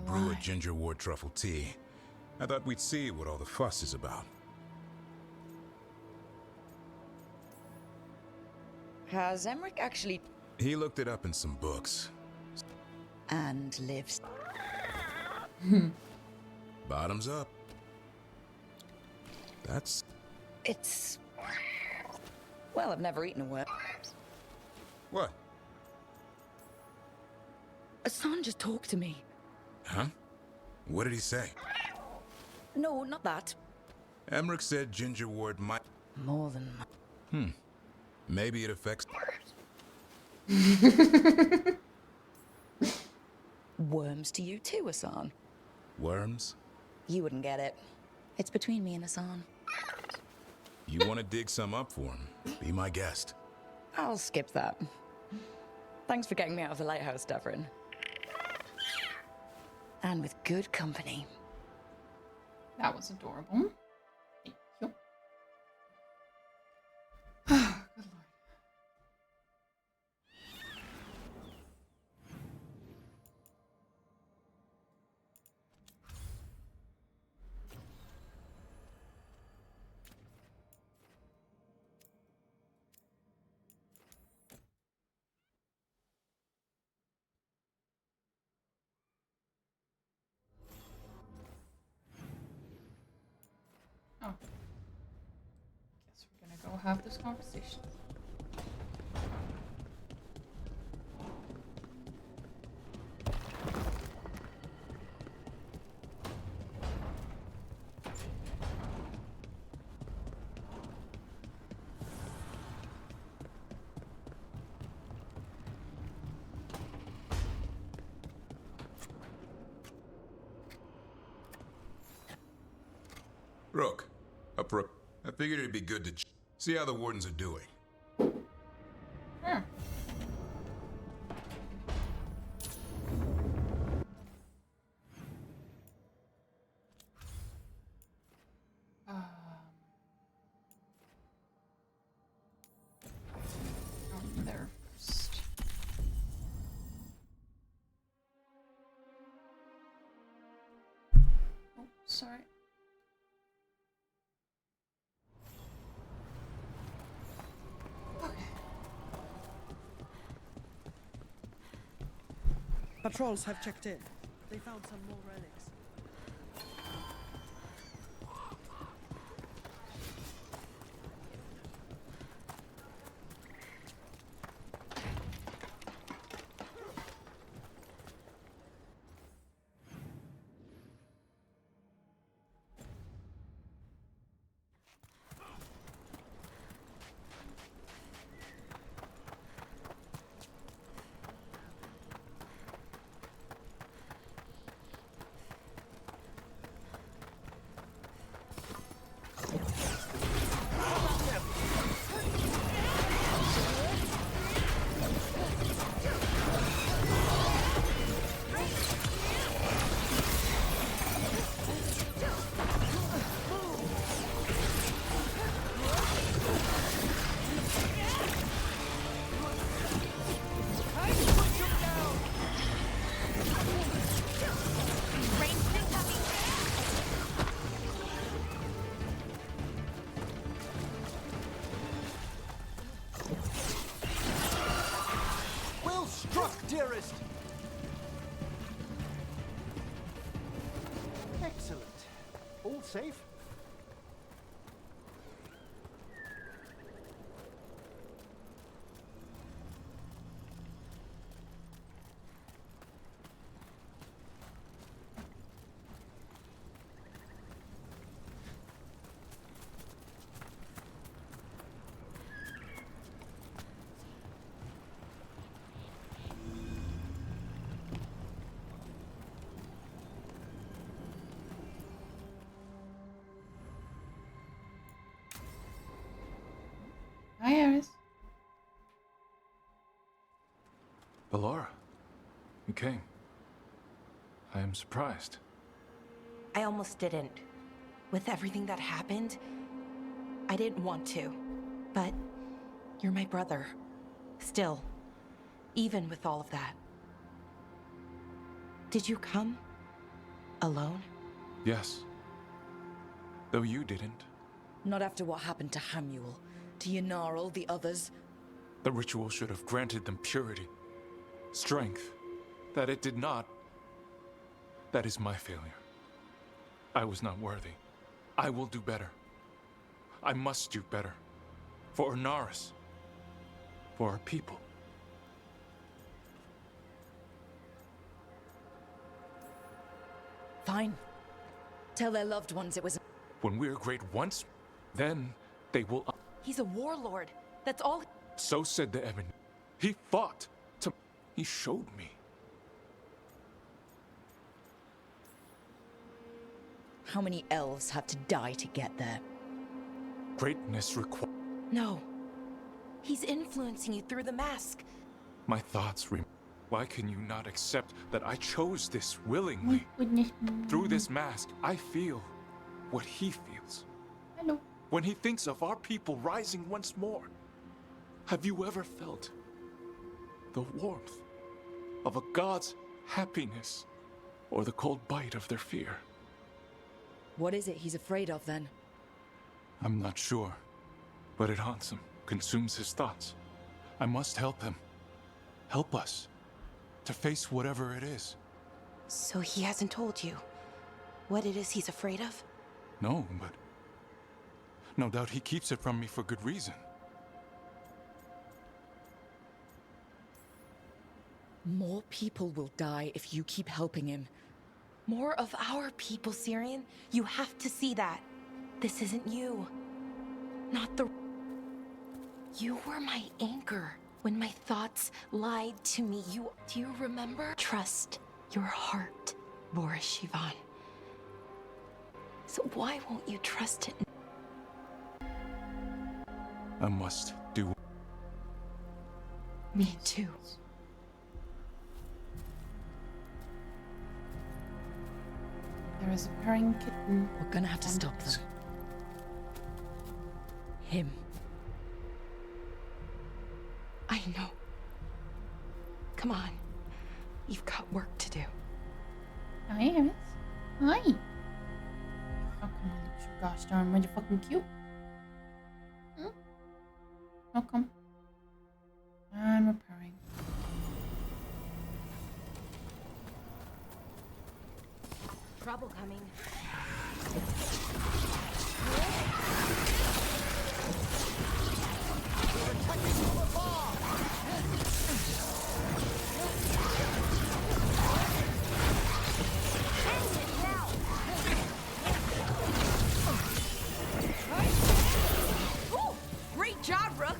brew a ginger wort truffle tea. I thought we'd see what all the fuss is about. Has Emmrich actually... He looked it up in some books. and lives? Bottoms up. That's... It's... Well, I've never eaten a worm. What? Hassan just talked to me. Huh? What did he say? No, not that. Emmrich said ginger wort might... More than... Maybe it affects... Worms to you too, Hassan. Worms? You wouldn't get it. It's between me and Hassan. You want to dig some up for him? Be my guest. I'll skip that. Thanks for getting me out of the lighthouse, Devrin. And with good company. That was adorable. Thank you. Good lord. Oh. Guess we're gonna go have this conversation. Rook. Up, Rook. I figured it'd be good to see how the wardens are doing. Hmm. On there first. Oh, sorry. Patrols have checked in. They found some more relics. Dearest! Excellent. All safe? Hi, Aris. Ballora, you came. I am surprised. I almost didn't. With everything that happened, I didn't want to. But you're my brother. Still, even with all of that. Did you come Alone? Yes. Though you didn't. Not after what happened to Hamuel, to Yanarl, the others. The ritual should have granted them purity, strength. That it did not. That is my failure. I was not worthy. I will do better. I must do better. For Ornaris. For our people. Fine. Tell their loved ones it was... When we are great once, then they will... He's a warlord. That's all. So said the Ebon. He fought to... He showed me. How many elves had to die to get there? Greatness requires... No. He's influencing you through the mask. My thoughts Why can you not accept that I chose this willingly? Through this mask, I feel what he feels. Hello. When he thinks of our people rising once more. Have you ever felt the warmth of a god's happiness or the cold bite of their fear? What is it he's afraid of, then? I'm not sure, but it haunts him, consumes his thoughts. I must help him. Help us to face whatever it is. So he hasn't told you what it is he's afraid of? No, but no doubt he keeps it from me for good reason. More people will die if you keep helping him. More of our people, Syrian. You have to see that. This isn't you. Not the... You were my anchor when my thoughts lied to me. Do you remember? Trust your heart, Boris Shivan. So why won't you trust it? I must do... Me too. There is a purring kitten. We're gonna have to stop them. Him. I know. Come on. You've got work to do. Hi, Eris. Hi. Fucking gosh darn motherfucking cute. Hmm? Welcome. And repairing. Trouble coming. Ooh, great job, Rook.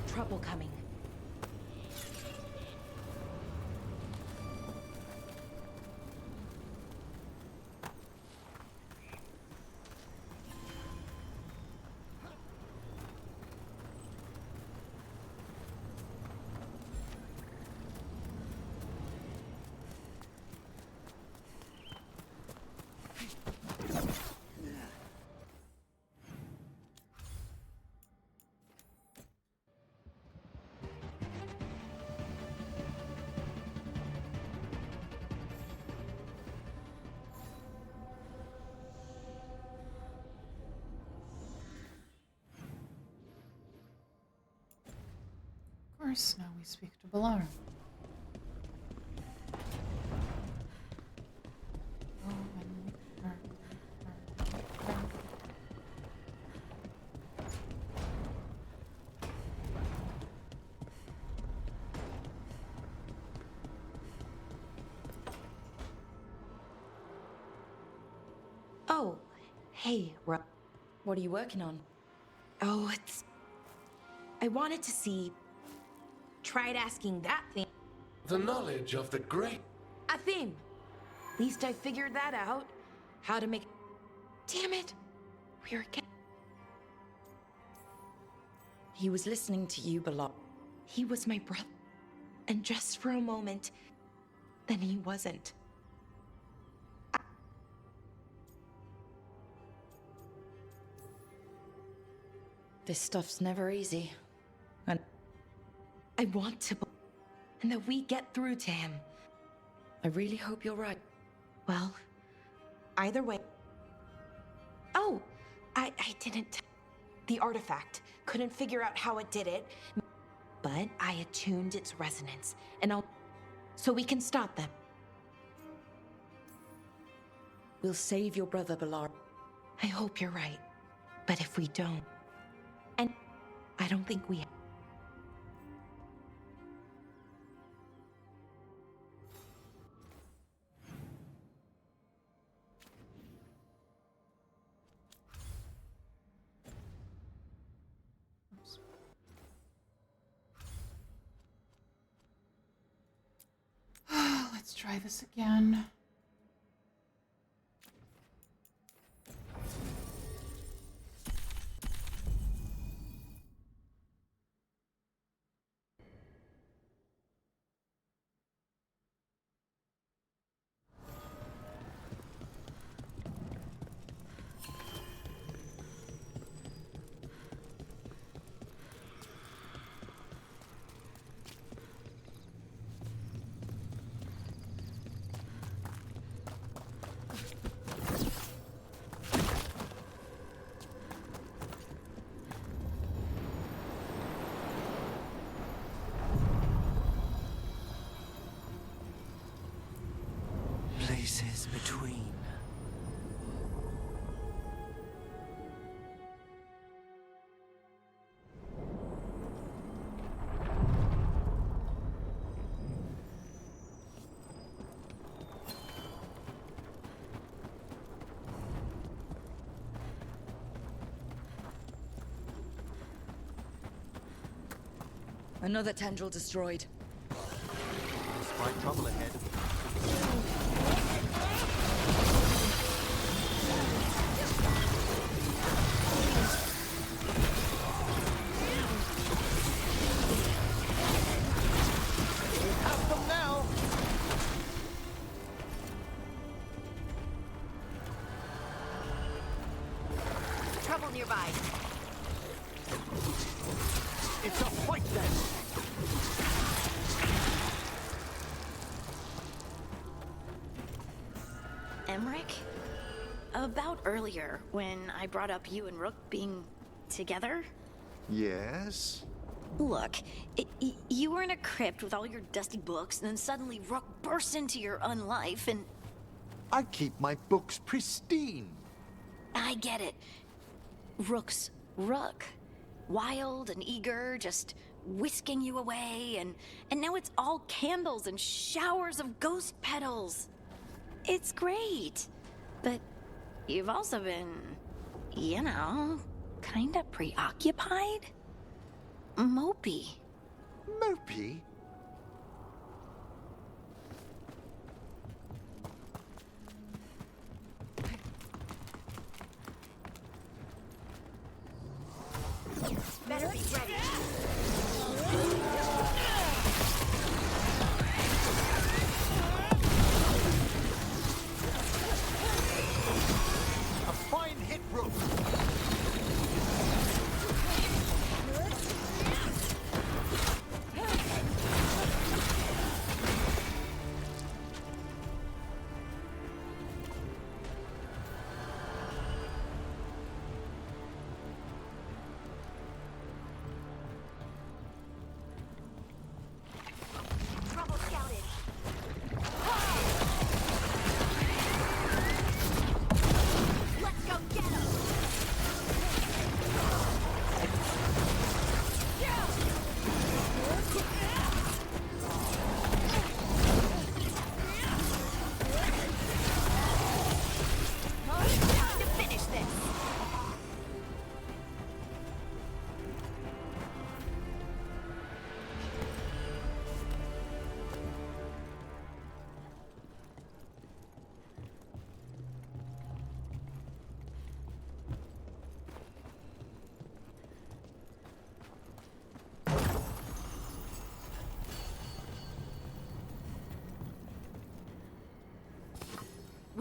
Trouble coming. Of course, now we speak to Balara. Oh, hey, Rook. What are you working on? Oh, I wanted to see... Tried asking that thing. The knowledge of the great. A theme. Least I figured that out. How to make... Damn it. We're getting... He was listening to you, Belot. He was my brother. And just for a moment, then he wasn't. This stuff's never easy. And I want to and that we get through to him. I really hope you're right. Well, either way. Oh, I didn't. The artifact. Couldn't figure out how it did it. But I attuned its resonance, and so we can stop them. We'll save your brother, Belot. I hope you're right. But if we don't, and I don't think we. Let's try this again. Places between. Another tendril destroyed. Spy trouble ahead. Have them now. Trouble nearby. It's a fight then. Emmrich? About earlier, when I brought up you and Rook being together? Yes? Look, you were in a crypt with all your dusty books, and then suddenly Rook burst into your unlife, and I keep my books pristine. I get it. Rook's Rook. Wild and eager, just whisking you away, and now it's all candles and showers of ghost petals. It's great. But you've also been, you know, kinda preoccupied? Mopey. Mopey? Better be ready. A fine hit, Rook.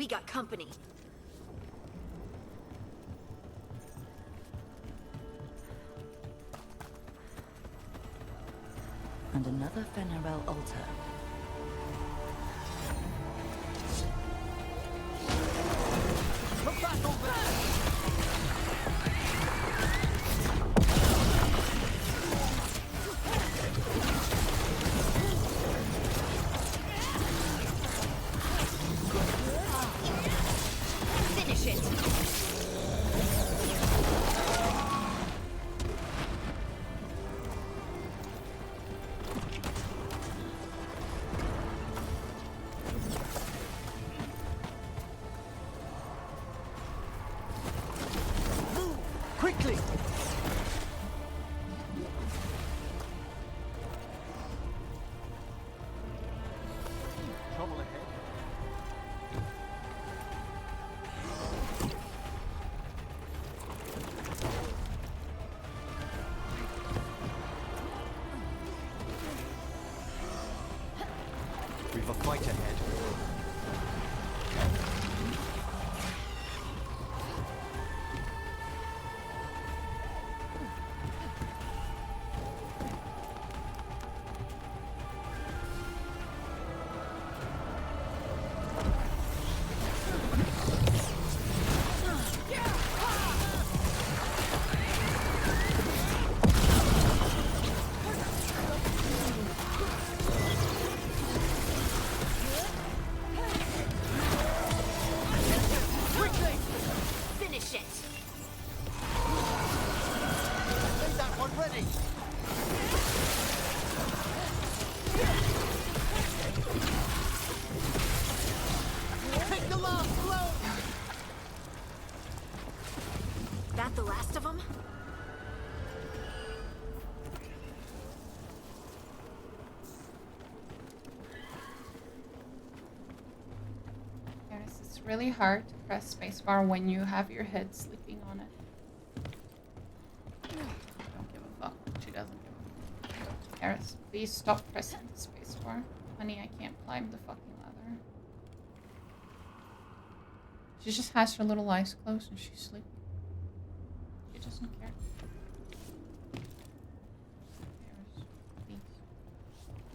We got company. And another Fenarel altar. Come back over there! Finish it. Move! Quickly! Trouble ahead. We've a fight ahead. Quickly! Finish it. Made that one ready! Take the last blow! That the last of them? Yes, it's really hard to press spacebar when you have your head sleeping on it. Don't give a fuck. She doesn't give a fuck. Eris, please stop pressing the spacebar. Honey, I can't climb the fucking ladder. She just has her little eyes closed and she's sleeping. She doesn't care. Eris, please.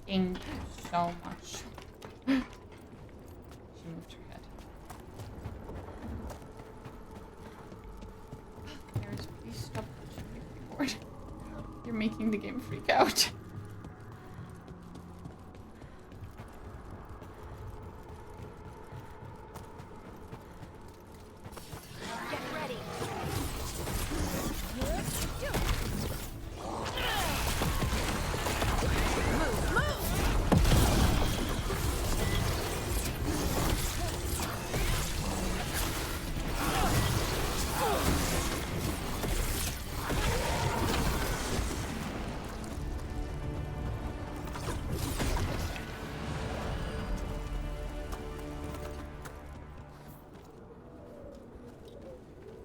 Thank you so much. She moved her head. Eris, please stop touching my keyboard. You're making the game freak out. Get ready. Move, move!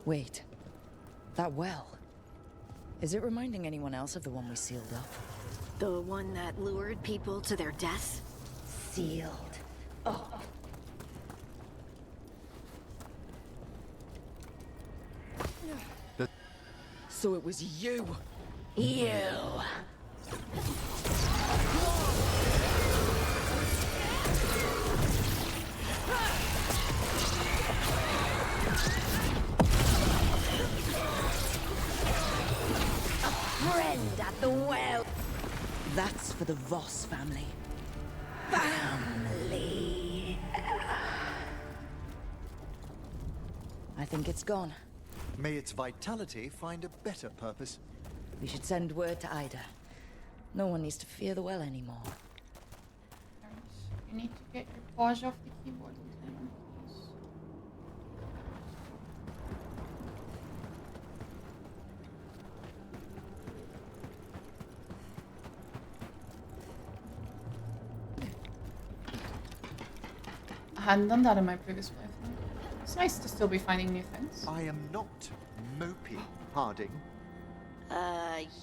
Wait. That well. Is it reminding anyone else of the one we sealed up? The one that lured people to their death? Sealed. Oh. So it was you. You. Friend at the well. That's for the Voss family. Family. I think it's gone. May its vitality find a better purpose. We should send word to Ida. No one needs to fear the well anymore. Eris, you need to get your paws off the keyboard, Lieutenant, please. I hadn't done that in my previous playthrough. It's nice to still be finding new things. I am not mopey, Harding.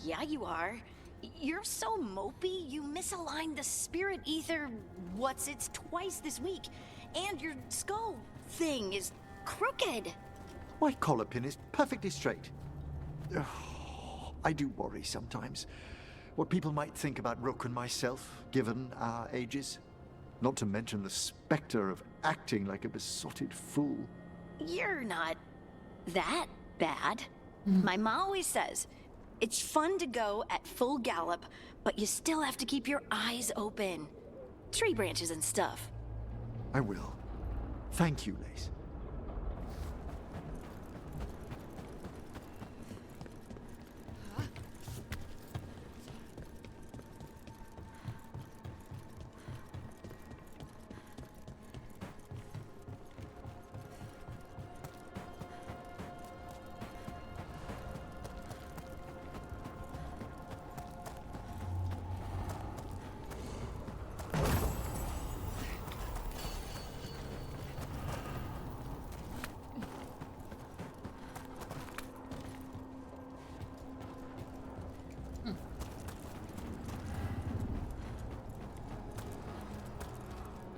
Yeah, you are. You're so mopey, you misaligned the spirit ether, it's twice this week, and your skull thing is crooked. My collar pin is perfectly straight. I do worry sometimes what people might think about Rook and myself, given our ages. Not to mention the specter of acting like a besotted fool. You're not that bad. My mom always says, it's fun to go at full gallop, but you still have to keep your eyes open. Tree branches and stuff. I will. Thank you, Lace.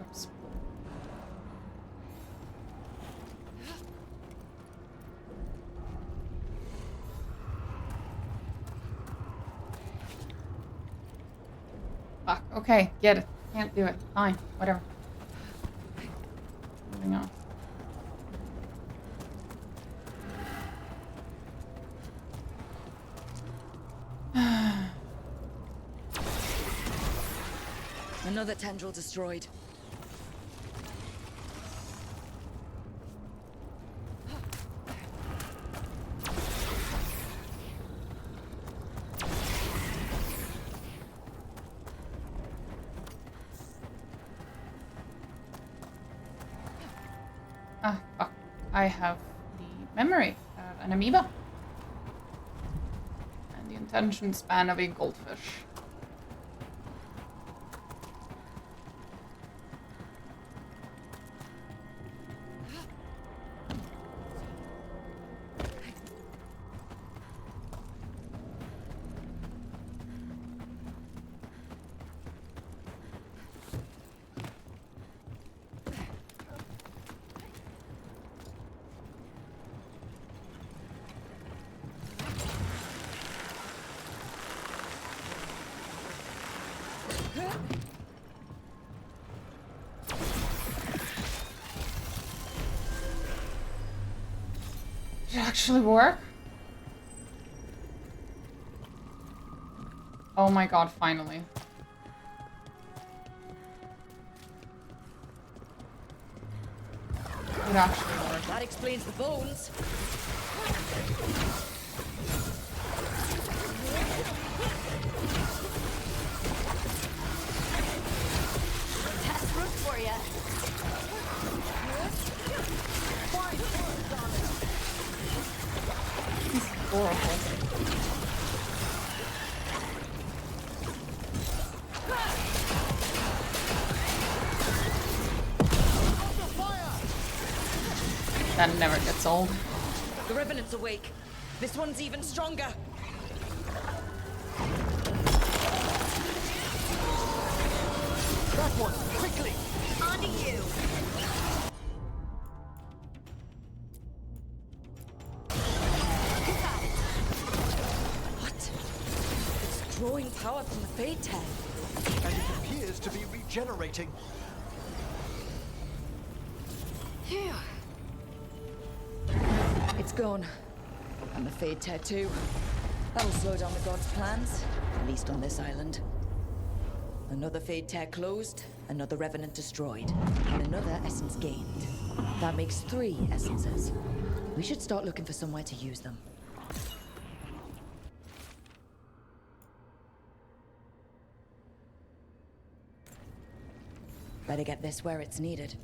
Oops. Fuck. Okay, get it. Can't do it. Fine. Whatever. Moving on. Another tendril destroyed. Ah, fuck. I have the memory of an amoeba. And the attention span of a goldfish. Did it actually work? Oh my god, finally. It actually worked. That explains the bones. Test root for ya. Horrible. That never gets old. The Revenant's awake. This one's even stronger. That one, quickly! On to you. What? It's drawing power from the Fade Tag. And it appears to be regenerating. Phew. It's gone. And the Fade Tag too. That'll slow down the gods' plans, at least on this island. Another Fade Tag closed, another Revenant destroyed, and another essence gained. That makes 3 essences. We should start looking for somewhere to use them. Better get this where it's needed.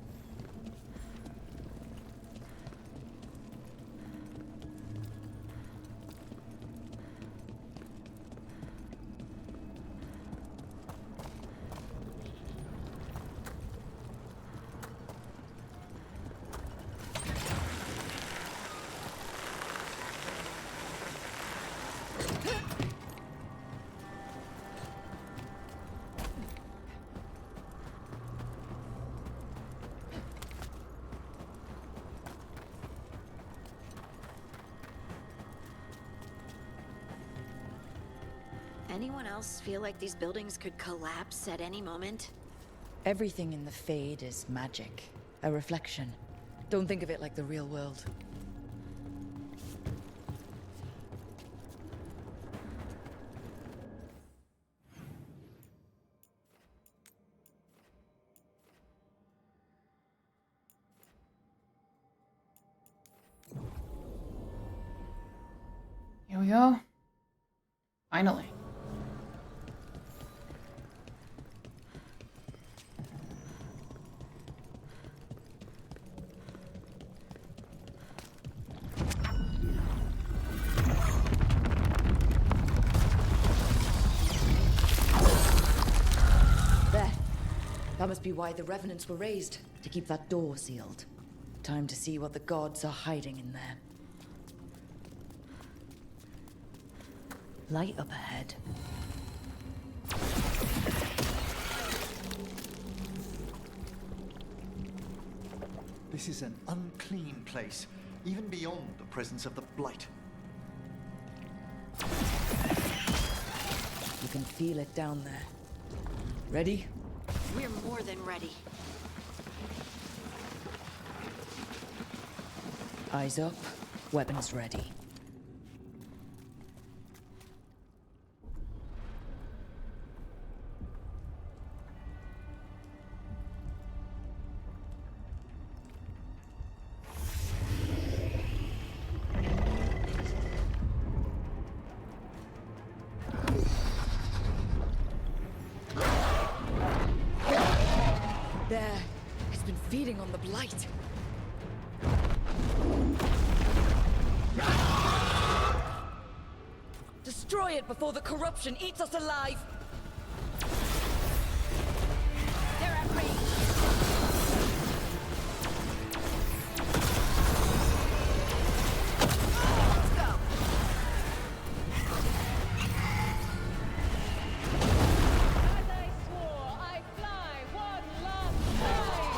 anyone else feel like these buildings could collapse at any moment? Everything in the Fade is magic, a reflection. Don't think of it like the real world. Here we go. Finally. There. That must be why the Revenants were raised, to keep that door sealed. Time to see what the gods are hiding in there. Light up ahead. This is an unclean place, even beyond the presence of the Blight. You can feel it down there. Ready? We're more than ready. Eyes up, weapons ready. There. It's been feeding on the Blight. Destroy it before the corruption eats us alive! They're at range. Let's go. As I swore, I fly one last time!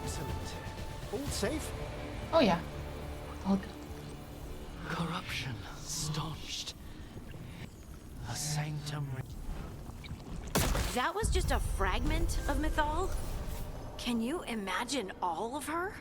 Excellent. All safe? Oh yeah. All good. Corruption staunched. A sanctum. That was just a fragment of Mythal? Can you imagine all of her?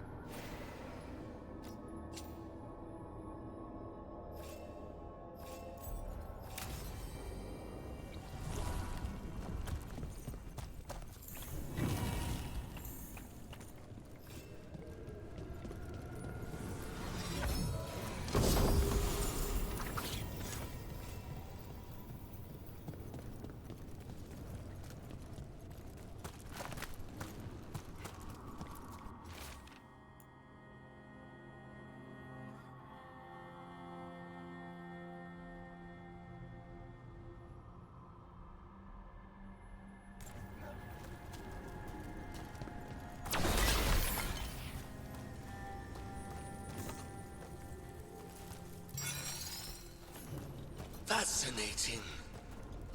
Fascinating.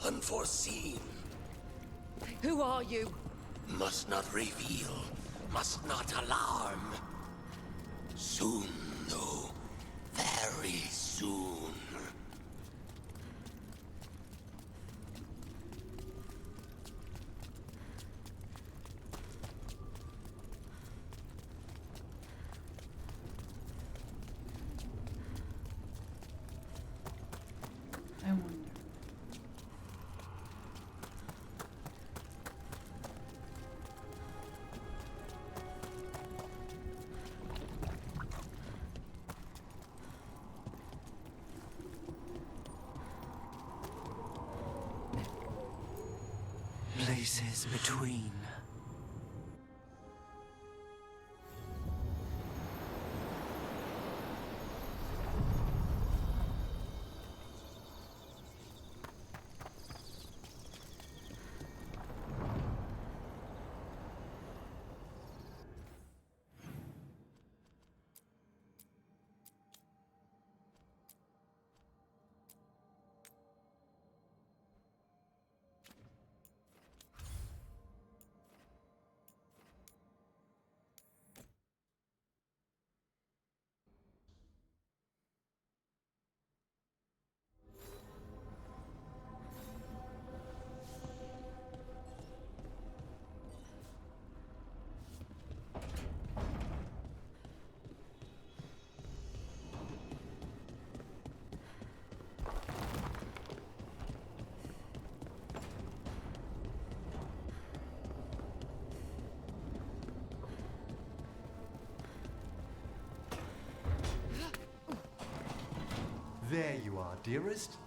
Unforeseen. Who are you? Must not reveal. Must not alarm. Soon, though. Very soon. I wonder. Places between. There you are, dearest.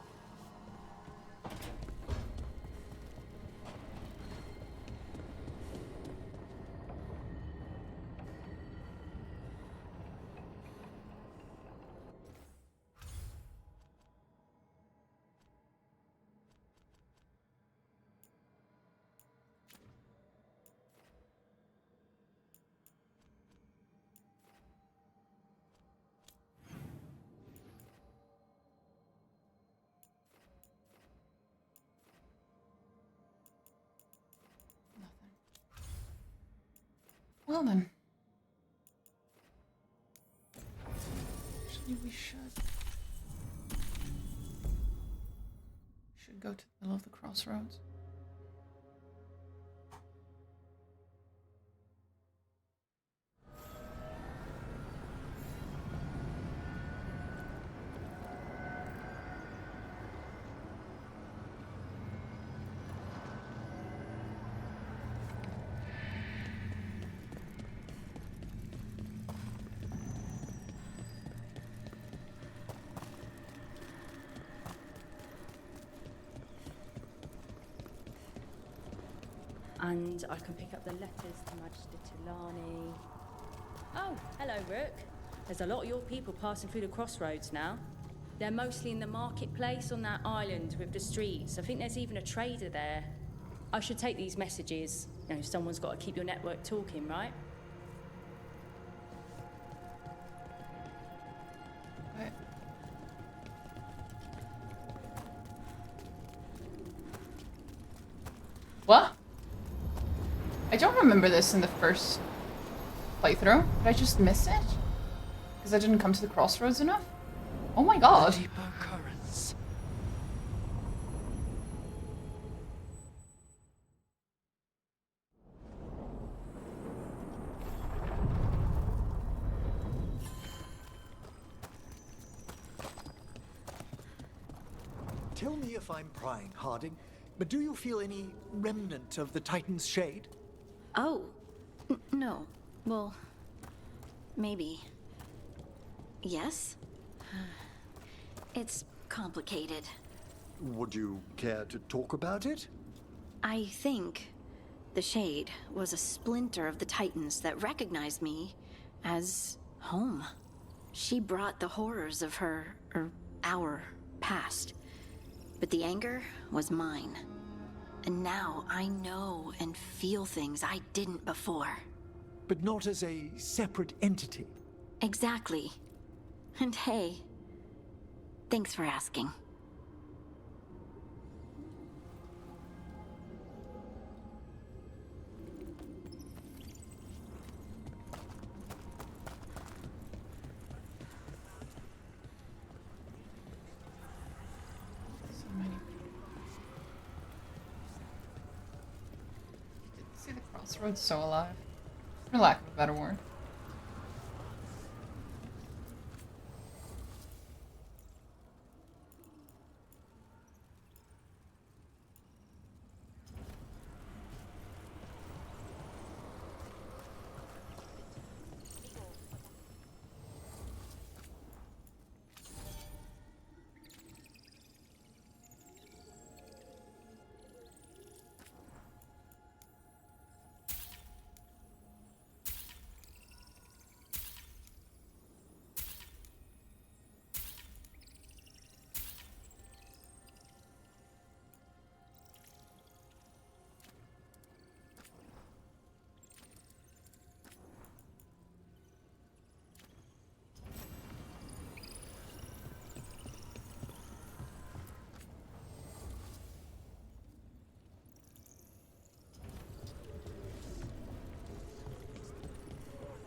Well then. Actually, we should go to the middle of the crossroads. And I can pick up the letters to Magister Tulani. Oh, hello, Rook. There's a lot of your people passing through the crossroads now. They're mostly in the marketplace on that island with the streets. I think there's even a trader there. I should take these messages. You know, someone's got to keep your network talking, right? Right. What? I don't remember this in the first playthrough? Did I just miss it? Because I didn't come to the crossroads enough? Oh my god. Deeper currents. Tell me if I'm prying, Harding, but do you feel any remnant of the Titan's shade? Oh, no. Well, maybe. Yes? It's complicated. Would you care to talk about it? I think the Shade was a splinter of the Titans that recognized me as home. She brought the horrors of our past. But the anger was mine. And now I know and feel things I didn't before. But not as a separate entity. Exactly. And hey, thanks for asking. So many people. You could see the crossroads so alive. For lack of a better word.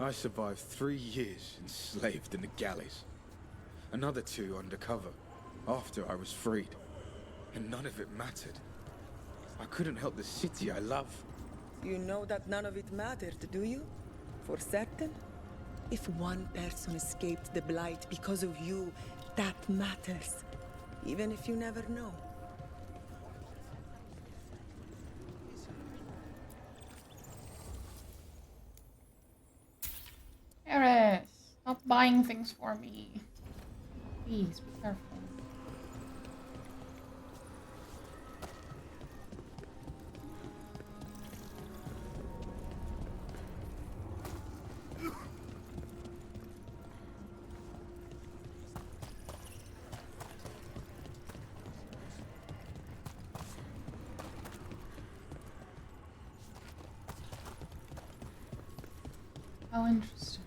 I survived 3 years enslaved in the galleys. Another 2 undercover, after I was freed. And none of it mattered. I couldn't help the city I love. You know that none of it mattered, do you? For certain? If one person escaped the Blight because of you, that matters. Even if you never know. Eris, stop buying things for me. Please, be careful. How interesting.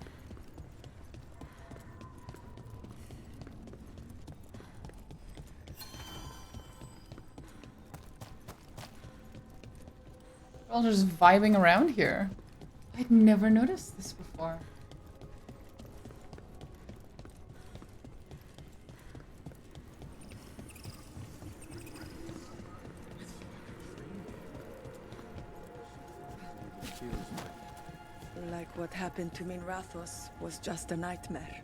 We're all just vibing around here. I'd never noticed this before. Like what happened to Minrathos was just a nightmare.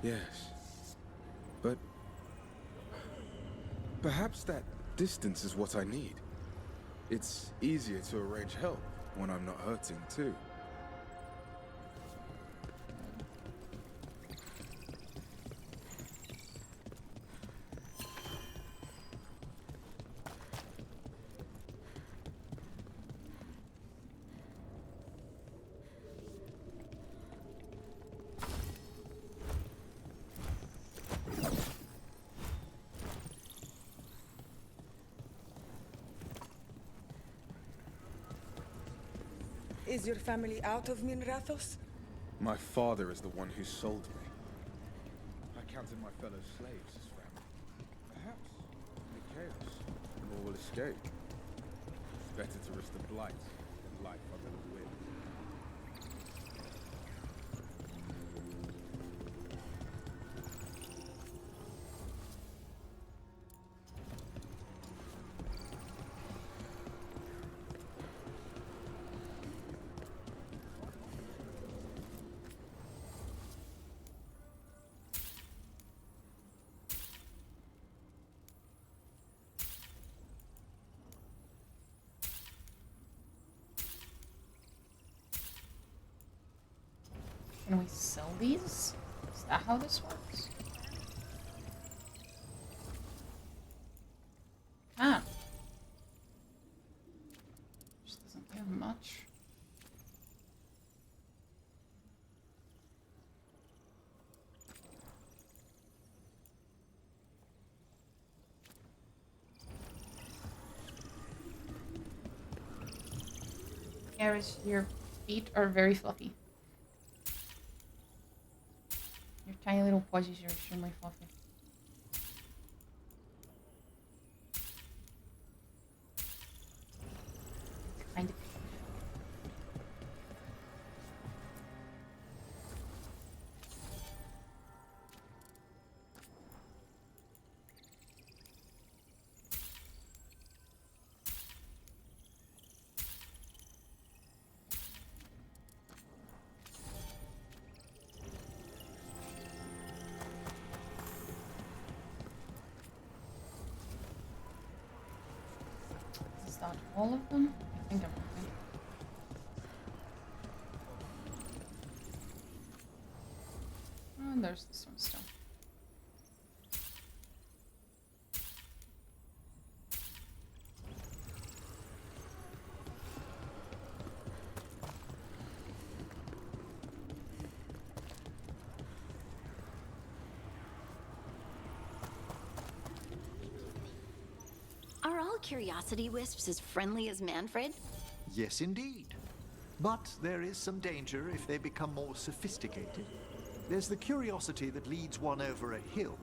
Yes. But perhaps that distance is what I need. It's easier to arrange help when I'm not hurting too. Is your family out of Minrathos? My father is the one who sold me. I counted my fellow slaves as family. Perhaps, in the chaos, all will escape. It's better to risk the blight than life under the wind. Can we sell these? Is that how this works? Ah. Just doesn't give much. Eris, your feet are very fluffy. Your tiny little paws are extremely fluffy. Kind of. Is that all of them? I think I'm okay. Oh, and there's this one still. Are all curiosity wisps as friendly as Manfred? Yes, indeed. But there is some danger if they become more sophisticated. There's the curiosity that leads one over a hill.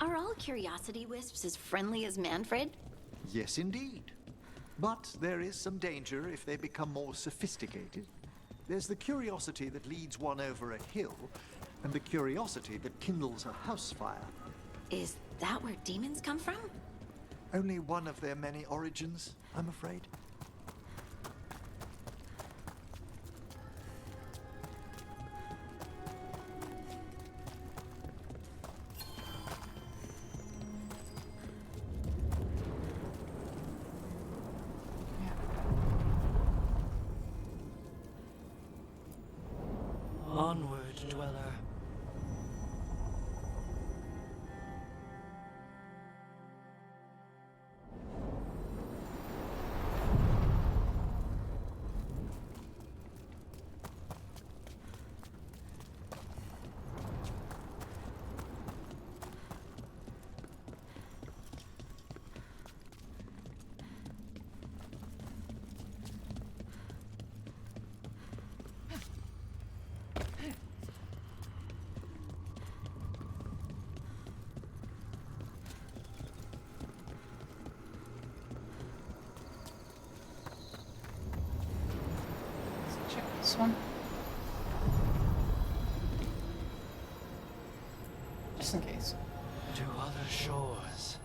Are all curiosity wisps as friendly as Manfred? Yes, indeed. But there is some danger if they become more sophisticated. There's the curiosity that leads one over a hill, and the curiosity that kindles a house fire. Is that where demons come from? Only one of their many origins, I'm afraid. Onward, dweller. Let's check this one. Just in case. To other shores.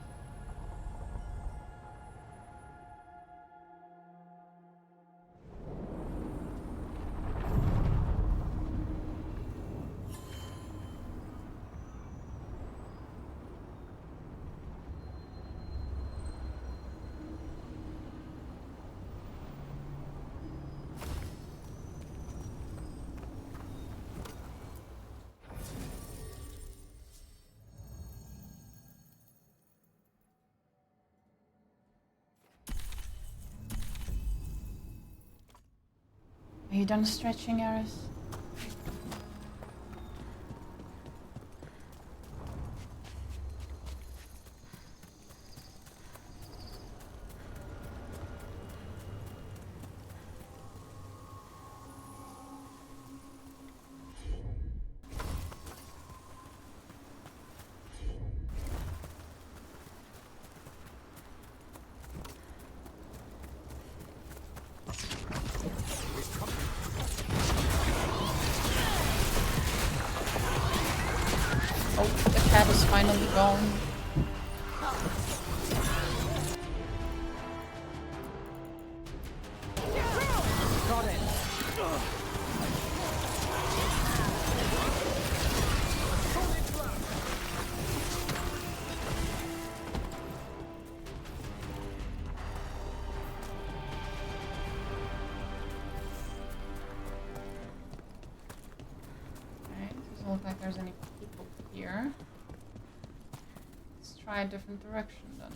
Are you done stretching, Eris? Oh, the cat is finally gone. like there's any people here. Let's try a different direction then.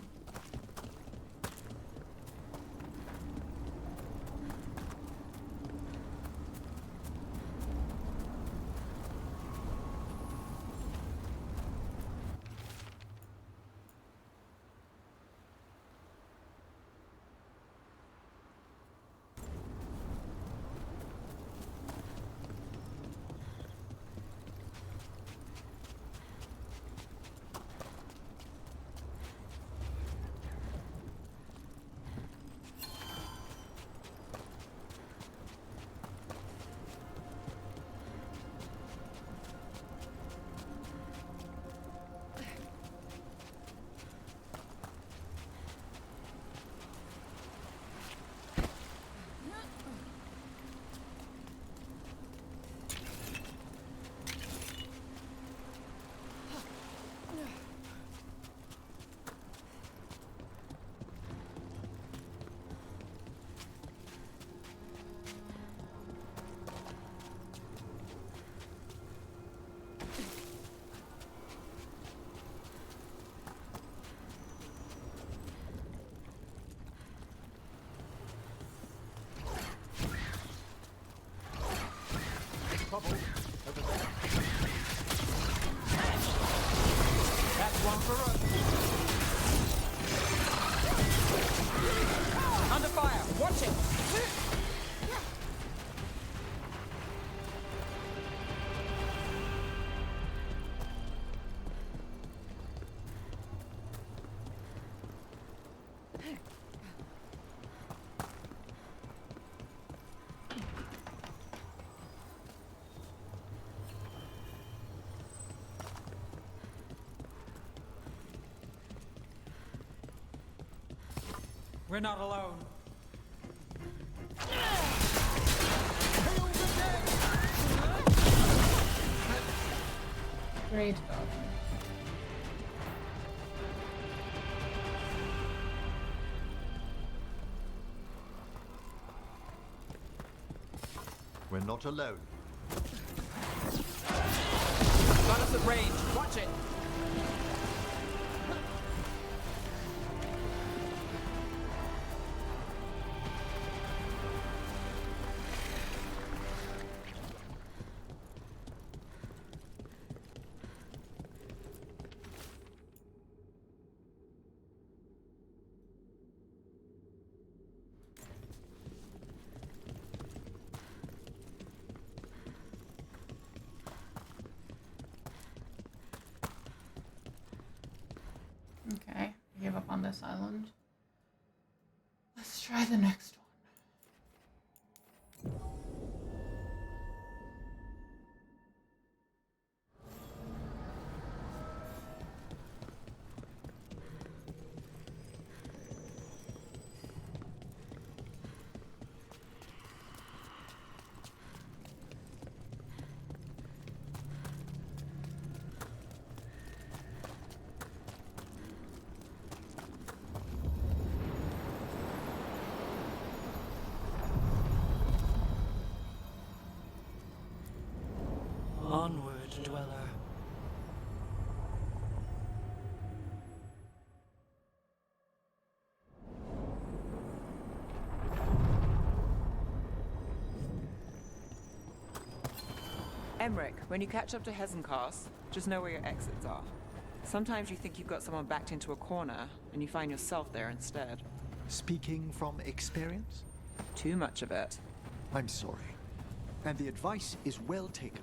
Bubble over there. That's one for us. Under fire! Watch it! We're not alone. Great dog. We're not alone. Got us at range. Watch it. Okay, I give up on this island. Let's try the next one. Onward, dweller. Emmrich, when you catch up to Hezencast, just know where your exits are. Sometimes you think you've got someone backed into a corner, and you find yourself there instead. Speaking from experience? Too much of it. I'm sorry. And the advice is well taken.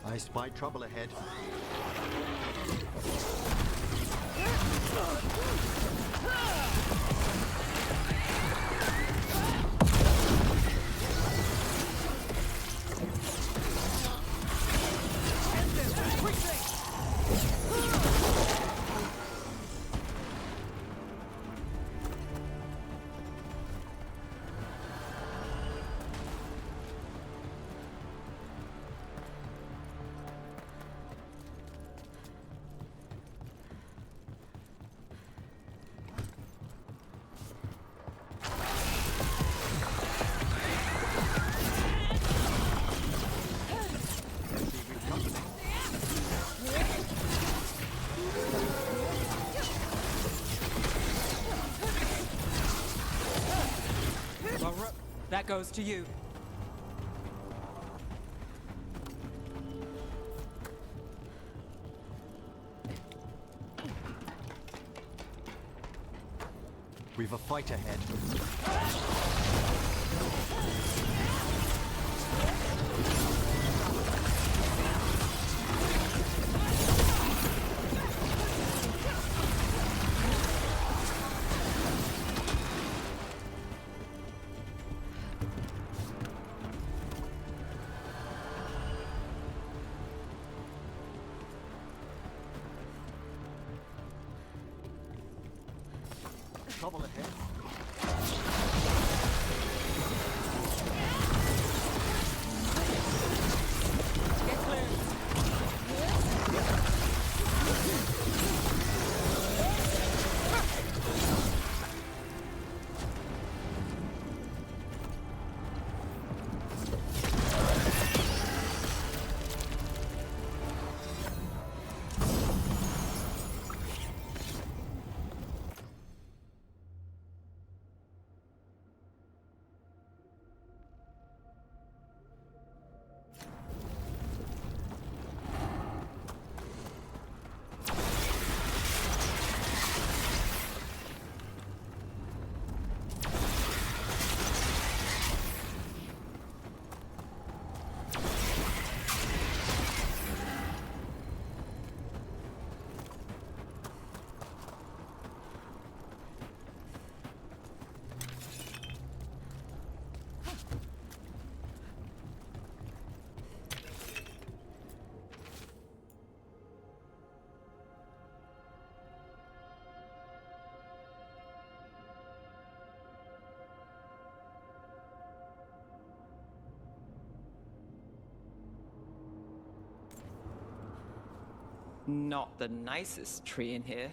I spy trouble ahead. That goes to you. We've a fight ahead. Trouble ahead. Get clear. Not the nicest tree in here.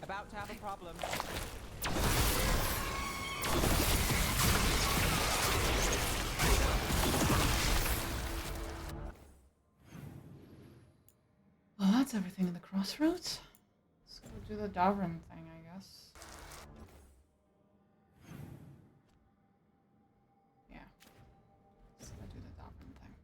About to have a problem. Well, that's everything in the crossroads. Let's go do the Davrin thing, I guess. Yeah. Let's go do the Davrin thing.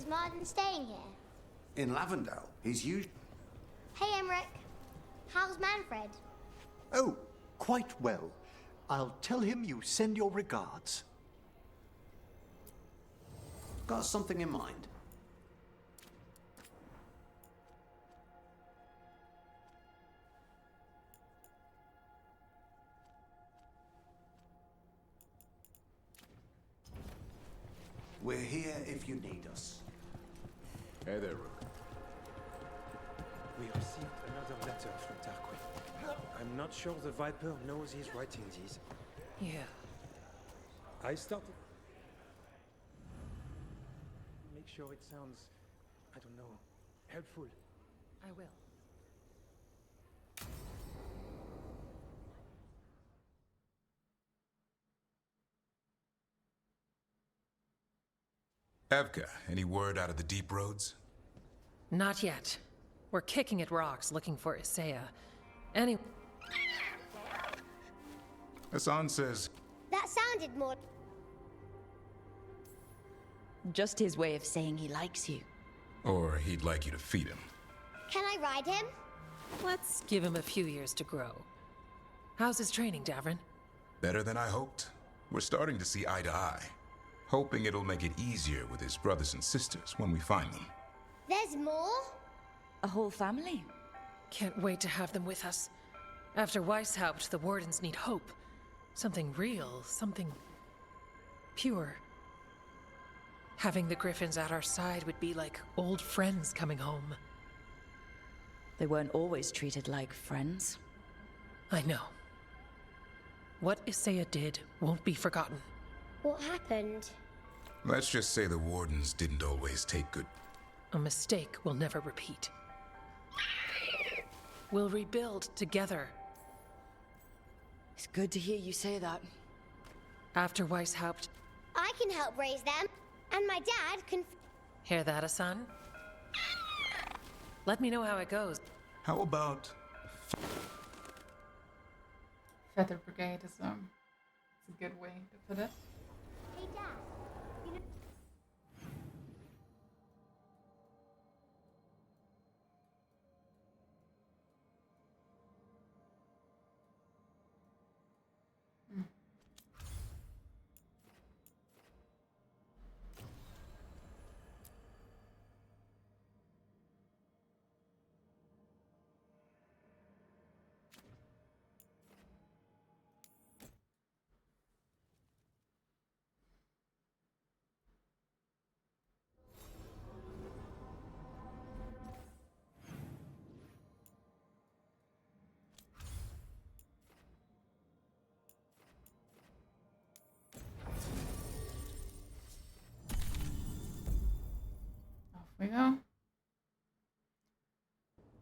Is Martin staying here? In Lavendale, he's usually... Hey, Emmrich. How's Manfred? Oh, quite well. I'll tell him you send your regards. Got something in mind? We're here if you need us. Hey there, Rook. We received another letter from Tarquin. I'm not sure the Viper knows he's writing these. Yeah. I started... Make sure it sounds, I don't know, helpful. I will. Evka, any word out of the deep roads? Not yet. We're kicking at rocks looking for Isaiah. Anyway. Hassan says... That sounded more... Just his way of saying he likes you. Or he'd like you to feed him. Can I ride him? Let's give him a few years to grow. How's his training, Davrin? Better than I hoped. We're starting to see eye to eye. Hoping it'll make it easier with his brothers and sisters when we find them. There's more? A whole family? Can't wait to have them with us. After Weishaupt, the Wardens need hope. Something real, something... pure. Having the Griffins at our side would be like old friends coming home. They weren't always treated like friends. I know. What Isaiah did won't be forgotten. What happened? Let's just say the Wardens didn't always take good... A mistake we'll never repeat. We'll rebuild together. It's good to hear you say that. After Weishaupt... I can help raise them, and my dad can... Hear that, Hassan? Let me know how it goes. How about... Feather Brigade is it's a good way to put it. Hey, Dad. You know... We go.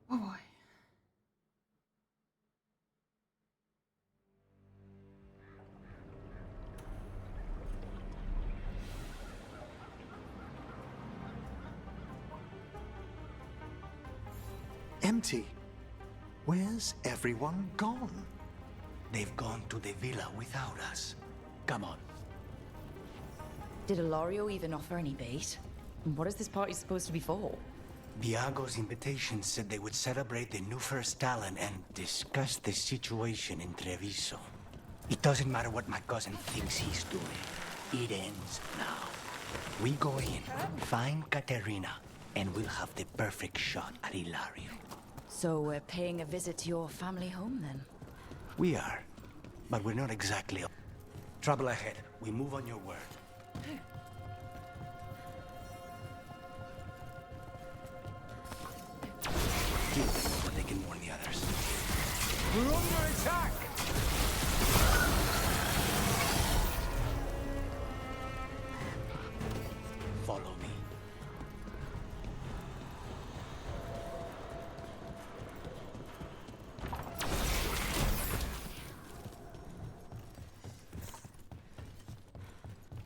Oh boy. Empty. Where's everyone gone? They've gone to the villa without us. Come on. Did Ilario even offer any bait? And what is this party supposed to be for? Viago's invitation said they would celebrate the new first talent and discuss the situation in Treviso. It doesn't matter what my cousin thinks he's doing. It ends now. We go in, find Katerina, and we'll have the perfect shot at Ilario. So we're paying a visit to your family home, then? We are, but we're not exactly... Trouble ahead. We move on your word. Kill them before they can warn the others. We're under attack! Follow me.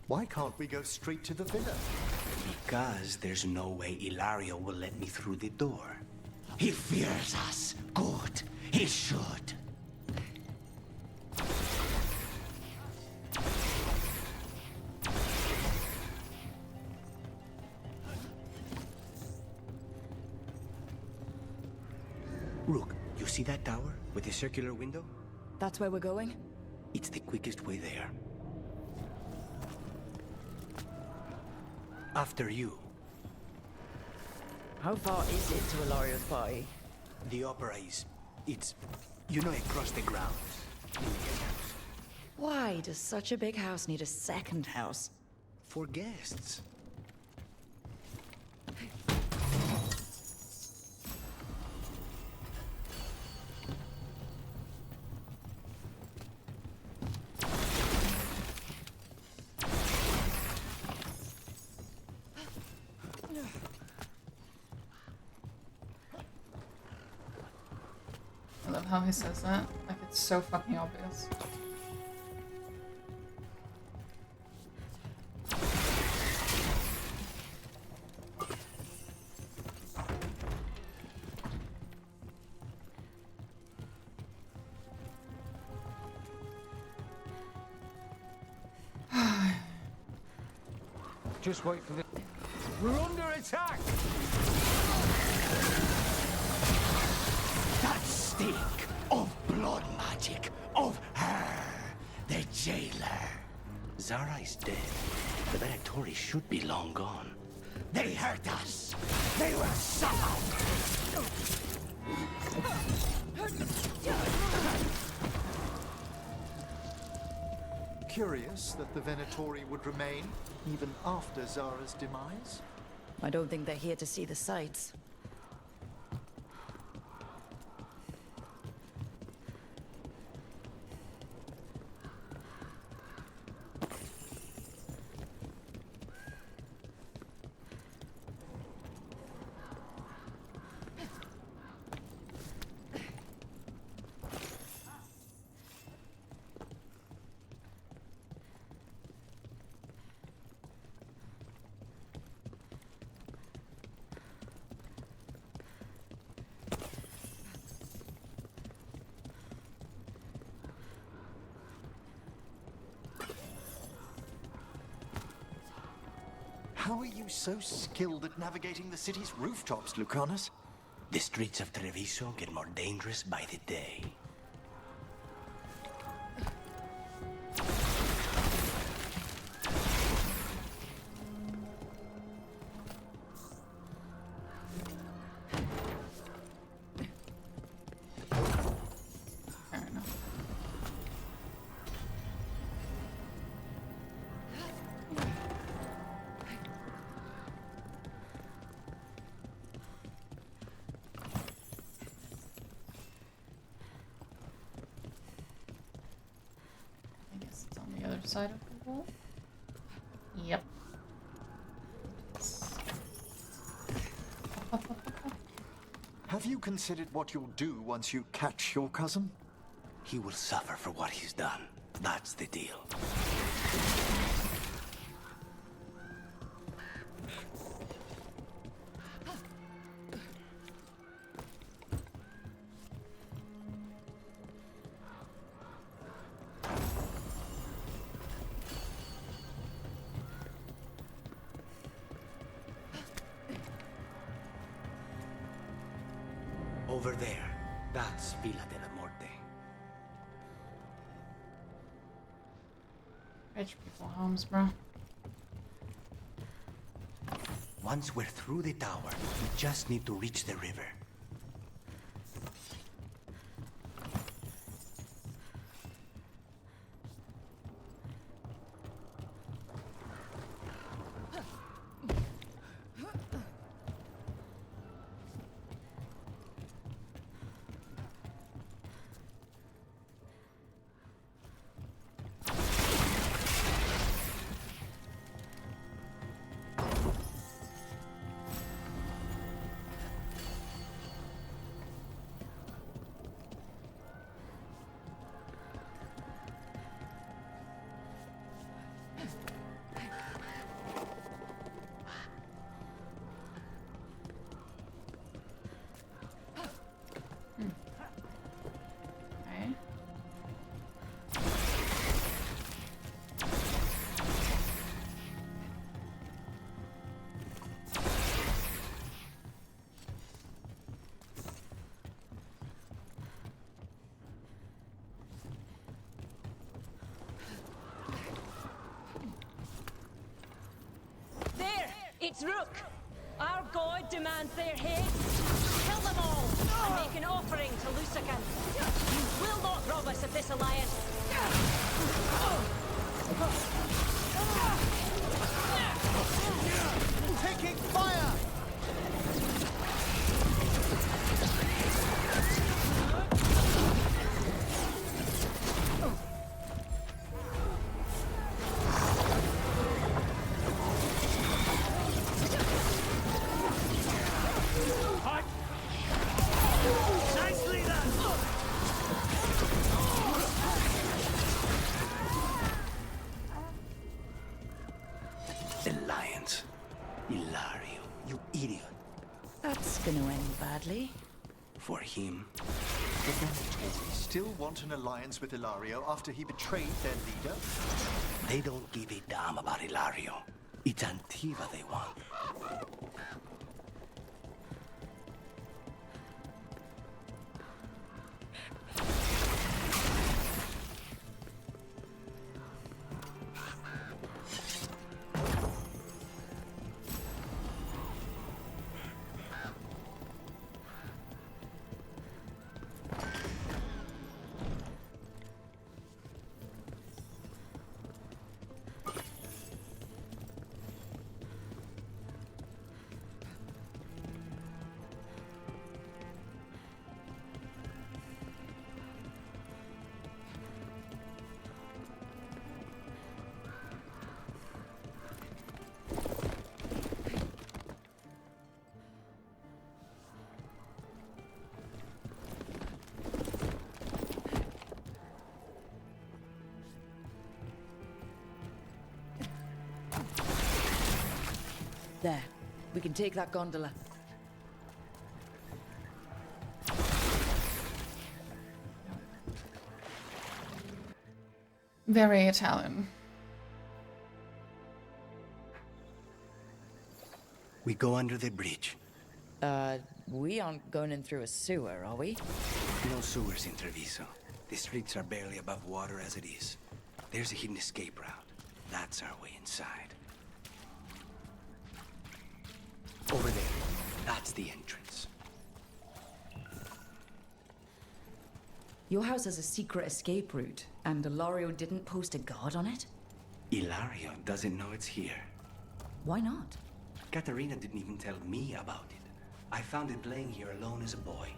Why can't we go straight to the villa? Because there's no way Ilario will let me through the door. He fears us. Good. He should. Rook, you see that tower with the circular window? That's where we're going? It's the quickest way there. After you. How far is it to Ilaria's party? The opera is... it's... you know, across the grounds. Why does such a big house need a second house? For guests. I love how he says that. Like, it's so fucking obvious. Just wait for the... We're under attack! That stink of blood magic of her, the jailer. Zara is dead. The Venatori should be long gone. They hurt us. They will suffer. Curious that the Venatori would remain even after Zara's demise. I don't think they're here to see the sights. How are you so skilled at navigating the city's rooftops, Lucanus? The streets of Treviso get more dangerous by the day. Side of the wall? Yep. Have you considered what you'll do once you catch your cousin? He will suffer for what he's done. That's the deal. Over there. That's Villa de la Morte. Rich people homes, bro. Once we're through the tower, we just need to reach the river. It's Rook. Our god demands their heads. Kill them all and make an offering to Lucican. You will not rob us of this alliance. Taking fire! Nicely done! Alliance. Ilario, you idiot. That's gonna end badly. For him. We still want an alliance with Ilario after he betrayed their leader? They don't give a damn about Ilario. It's Antiva they want. There. We can take that gondola. Very Italian. We go under the bridge. We aren't going in through a sewer, are we? No sewers in Treviso. The streets are barely above water as it is. There's a hidden escape route. That's our way inside. Over there. That's the entrance. Your house has a secret escape route, and Ilario didn't post a guard on it? Ilario doesn't know it's here. Why not? Katerina didn't even tell me about it. I found it playing here alone as a boy.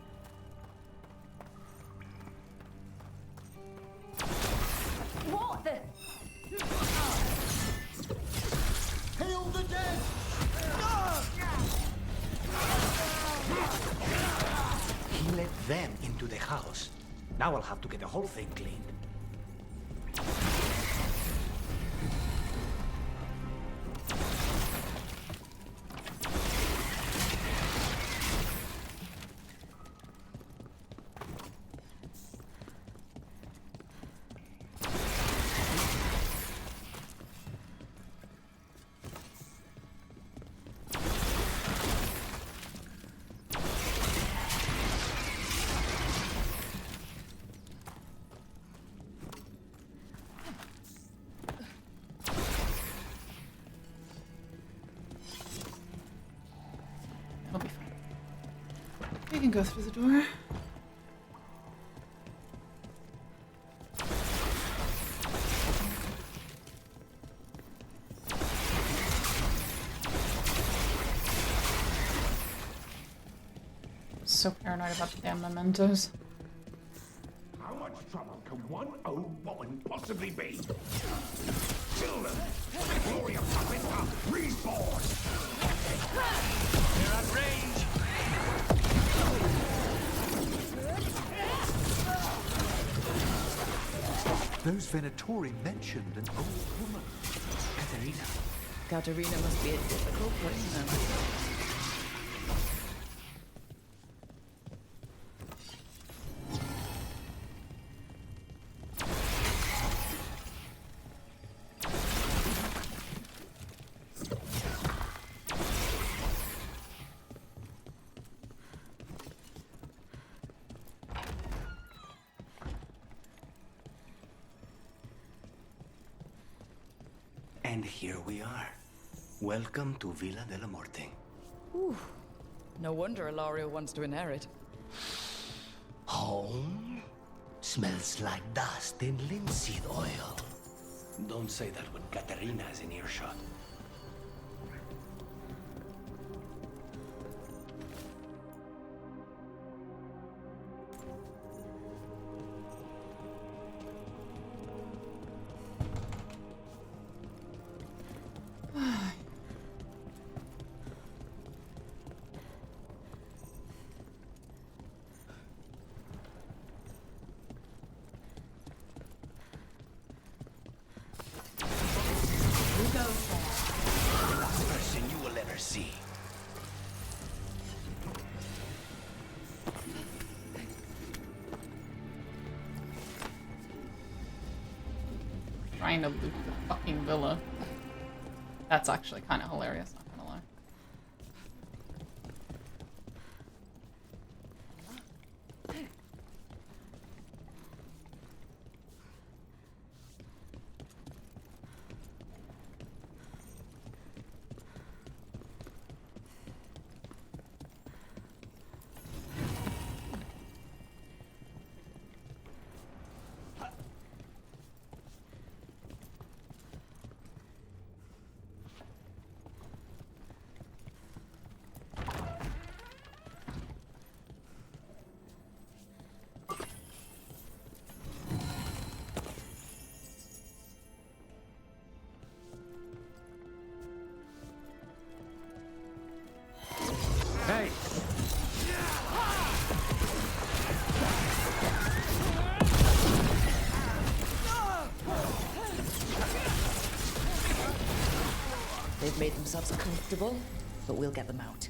What the? Hail the dead! He let them into the house. Now I'll have to get the whole thing cleaned. It'll be fine. We can go through the door. So paranoid about the damn mementos. How much trouble can one old woman possibly be? Children, the glory of puppets are reborn! They're at range! Those Venatori mentioned an old woman. Katerina. Katerina must be a difficult person. And here we are. Welcome to Villa de la Morte. Ooh. No wonder Ilario wants to inherit. Home? Smells like dust and linseed oil. Don't say that when Katarina's in earshot. Trying to loot the fucking villa. That's actually kind of hilarious, not gonna lie. Hey! They've made themselves comfortable, but we'll get them out.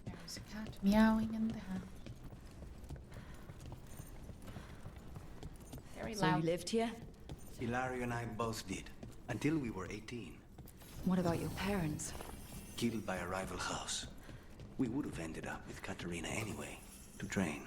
There's a cat meowing in the house. Very So loud. you lived here? Hilario and I both did, until we were 18. What about your parents? Killed by a rival house. We would have ended up with Katarina anyway, to train.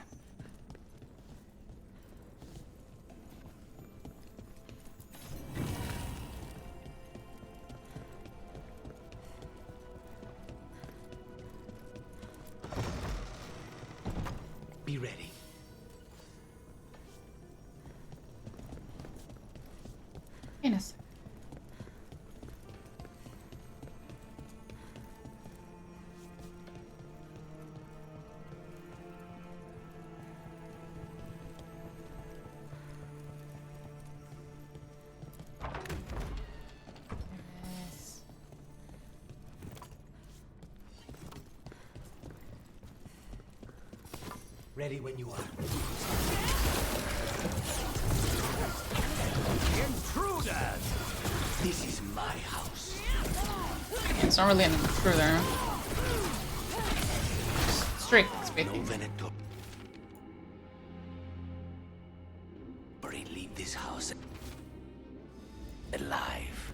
Be ready. Innocent. Ready when you are. Intruders! This is my house. Yeah, it's not really an intruder. Strictly speaking. No Veneto. Leave this house alive.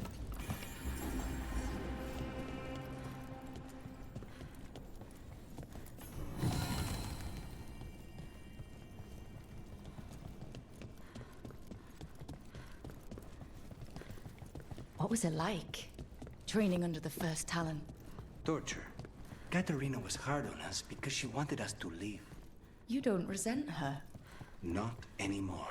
What was it like? Training under the first Talon? Torture. Katarina was hard on us because she wanted us to leave. You don't resent her. Not anymore.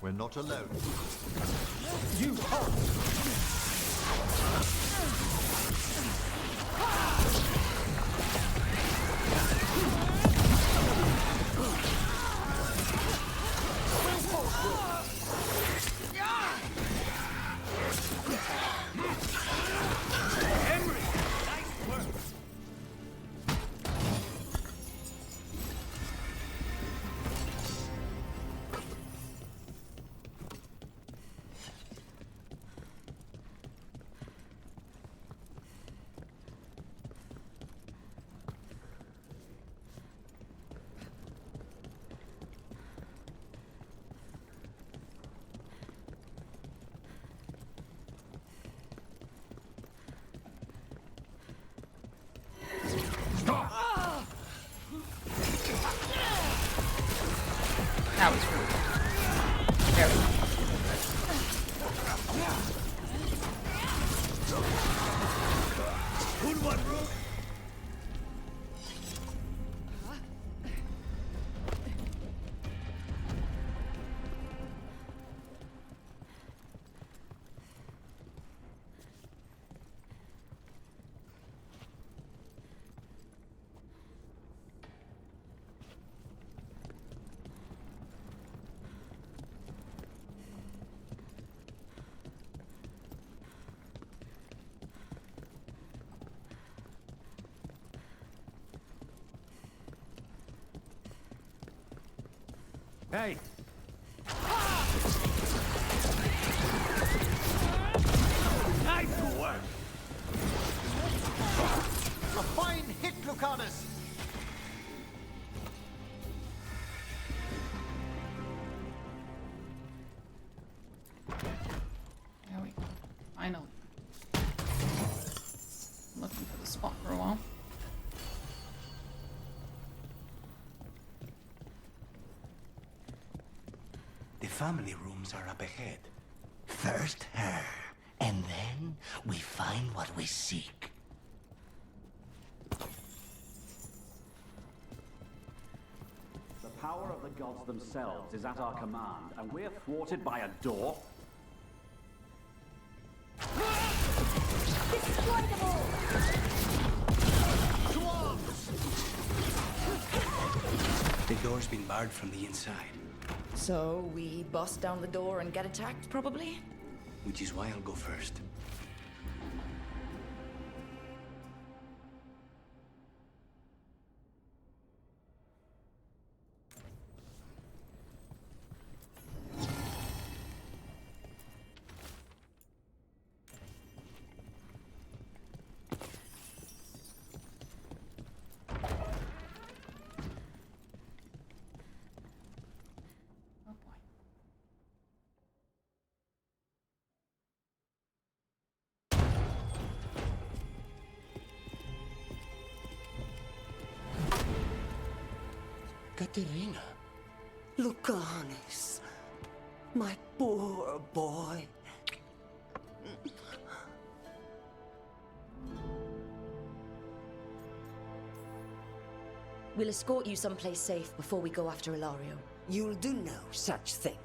We're not alone. You halt! That was rude. Very rude. Good one, Rook. Hey! Nice work! A fine hit, Lucanus! There we go. Finally. Looking for the spot for a while. The family rooms are up ahead. First her, and then we find what we seek. The power of the gods themselves is at our command, and we're thwarted by a door? Destroy them all! The door's been barred from the inside, So we bust down the door and get attacked, probably? which is why I'll go first. Katerina. Lucanus. My poor boy. We'll escort you someplace safe before we go after Ilario. You'll do no such thing.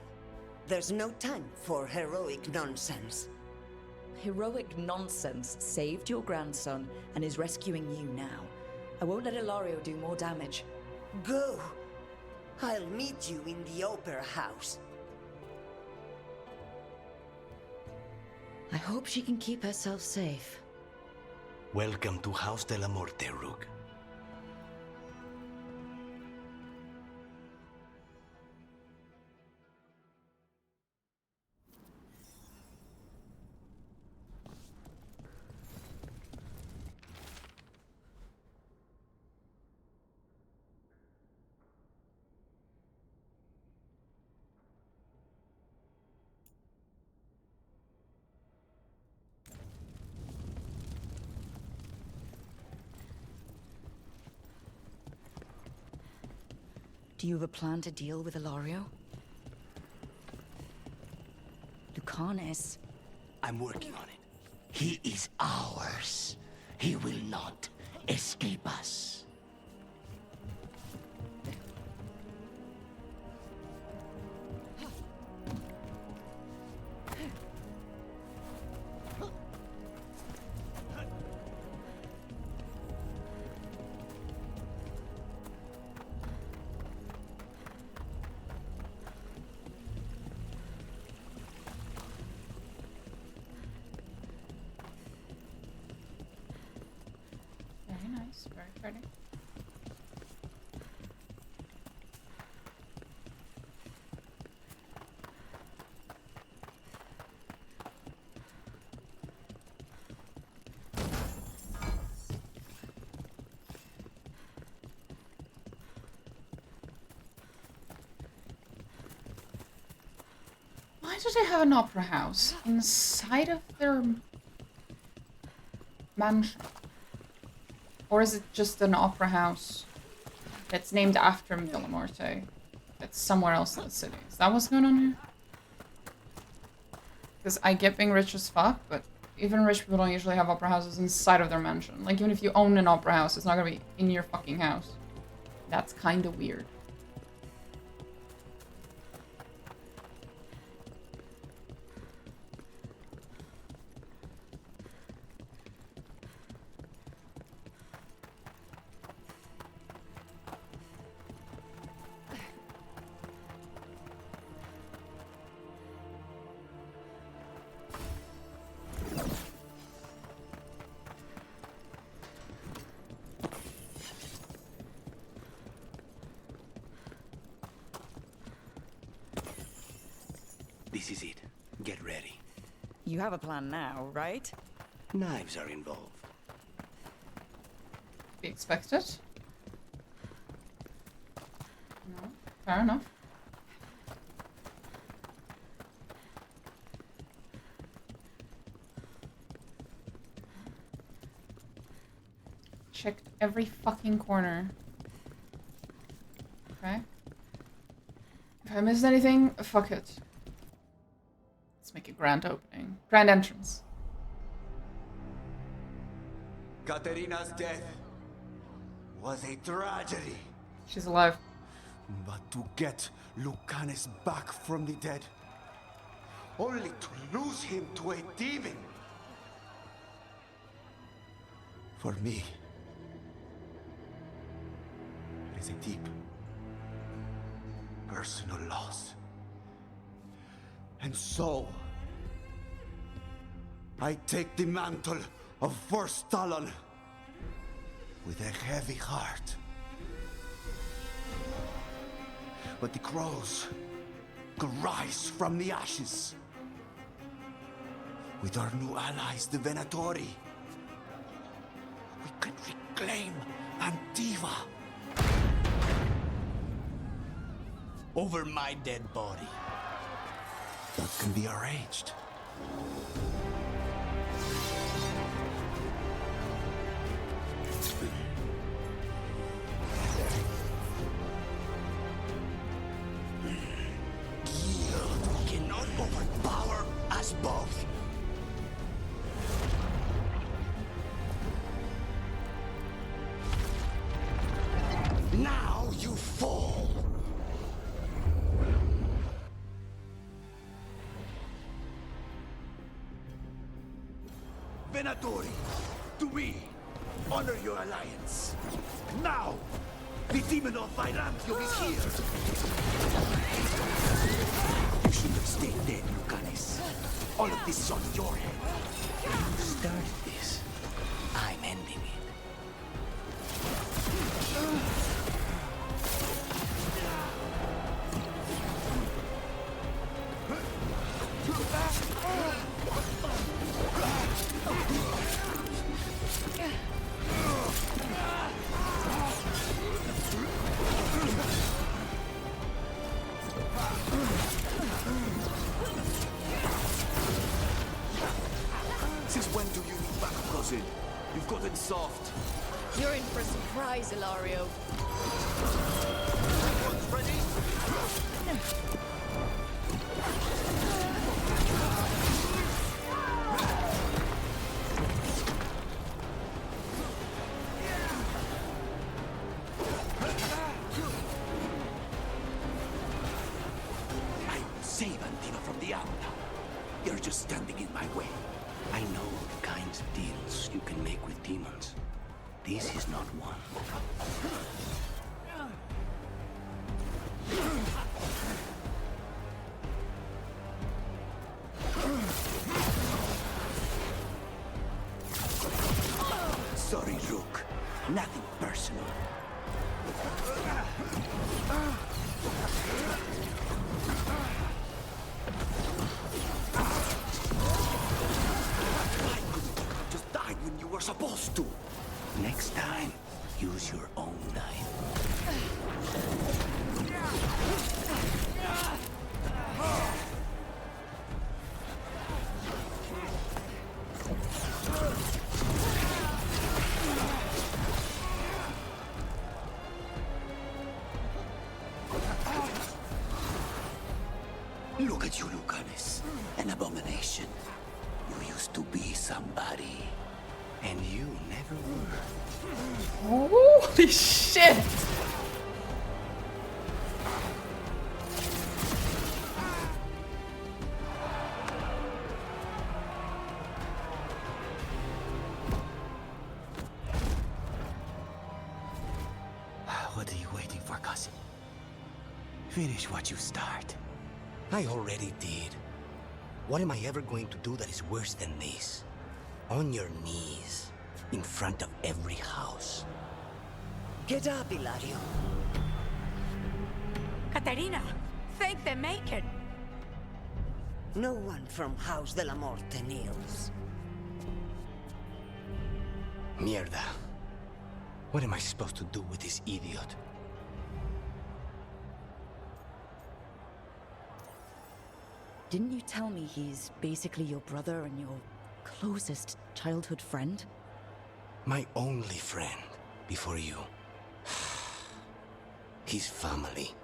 There's no time for heroic nonsense. Heroic nonsense saved your grandson and is rescuing you now. I won't let Ilario do more damage. Go. I'll meet you in the opera house. I hope she can keep herself safe. Welcome to House de la Muerte, Rook. Do you have a plan to deal with Ilario? Lucanus. I'm working on it. He is ours. He will not escape us. Very nice, very pretty. Why do they have an opera house inside of their mansion? Or is it just an opera house that's named after Villa Morte? It's somewhere else in the city. Is that what's going on here? Because I get being rich as fuck, but even rich people don't usually have opera houses inside of their mansion. Like, even if you own an opera house, it's not gonna be in your fucking house. That's kind of weird. This is it. Get ready. You have a plan now, right? Knives are involved. Be expected. No, fair enough. Checked every fucking corner. Okay. If I missed anything, fuck it. Let's make a grand opening. Grand entrance. Katerina's death was a tragedy. She's alive. But to get Lucanus back from the dead, only to lose him to a demon. For me, it is a deep personal loss. And so, I take the mantle of First Talon with a heavy heart. But the crows could rise from the ashes. With our new allies, the Venatori, we can reclaim Antiva. Over my dead body. That can be arranged. Guild cannot overpower us both. Now you fall. Venatori, to me, honor your alliance. Now, the demon of Virampium is here. You should have stayed dead, Lucanus. All of this is on your head. You started this. I'm ending it. Since when do you need back, cousin? You've gotten soft. You're in for a surprise, Ilario. Everyone's ready? I will save Antiva from the Aula. You're just standing in my way. I know the kinds of deals you can make with demons. This is not one. Sorry, Rook. Nothing personal. Why couldn't you just die when you were supposed to? Next time, use your own knife. Look at you, Lucanus. An abomination. You used to be somebody. And you never were. Holy shit! What are you waiting for, cousin? Finish what you start. I already did. What am I ever going to do that is worse than this? On your knees, in front of every house. Get up, Ilario. Caterina, thank the Maker. No one from House de la Morte kneels. Mierda. What am I supposed to do with this idiot? Didn't you tell me he's basically your brother and your closest childhood friend? My only friend before you. His family.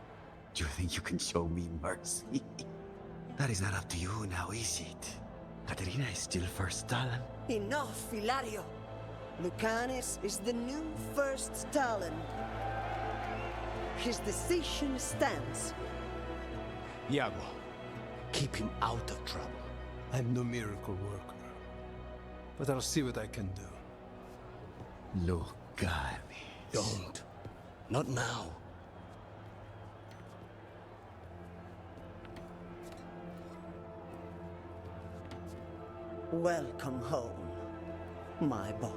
Do you think you can show me mercy? That is not up to you now, is it? Caterina is still first Talon. Enough, Ilario. Lucanus is the new first Talon. His decision stands. Iago, keep him out of trouble. I'm no miracle worker, but I'll see what I can do. Lucanus. Don't. Not now. Welcome home, my boy.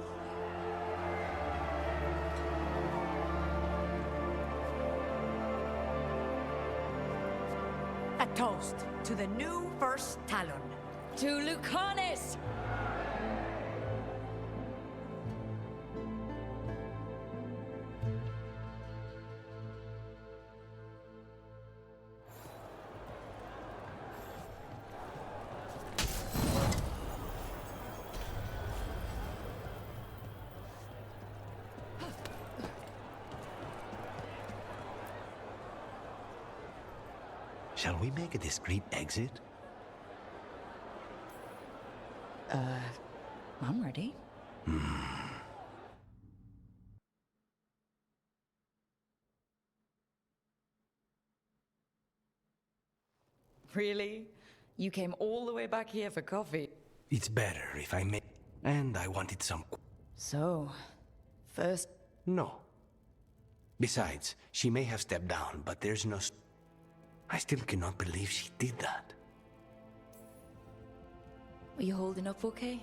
A toast to the new first Talon. To Lucanus! Shall we make a discreet exit? I'm ready. Really? You came all the way back here for coffee? It's better if I may. And I wanted some... So, first... No. Besides, she may have stepped down, but there's no... I still cannot believe she did that. Are you holding up okay?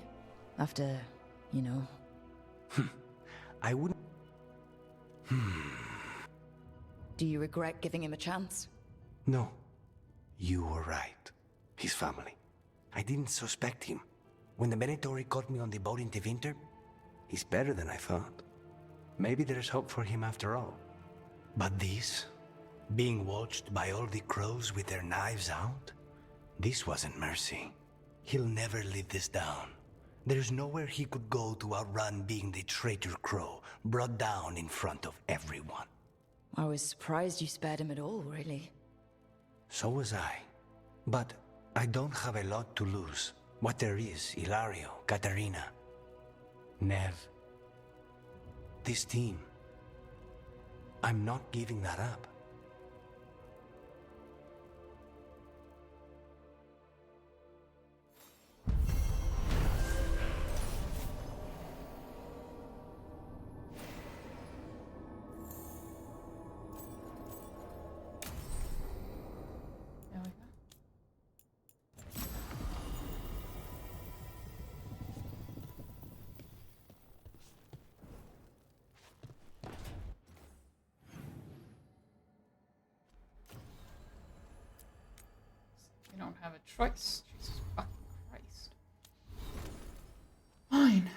After, you know... I wouldn't... Do you regret giving him a chance? No. You were right. His family. I didn't suspect him. When the Venatori caught me on the boat in Tevinter, he's better than I thought. Maybe there's hope for him after all. But this... being watched by all the crows with their knives out? This wasn't mercy. He'll never live this down. There's nowhere he could go to outrun being the traitor crow, brought down in front of everyone. I was surprised you spared him at all, really. So was I. But I don't have a lot to lose. What there is, Ilario, Caterina, Nev. This team. I'm not giving that up. You don't have a choice. Jesus fucking Christ. Fine.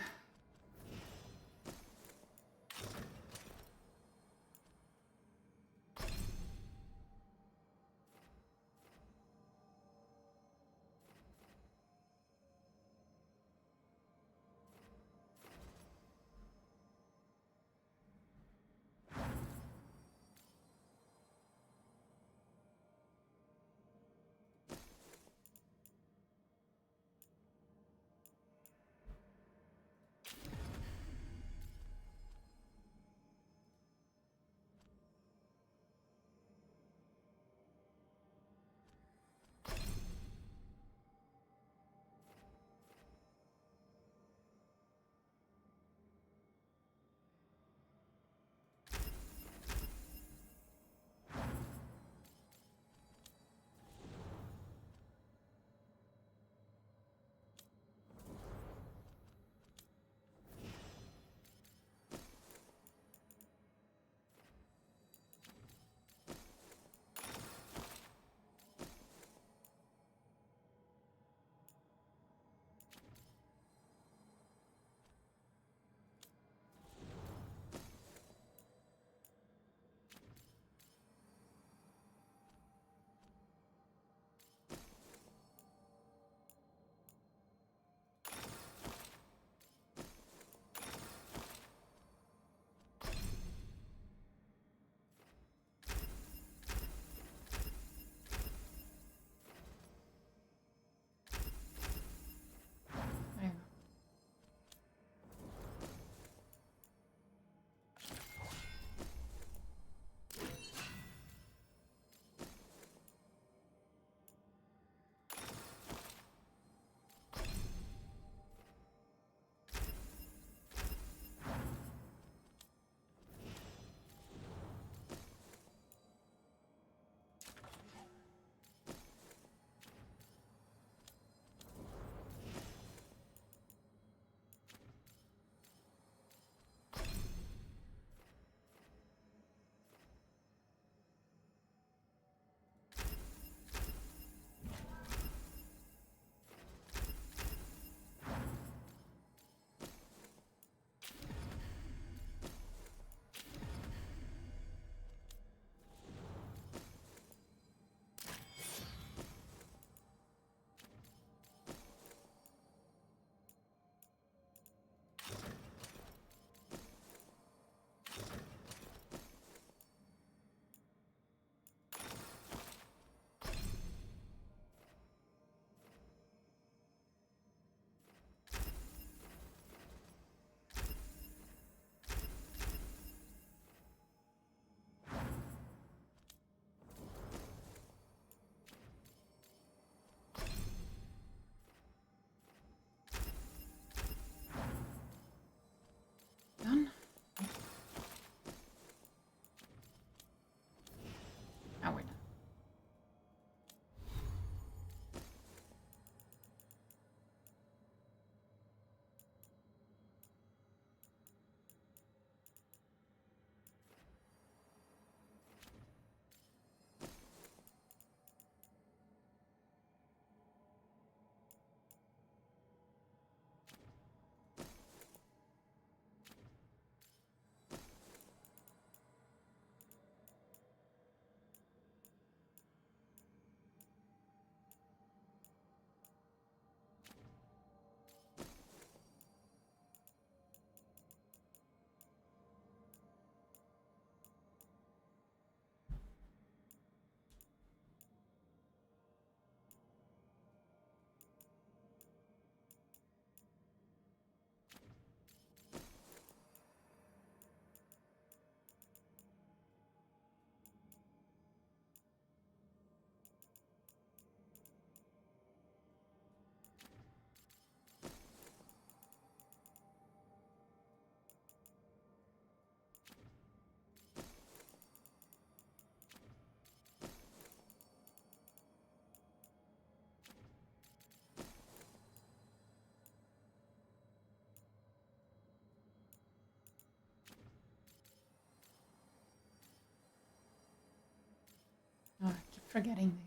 forgetting these.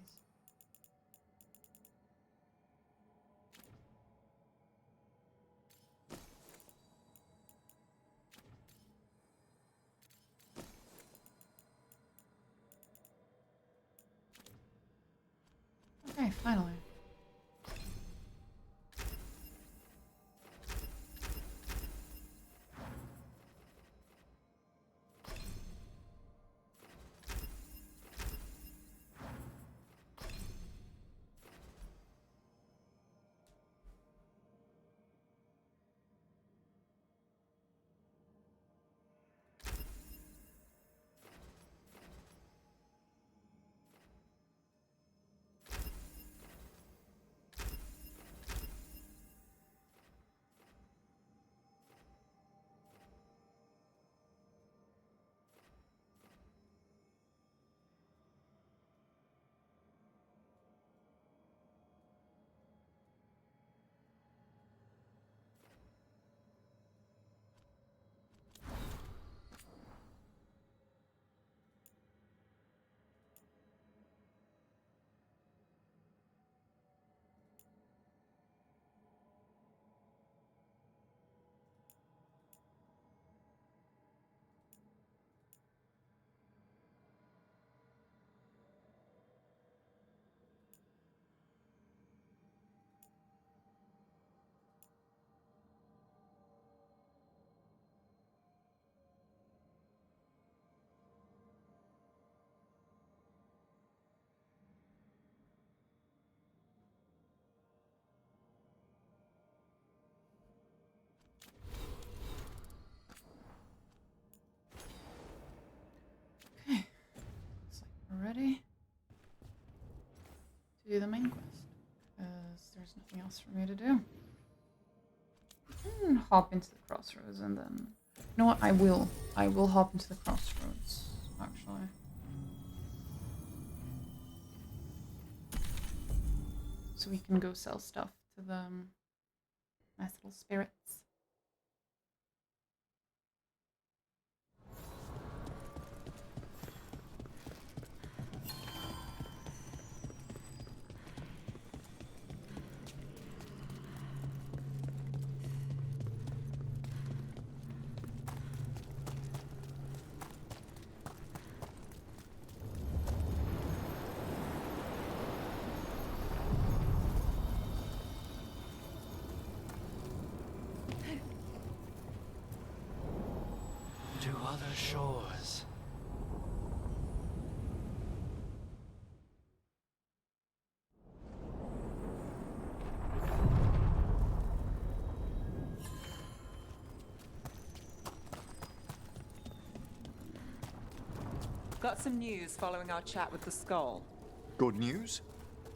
Okay, finally. Ready to do the main quest, because there's nothing else for me to do. I can hop into the crossroads and then... You know what? I will hop into the crossroads, actually. So we can go sell stuff to the nice little spirits. To other shores. Got some news following our chat with the Skull. Good news?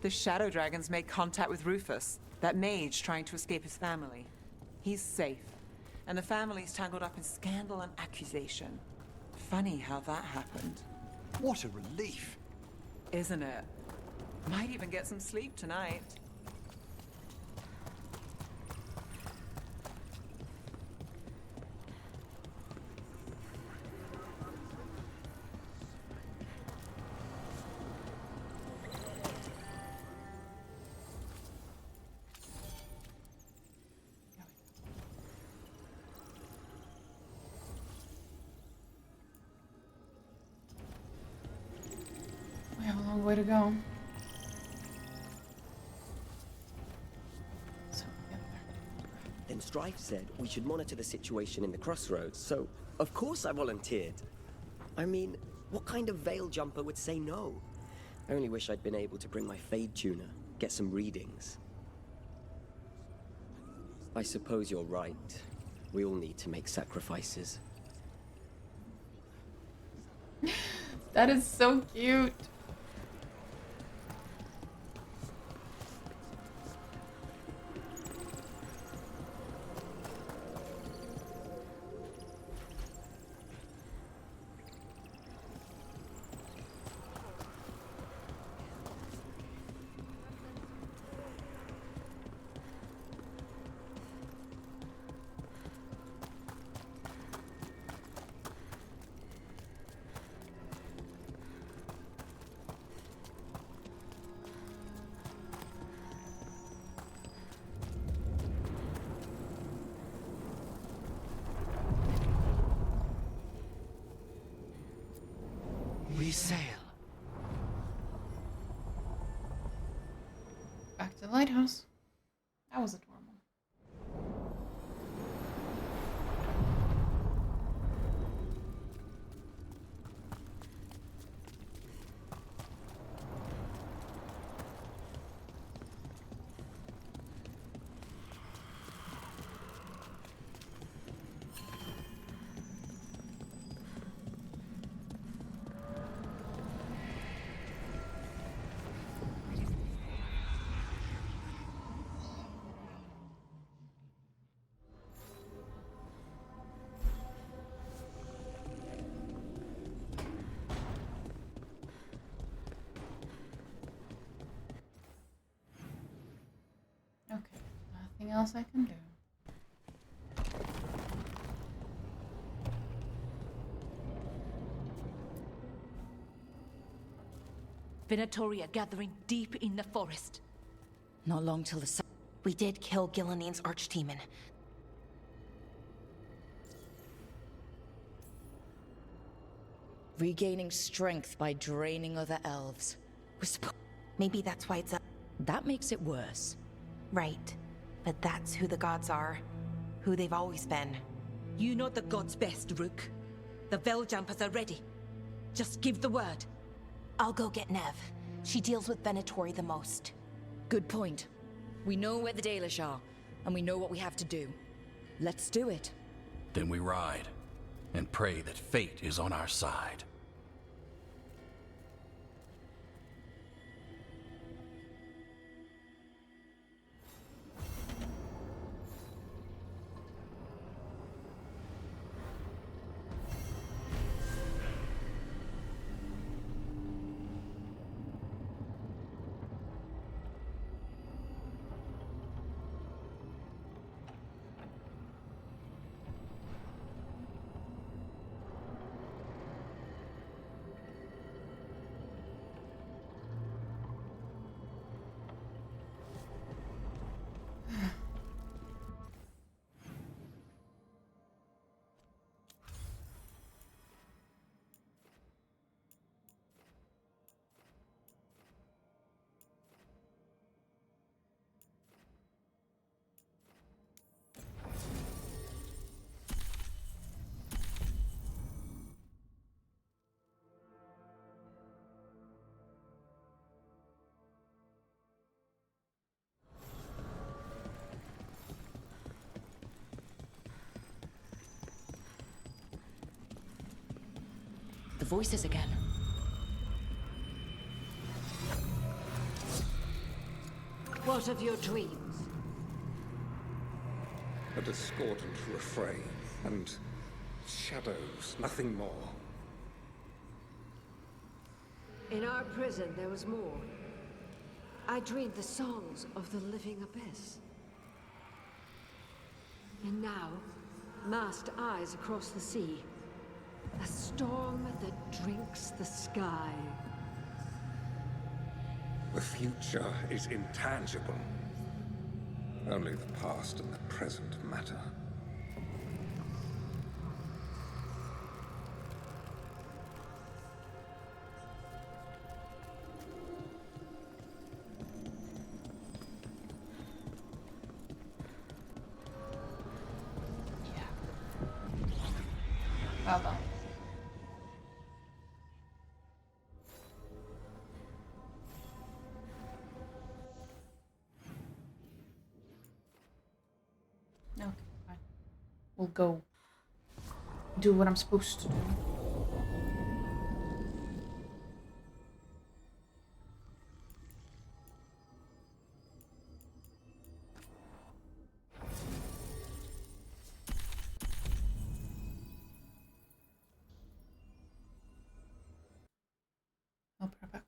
The Shadow Dragons made contact with Rufus, that mage trying to escape his family. He's safe, and the family's tangled up in scandal and accusation. Funny how that happened. What a relief. Isn't it? Might even get some sleep tonight. We have a long way to go. So, yeah, there. Then Strife said we should monitor the situation in the crossroads, so of course I volunteered. I mean, what kind of veil jumper would say no? I only wish I'd been able to bring my Fade tuner, get some readings. I suppose you're right. We all need to make sacrifices. That is so cute. Back to the lighthouse. That was adorable. Okay, nothing else I can do. Venatoria gathering deep in the forest. Not long till the sun. We did kill Gilanine's archdemon. Regaining strength by draining other elves. Maybe that's why it's up. That makes it worse. Right. But that's who the gods are. Who they've always been. You know the gods best, Rook. The Veiljumpers are ready. Just give the word. I'll go get Nev. She deals with Venatori the most. Good point. We know where the Dalish are, and we know what we have to do. Let's do it. Then we ride, and pray that fate is on our side. The voices again. What of your dreams? A discordant refrain and shadows, nothing more. In our prison, there was more. I dreamed the songs of the living abyss. And now, masked eyes across the sea. A storm that drinks the sky. The future is intangible. Only the past and the present matter. Well done. Okay, fine. We'll go do what I'm supposed to do. I'll put it back.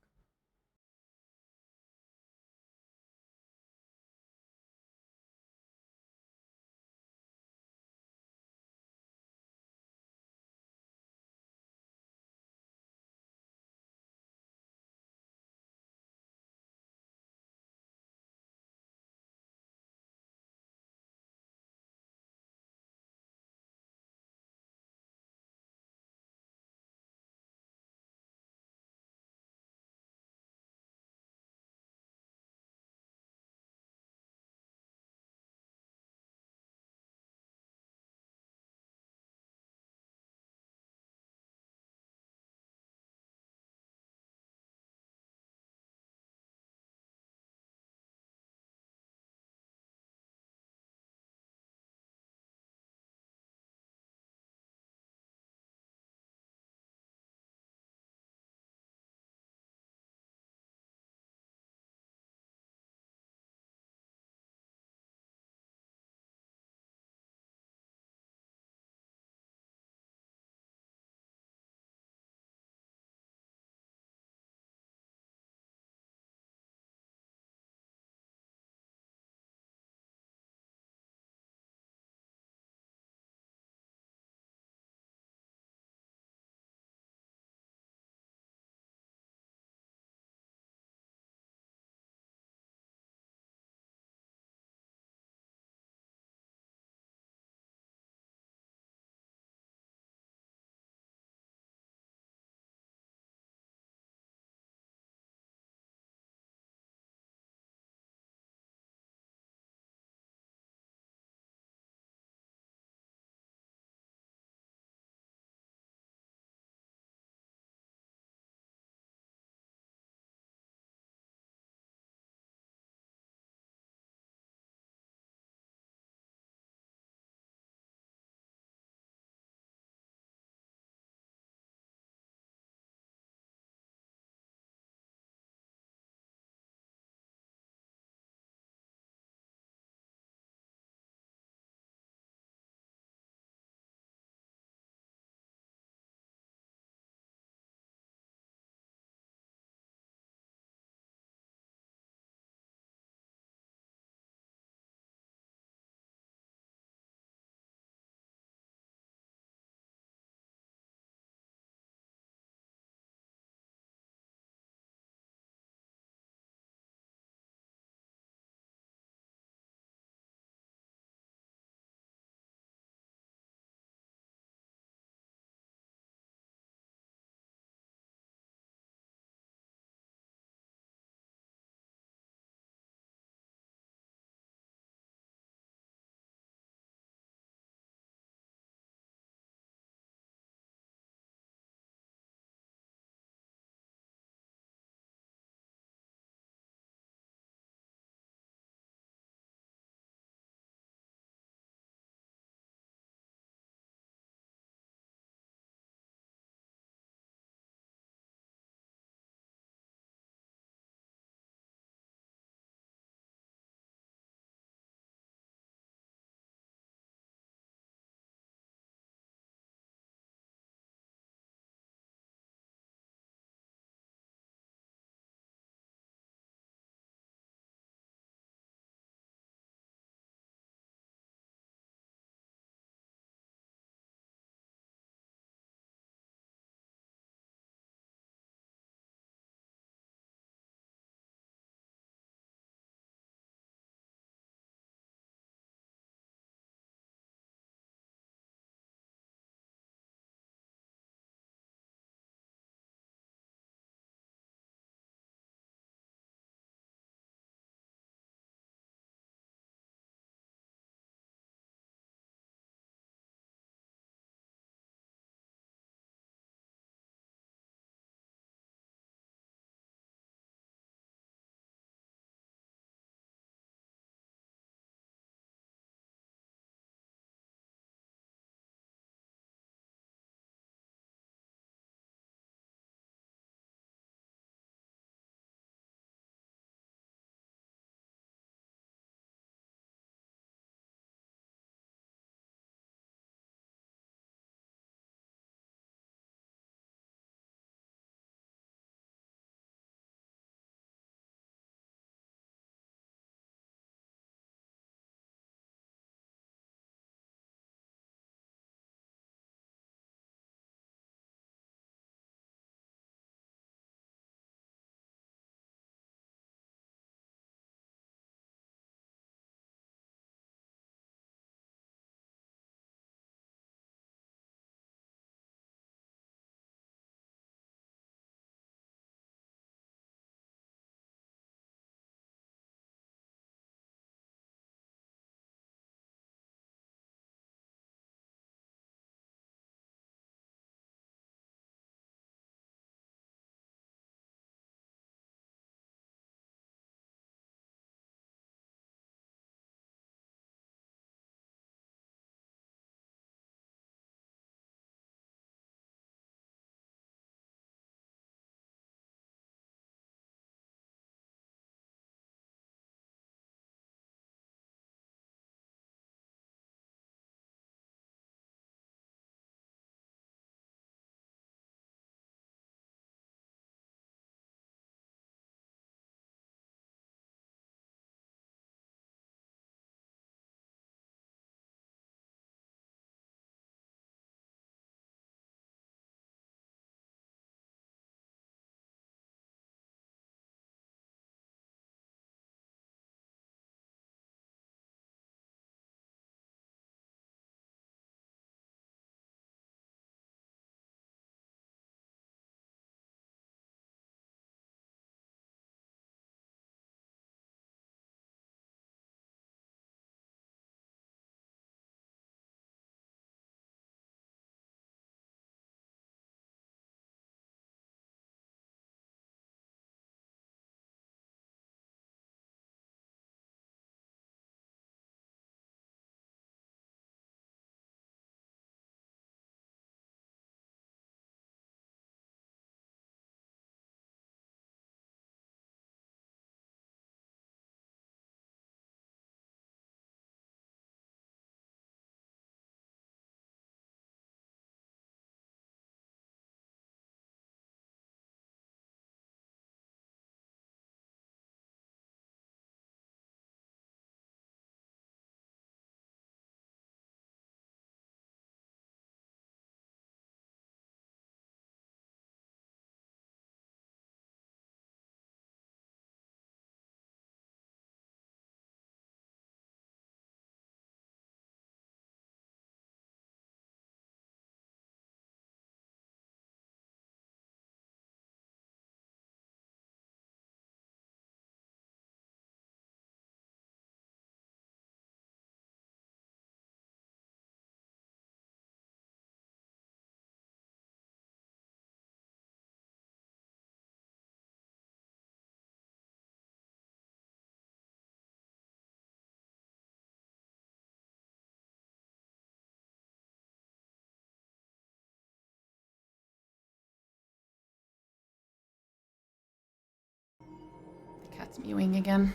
That's mewing again.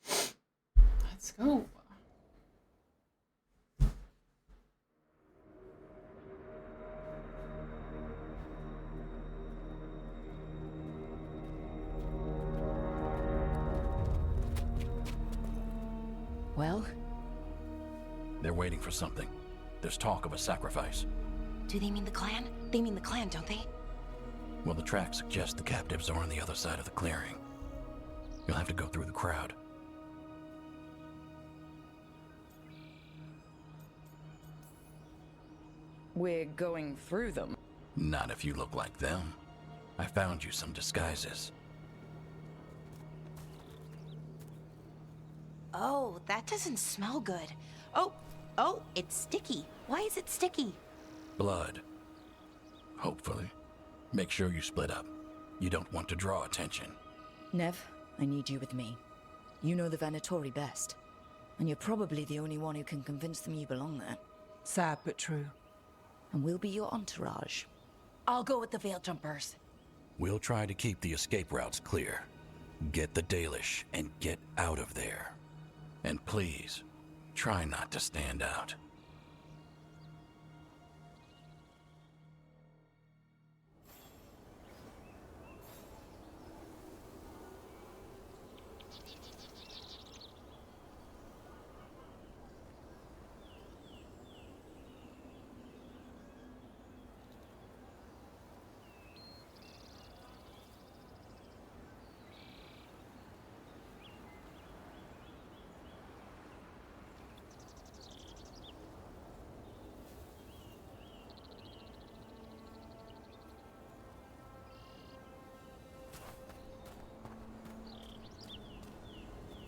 Let's go. Well? They're waiting for something. There's talk of a sacrifice. Do they mean the clan? They mean the clan, don't they? Well, the tracks suggest the captives are on the other side of the clearing. You'll have to go through the crowd. We're going through them. Not if you look like them. I found you some disguises. Oh, that doesn't smell good. Oh, it's sticky. Why is it sticky? Blood. Hopefully. Make sure you split up. You don't want to draw attention. Nev, I need you with me. You know the Venatori best. And you're probably the only one who can convince them you belong there. Sad but true. And we'll be your entourage. I'll go with the Veil Jumpers. We'll try to keep the escape routes clear. Get the Dalish and get out of there. And please, try not to stand out.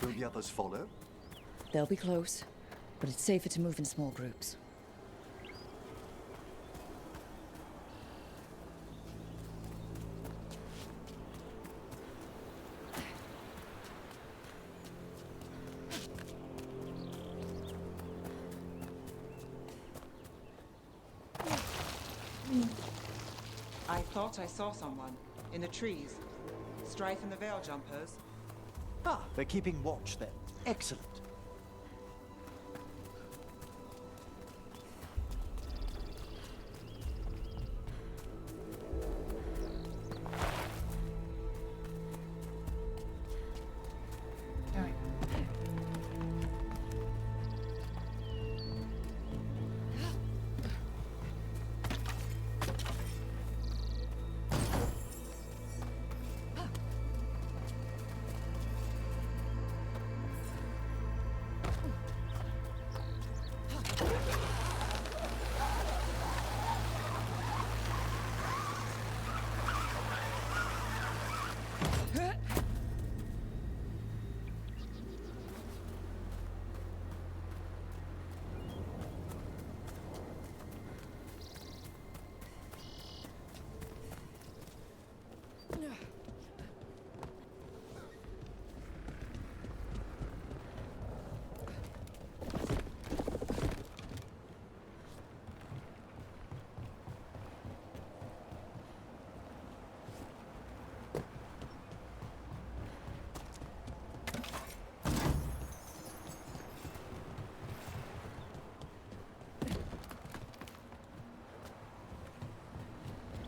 Will the others follow? They'll be close, but it's safer to move in small groups. I thought I saw someone in the trees. Strife and the Veil Jumpers. Ah, they're keeping watch then. Excellent.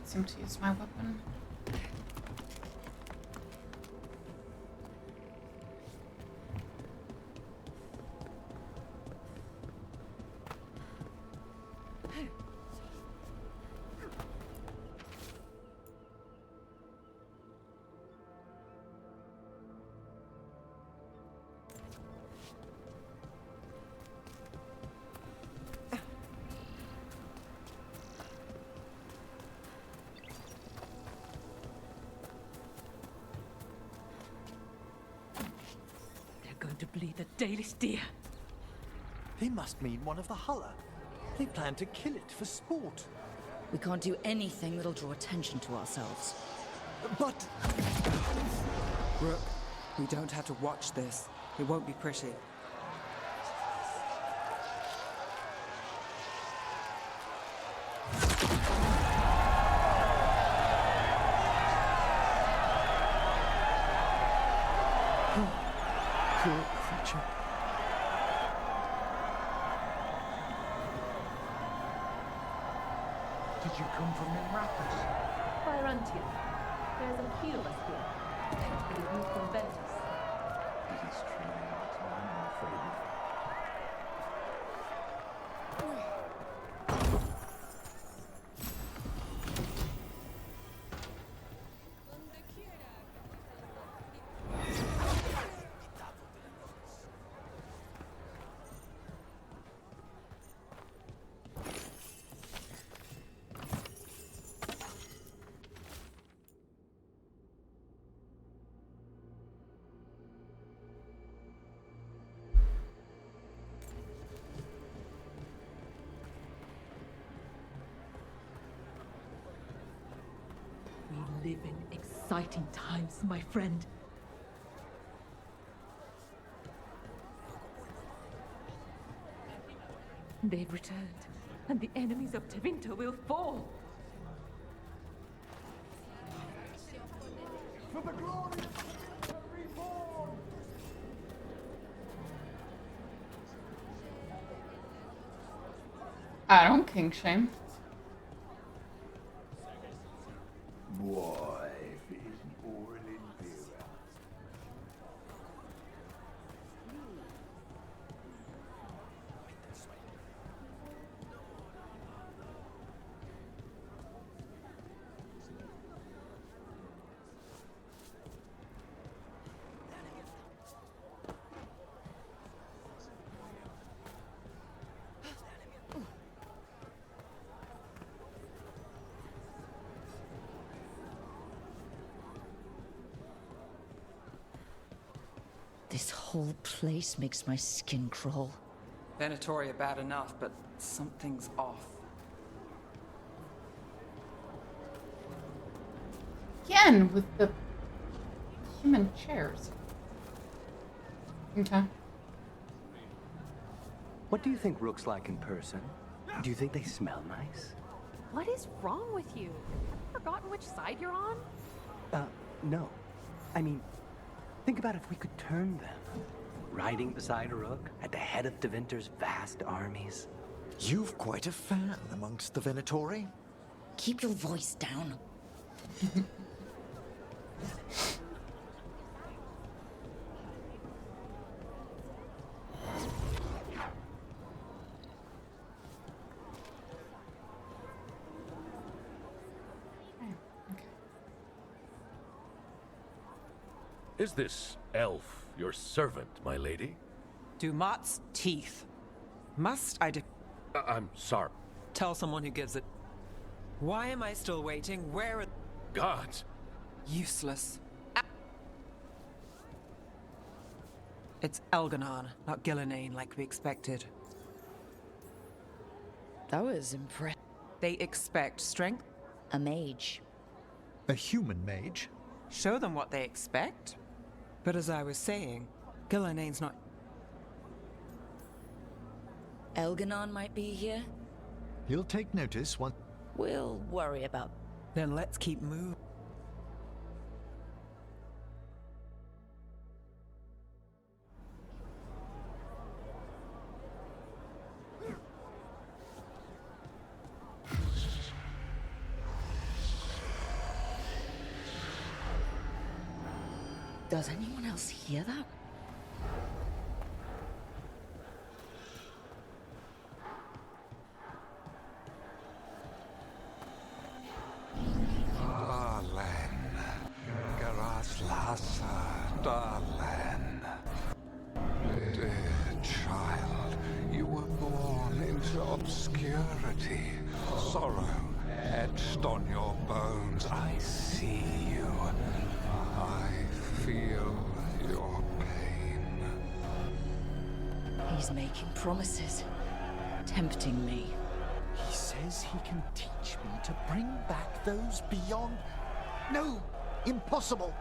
Seem to use my weapon. Going to bleed the Dalish deer. They must mean one of the Hulla. They plan to kill it for sport. We can't do anything that'll draw attention to ourselves. But... Rook, we don't have to watch this. It won't be pretty. Poor creature. Did you come from Emrich? Byrontium. There's a few of us here. The youth from Ventus. It is truly our time, I'm afraid. We live in exciting times, my friend. They've returned, and the enemies of Tevinter will fall. For the glory of the reborn! I don't kink shame. Why, if it isn't Orin Imperial. This whole place makes my skin crawl. Venatoria bad enough, but something's off. Again, with the human chairs. Okay. What do you think Rook's like in person? Do you think they smell nice? What is wrong with you? Have you forgotten which side you're on? No. I mean, think about if we could turn them. Riding beside a Rook, at the head of Tevinter's vast armies. You've quite a fan amongst the Venatori. Keep your voice down. Is this elf your servant, my lady? Dumat's teeth. Must I I'm sorry. tell someone who gives it? Why am I still waiting? Where are... Gods! Useless. It's Elganon, not Gillenane like we expected. That was impressive. They expect strength. A mage. A human mage? Show them what they expect. But as I was saying, Gillenane's not... Elganon might be here. He'll take notice once... We'll worry about... Then let's keep moving. Does anyone else hear that? Darlen, Garaslasa, Darlen. Dear child, you were born into obscurity. Sorrow etched on your bones. I see you. I feel your pain. He's making promises. Tempting me. He says he can teach me to bring back those beyond... No! Impossible!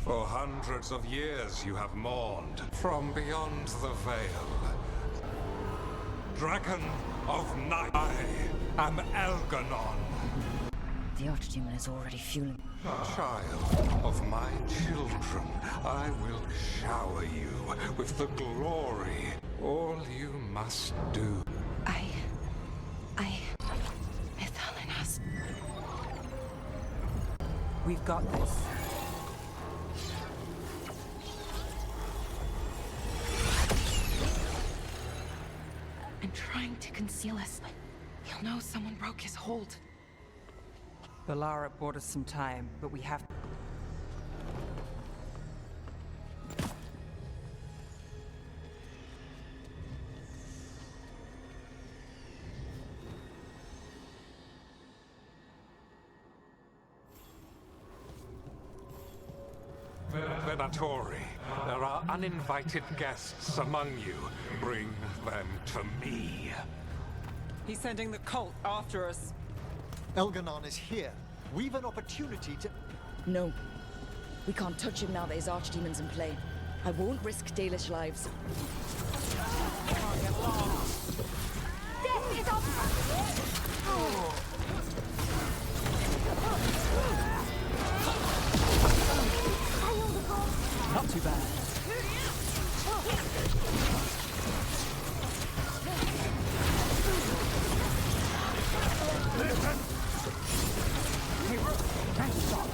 For hundreds of years you have mourned from beyond the veil. Dragon of Night. I am Elganon. The Archdemon is already fueling. Child of my children, I will shower you with the glory. All you must do. Mythalin has... We've got this. I'm trying to conceal us. He'll know someone broke his hold. Valara bought us some time, but we have... Venatori, there are uninvited guests among you. Bring them to me. He's sending the cult after us. Elganon is here. We've an opportunity to... No. We can't touch him now that his Archdemons in play. I won't risk Dalish lives. Death is Not too bad. Hey, Rook, time to stop.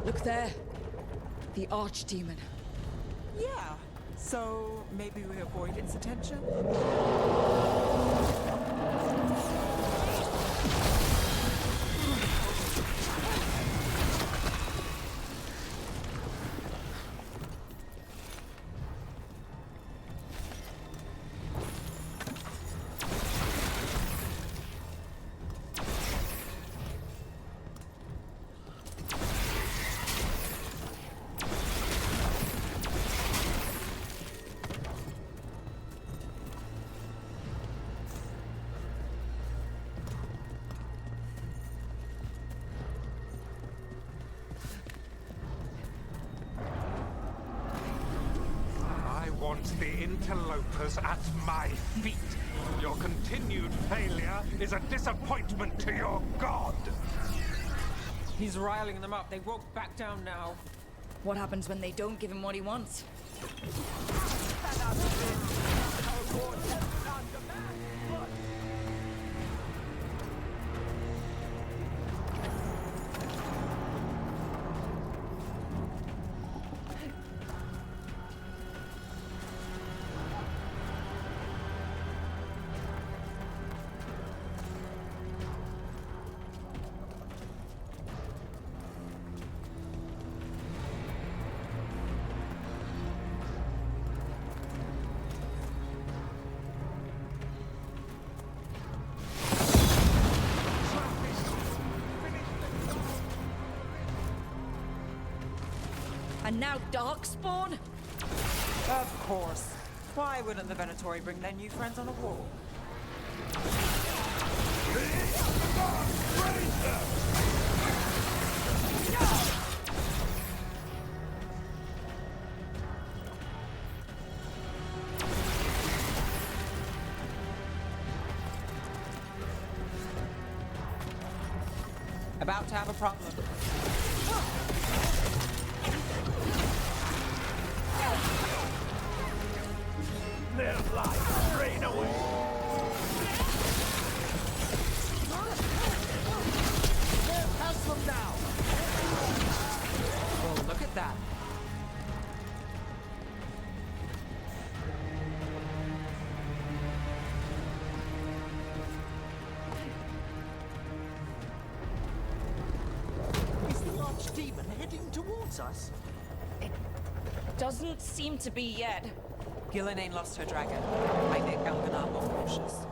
Look there. The Archdemon. Yeah. So maybe we avoid its attention? The interlopers at my feet. Your continued failure is a disappointment to your god. He's riling them up. They won't back down now. What happens when they don't give him what he wants? And now Darkspawn? Of course. Why wouldn't the Venatori bring their new friends on a walk? About to have a problem. Their lives drain away. wants us. Doesn't seem to be yet. Gillen ain't lost her dragon. I make Elganar more cautious.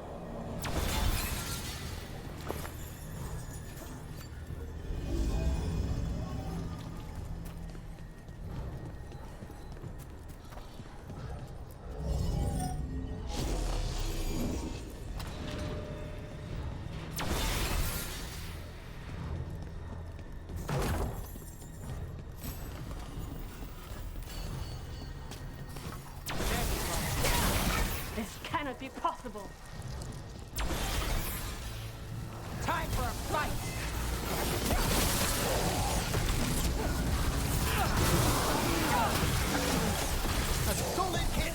This cannot be possible. Time for a fight! A solid hit!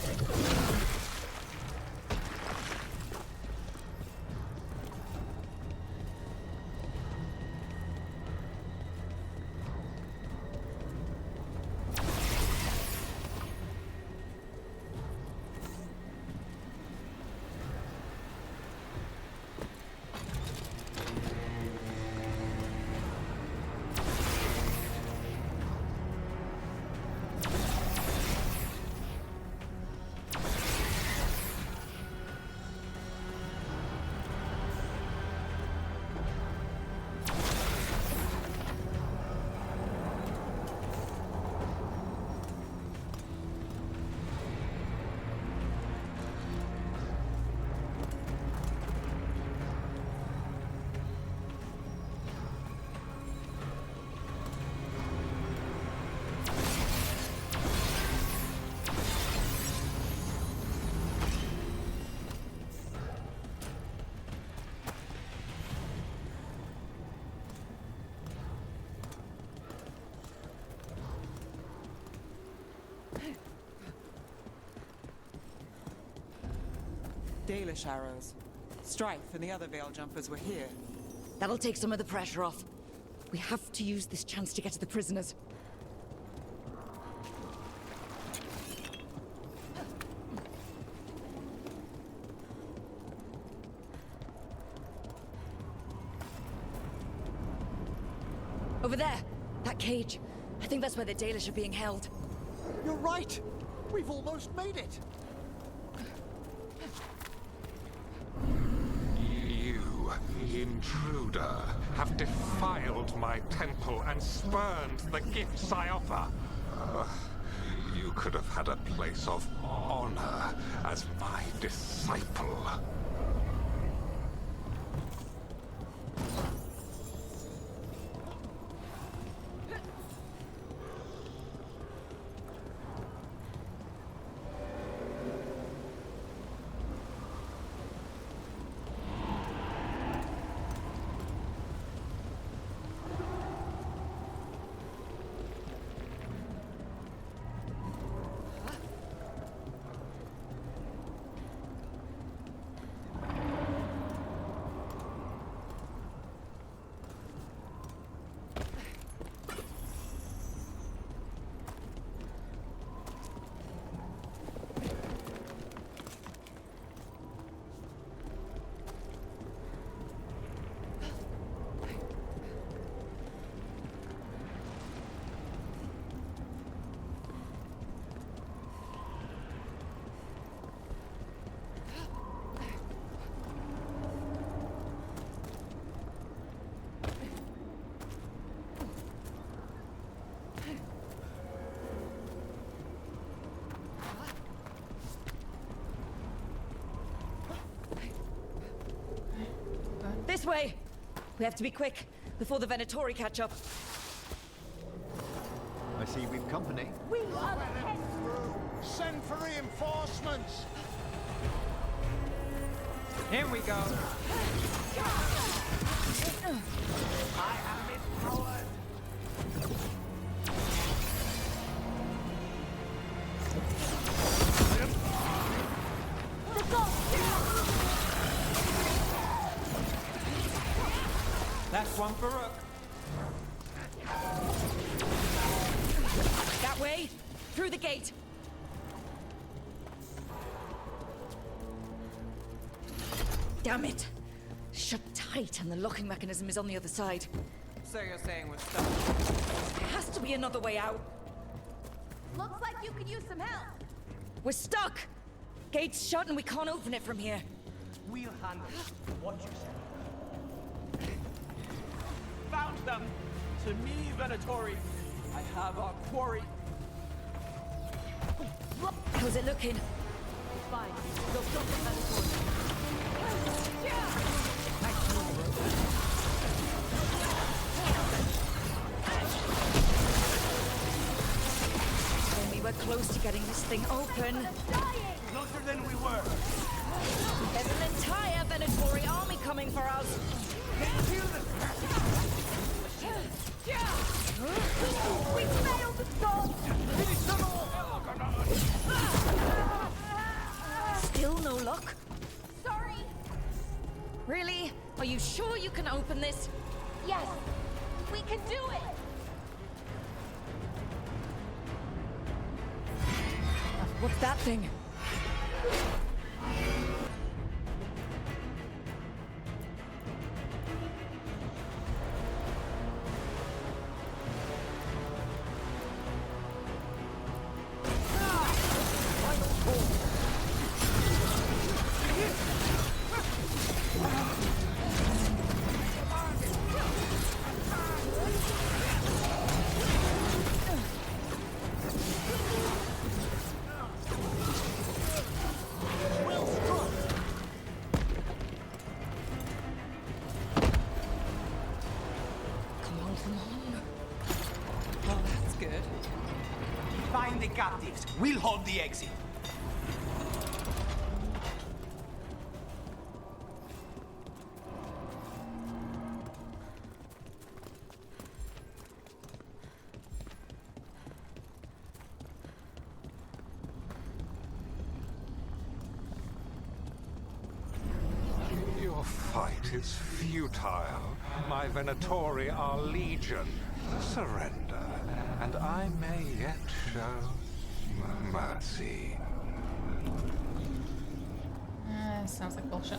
Dalish arrows. Strife and the other Veil Jumpers were here. That'll take some of the pressure off. We have to use this chance to get to the prisoners. Over there! That cage. I think that's where the Dalish are being held. You're right! We've almost made it! You, intruder, have defiled my temple and spurned the gifts I offer. You could have had a place of honor as my disciple. This way! We have to be quick, before the Venatori catch up. I see we've company. We are the heads. Send for reinforcements! Here we go. I am empowered! That's one for Rook. That way! Through the gate! Damn it! Shut tight, and the locking mechanism is on the other side. So you're saying we're stuck? There has to be another way out. Looks like you could use some help. We're stuck! Gate's shut and we can't open it from here. We'll handle it. Watch yourself. Found them! To me, Venatori, I have our quarry. How's it looking? Fine. Go kill the Venatori. When we were close to getting this thing open. Closer than we were. There's an entire Venatori army coming for us. We failed the goal! Still no luck? Sorry! Really? Are you sure you can open this? Yes! We can do it! What's that thing? Find the captives. We'll hold the exit. Your fight is futile. My Venatori are legion. Surrender, and I may yet show mercy. Sounds like bullshit.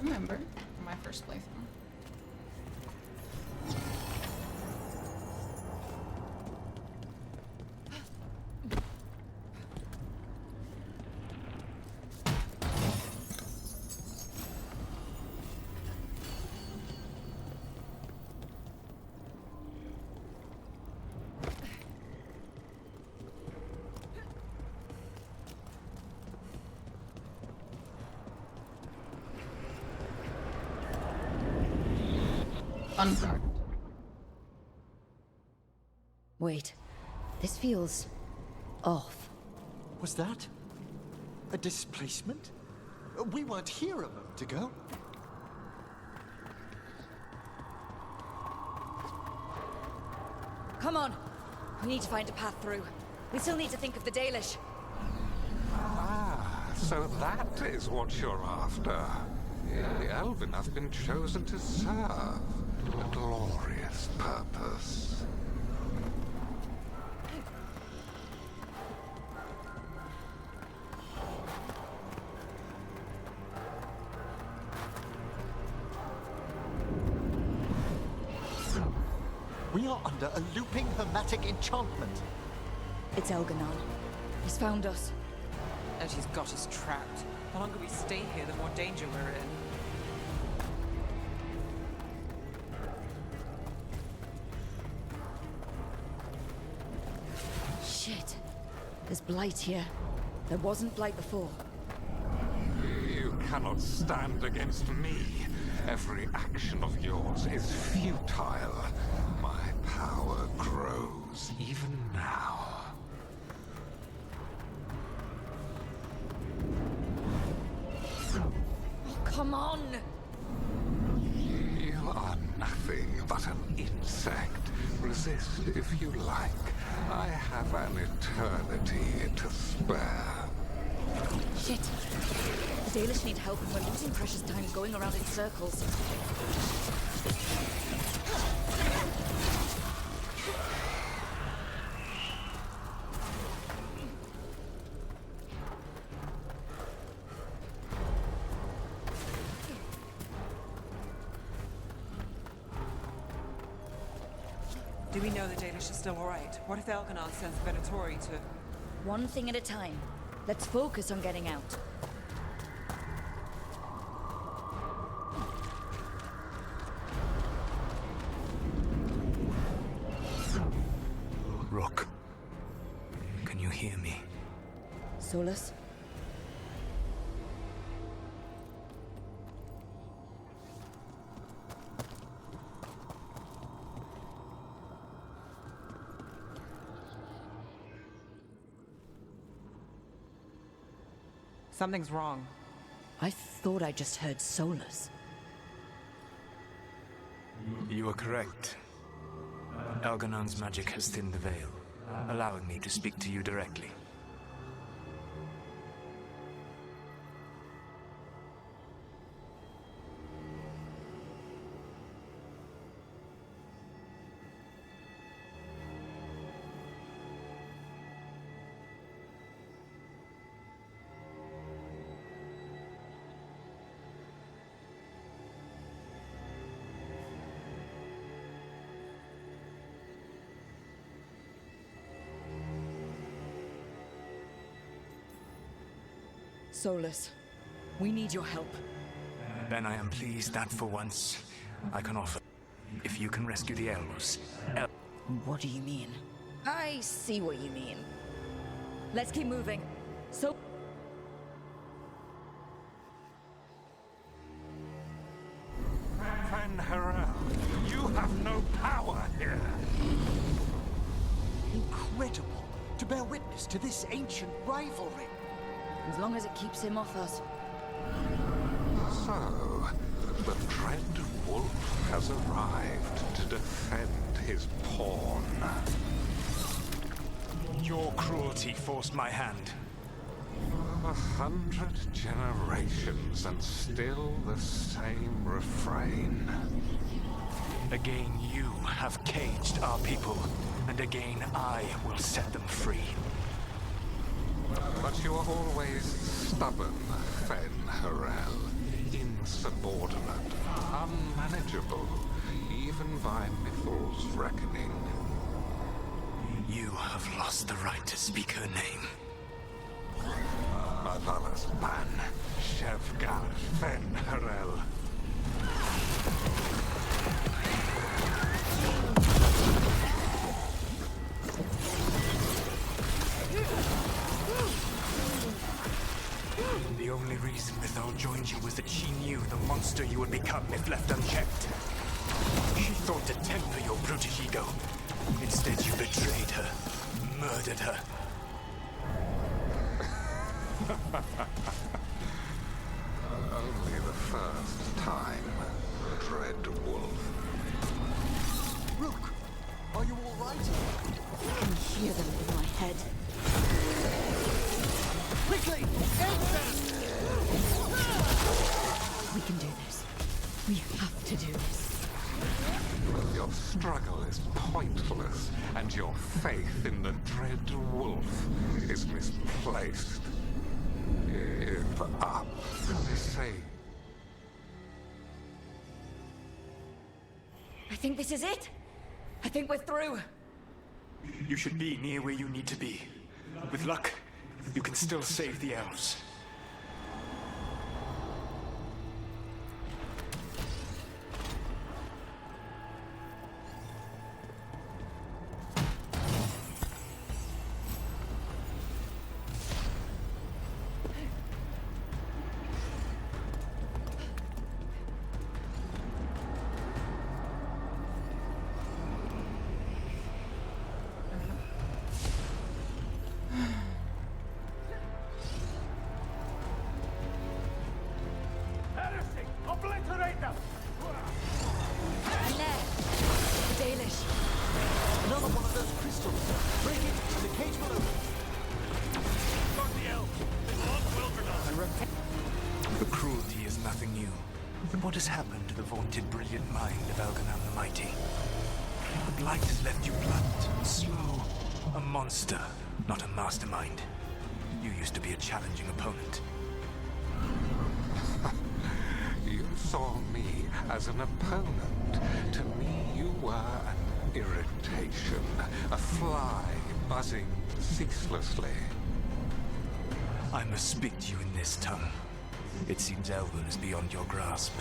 Remember from my first playthrough. Unguarded. Wait, this feels off. Was that a displacement? We weren't here a moment ago. Come on. We need to find a path through. We still need to think of the Dalish. Ah, so that is what you're after. The Elven have been chosen to serve a glorious purpose. We are under a looping hermetic enchantment. It's Elganon. He's found us. And he's got us trapped. The longer we stay here, the more danger we're in. Shit. There's blight here. There wasn't blight before. You cannot stand against me. Every action of yours is futile. My power grows even now. Oh, come on! You are nothing but an insect. Resist if you like. I have an eternity to spare. Shit. The Dalish need help and we're losing precious time going around in circles. Do we know the Dalish is still alright? What if Elganon sends Venatori to... One thing at a time. Let's focus on getting out. Rook, can you hear me? Solus? Something's wrong. I thought I just heard Solus. You are correct. Elganon's magic has thinned the veil, allowing me to speak to you directly. Solus, we need your help. Then I am pleased that for once, I can offer. If you can rescue the elves. What do you mean? I see what you mean. Let's keep moving. So... Van Harel, you have no power here. Incredible to bear witness to this ancient rivalry. As long as it keeps him off us. So, the Dread Wolf has arrived to defend his pawn. Your cruelty forced my hand. 100 generations and still the same refrain. Again, you have caged our people, and again I will set them free. But you are always stubborn, Fen Harel. Insubordinate, unmanageable, even by Mythal's reckoning. You have lost the right to speak her name. Mavalas Ban, Shevgal Fen Harel. The only reason Mythal joined you was that she knew the monster you would become if left unchecked. She thought to temper your brutish ego. Instead, you betrayed her, murdered her. Only the first time, Dread Wolf. Rook, are you all right? I can hear them in my head. Quickly, end them! We can do this. We have to do this. Your struggle is pointless, and your faith in the Dread Wolf is misplaced. Give up. Say. I think this is it. I think we're through. You should be near where you need to be. With luck, you can still save the elves. What has happened to the vaunted brilliant mind of Elganon the Mighty? The Blight has left you blunt and slow. A monster, not a mastermind. You used to be a challenging opponent. You saw me as an opponent. To me, you were an irritation. A fly buzzing ceaselessly. I must speak to you in this tongue. It seems Elven is beyond your grasp.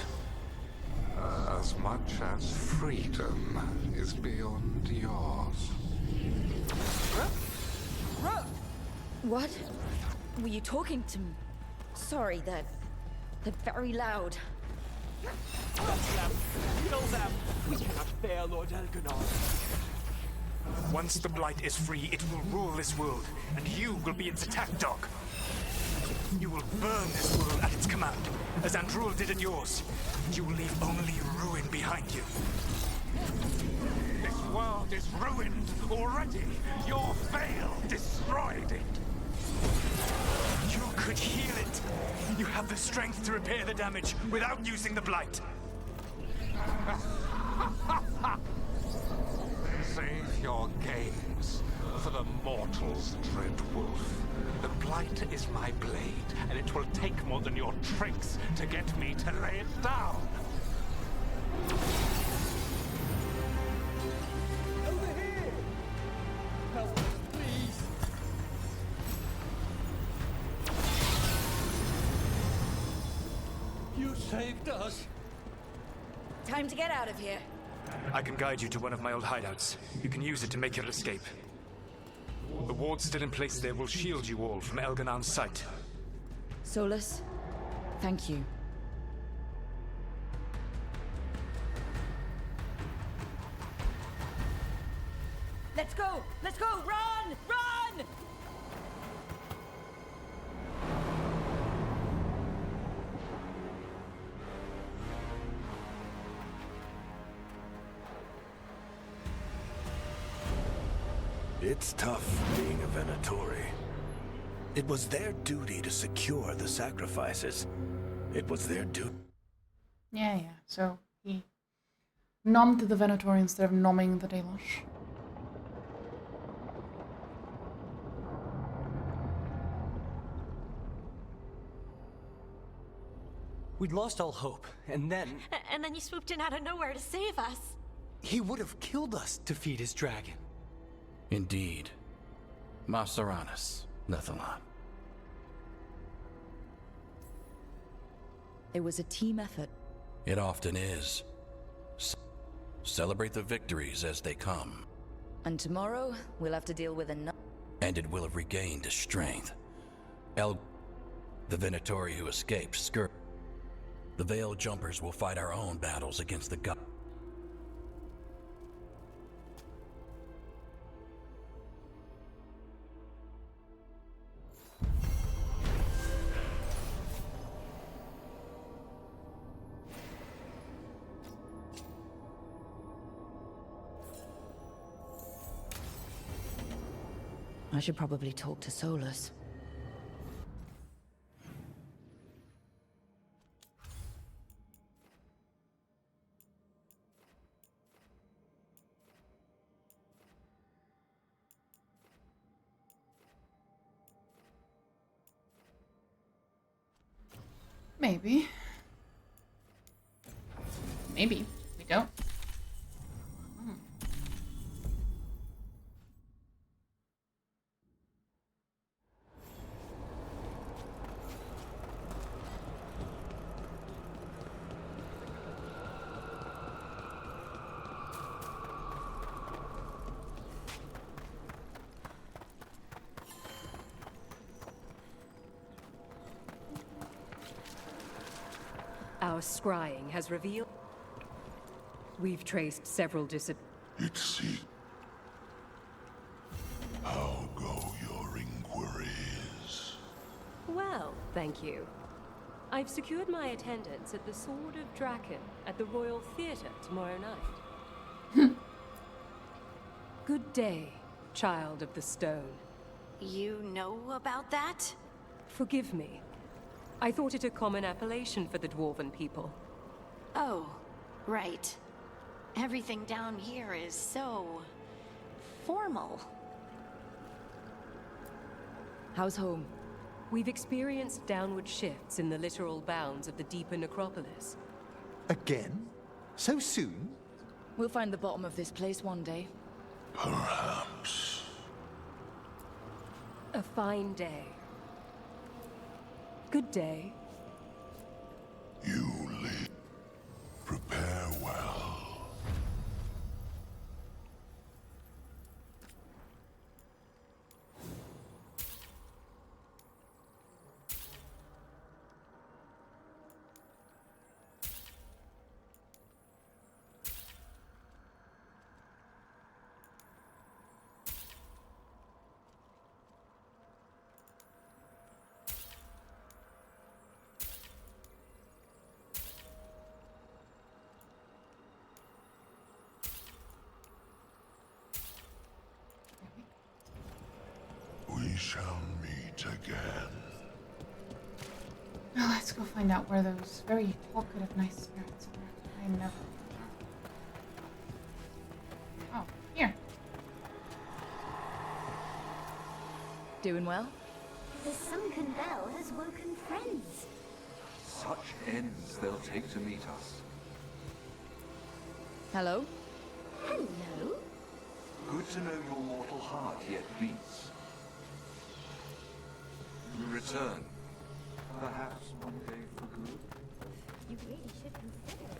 As much as freedom is beyond yours. What? Were you talking to me? Sorry, they're very loud. Kill them! We cannot fail Lord Elganon. Once the Blight is free, it will rule this world, and you will be its attack dog. You will burn this world at its command, as Andrul did at yours. You will leave only ruin behind you. This world is ruined already. Your veil destroyed it. You could heal it. You have the strength to repair the damage without using the Blight. Save your games for the mortals, Dread Wolf. The Blight is my blade, and it will take more than your tricks to get me to lay it down. Over here! Help us, please! You saved us! Time to get out of here. I can guide you to one of my old hideouts. You can use it to make your escape. The wards still in place there will shield you all from Elganon's sight. Solus, thank you. Let's go! Let's go! Run! Run! It's tough being a Venatori. It was their duty to secure the sacrifices. It was their duty. Yeah. So he numbed the Venatori instead of numbing the Deluge. We'd lost all hope, and then... And then you swooped in out of nowhere to save us. He would have killed us to feed his dragon. Indeed. Masteranus, Nethalon. It was a team effort. It often is. Celebrate the victories as they come. And tomorrow, we'll have to deal with another. And it will have regained its strength. The Venatori who escaped skirt. The Veil Jumpers will fight our own battles against the god. I should probably talk to Solus. Maybe. Maybe. We don't. Our scrying has revealed... We've traced several How go your inquiries? Well, thank you. I've secured my attendance at the Sword of Draken at the Royal Theatre tomorrow night. Good day, child of the stone. You know about that? Forgive me. I thought it a common appellation for the Dwarven people. Oh, right. Everything down here is so formal. How's home? We've experienced downward shifts in the literal bounds of the deeper necropolis. Again? So soon? We'll find the bottom of this place one day. Perhaps. A fine day. Good day. You lead. Prepare well. We shall meet again. Now let's go find out where those very talkative, nice spirits are. I never. Oh, here. Doing well? The sunken bell has woken friends. Such ends they'll take to meet us. Hello? Hello? Good to know your mortal heart yet beats. You return. Perhaps one day for good. You really should consider it.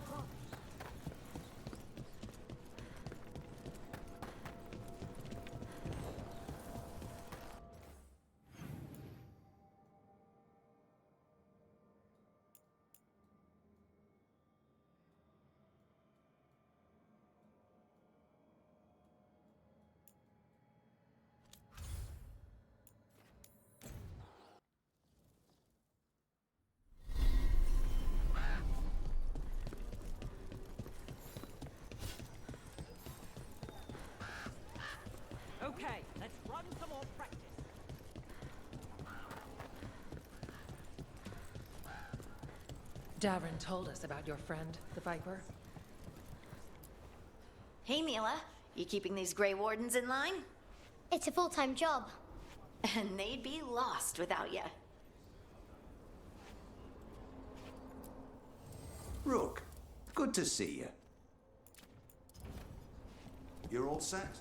Okay, let's run some more practice. Davrin told us about your friend, the Viper. Hey, Mila. You keeping these Grey Wardens in line? It's a full-time job. And they'd be lost without you. Rook, good to see you. You're all set?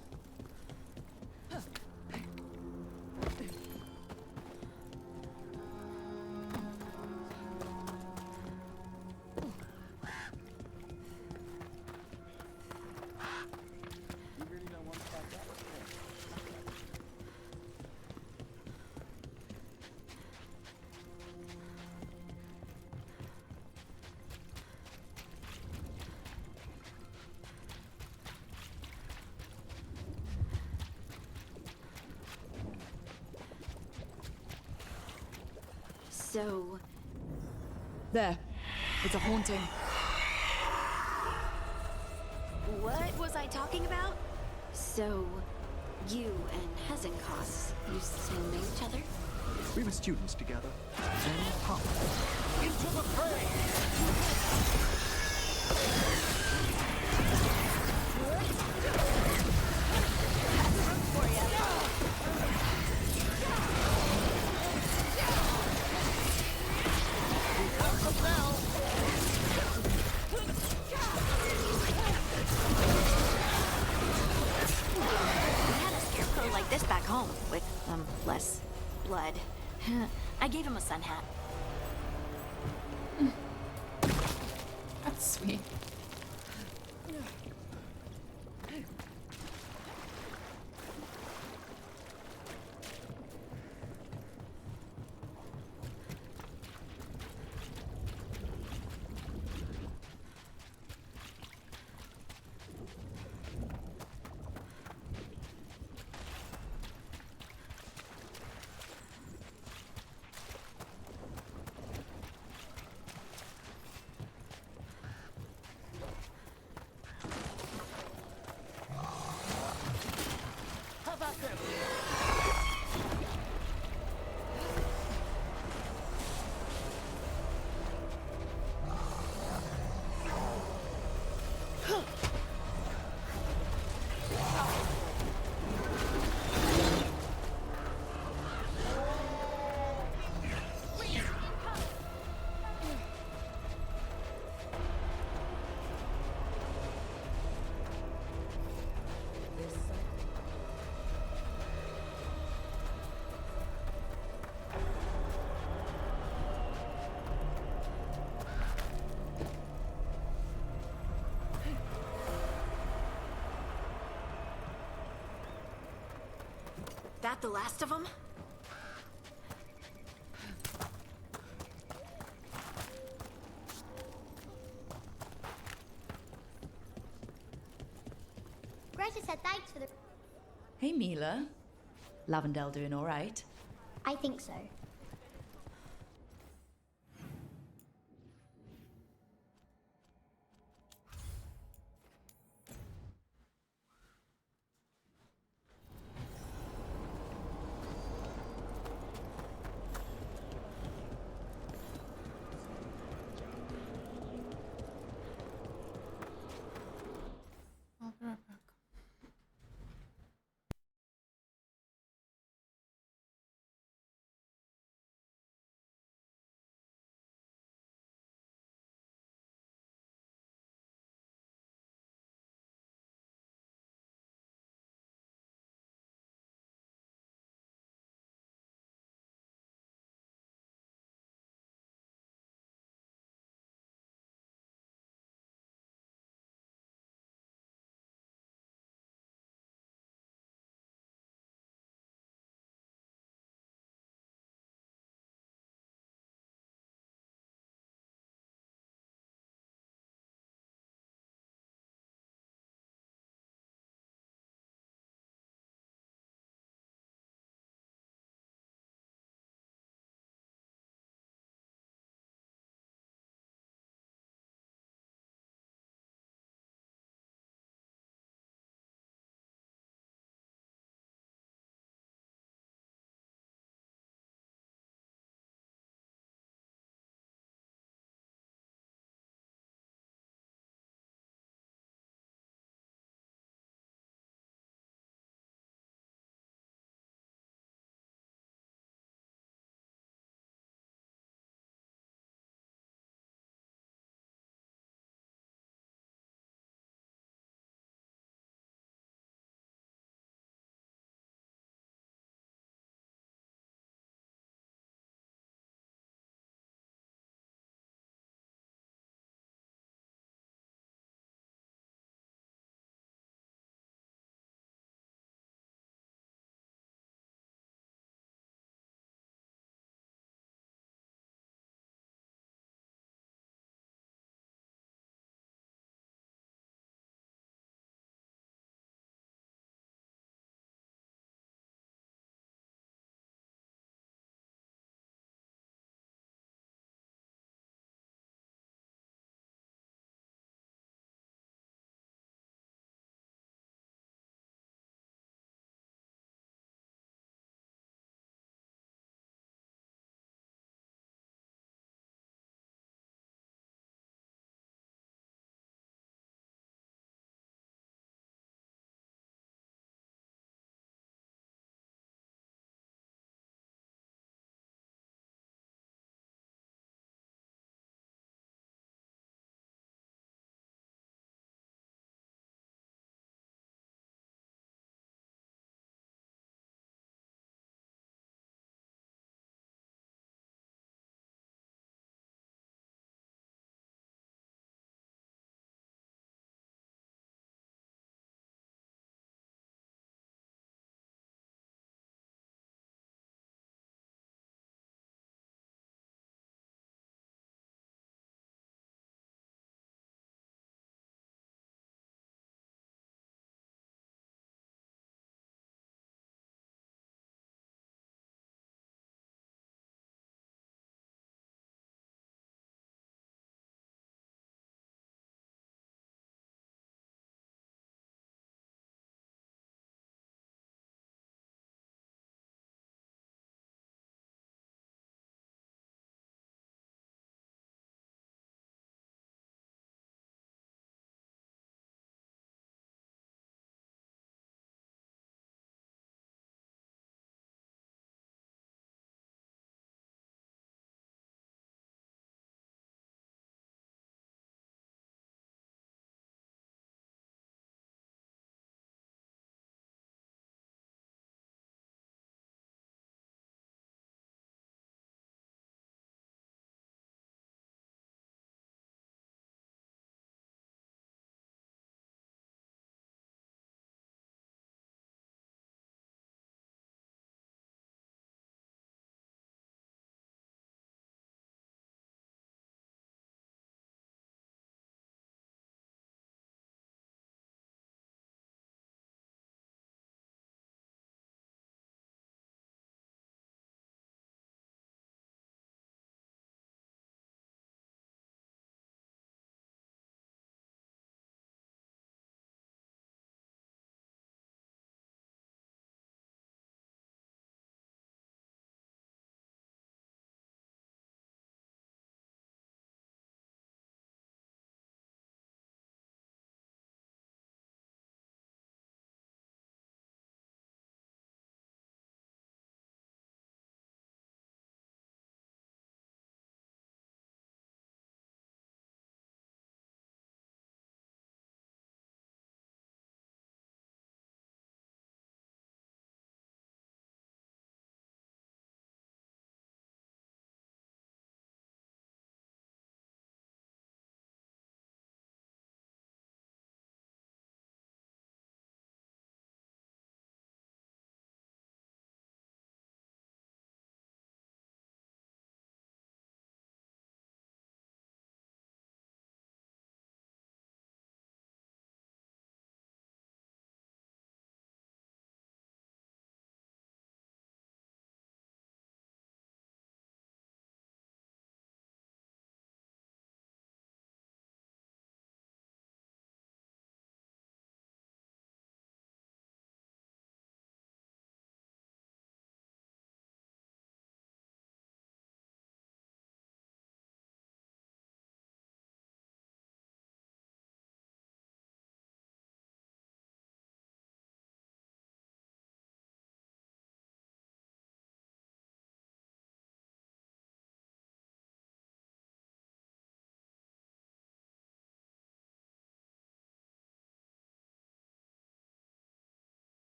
So... There. It's a haunting. What was I talking about? So... You and Hezenkos used to know each other? We were students together. Into the fray! Less blood. I gave him a sun hat. That's sweet. that the last of them? Greta said thanks for the... Hey, Mila. Lavendel doing all right? I think so. I'll be right back.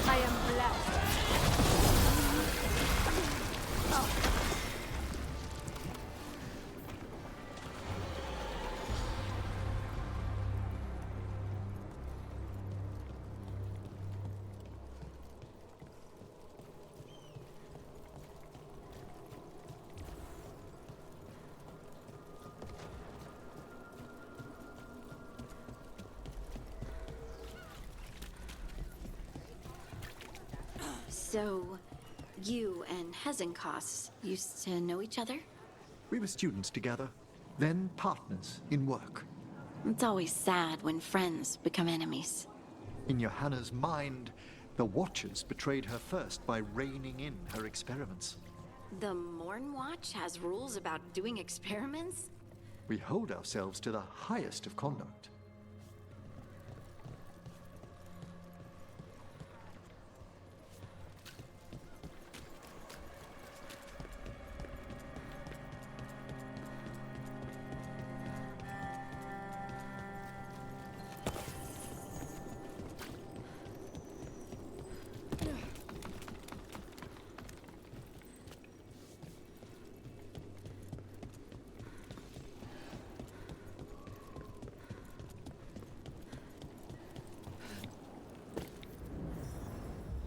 I am blessed. So, you and Hezenkos used to know each other? We were students together, then partners in work. It's always sad when friends become enemies. In Johanna's mind, the Watchers betrayed her first by reining in her experiments. The Morn Watch has rules about doing experiments? We hold ourselves to the highest of conduct.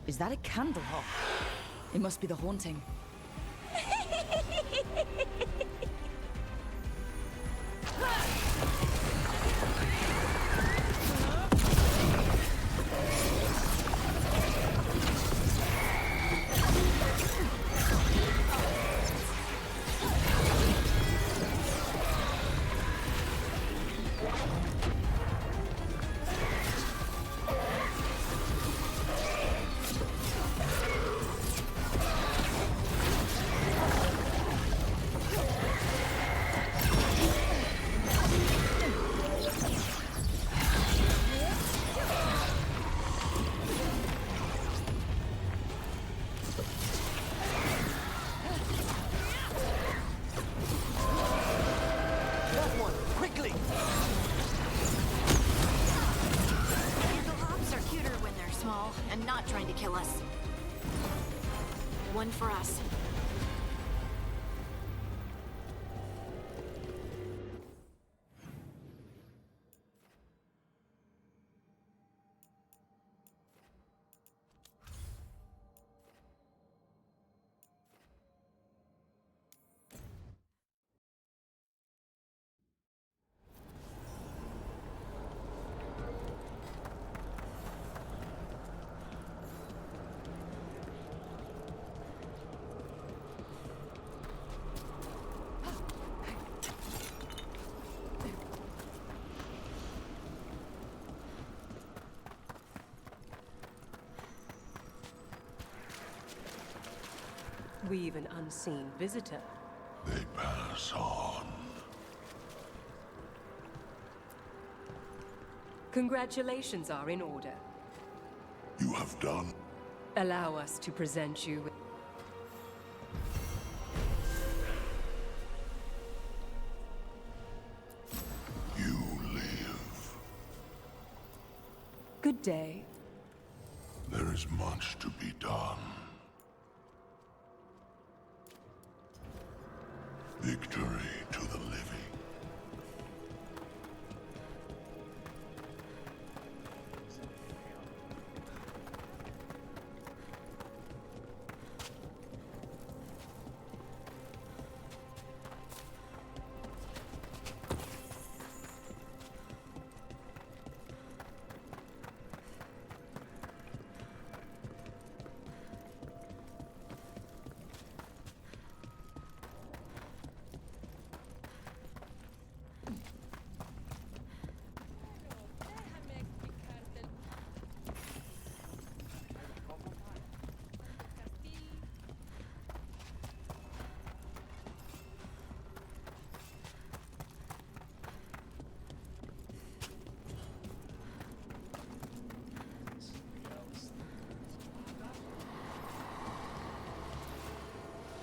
Is that a candle hop? It must be the haunting. One for us. We've an unseen visitor. They pass on. Congratulations are in order. You have done. Allow us to present you with... You live. Good day. There is much to be done. Victory to the living.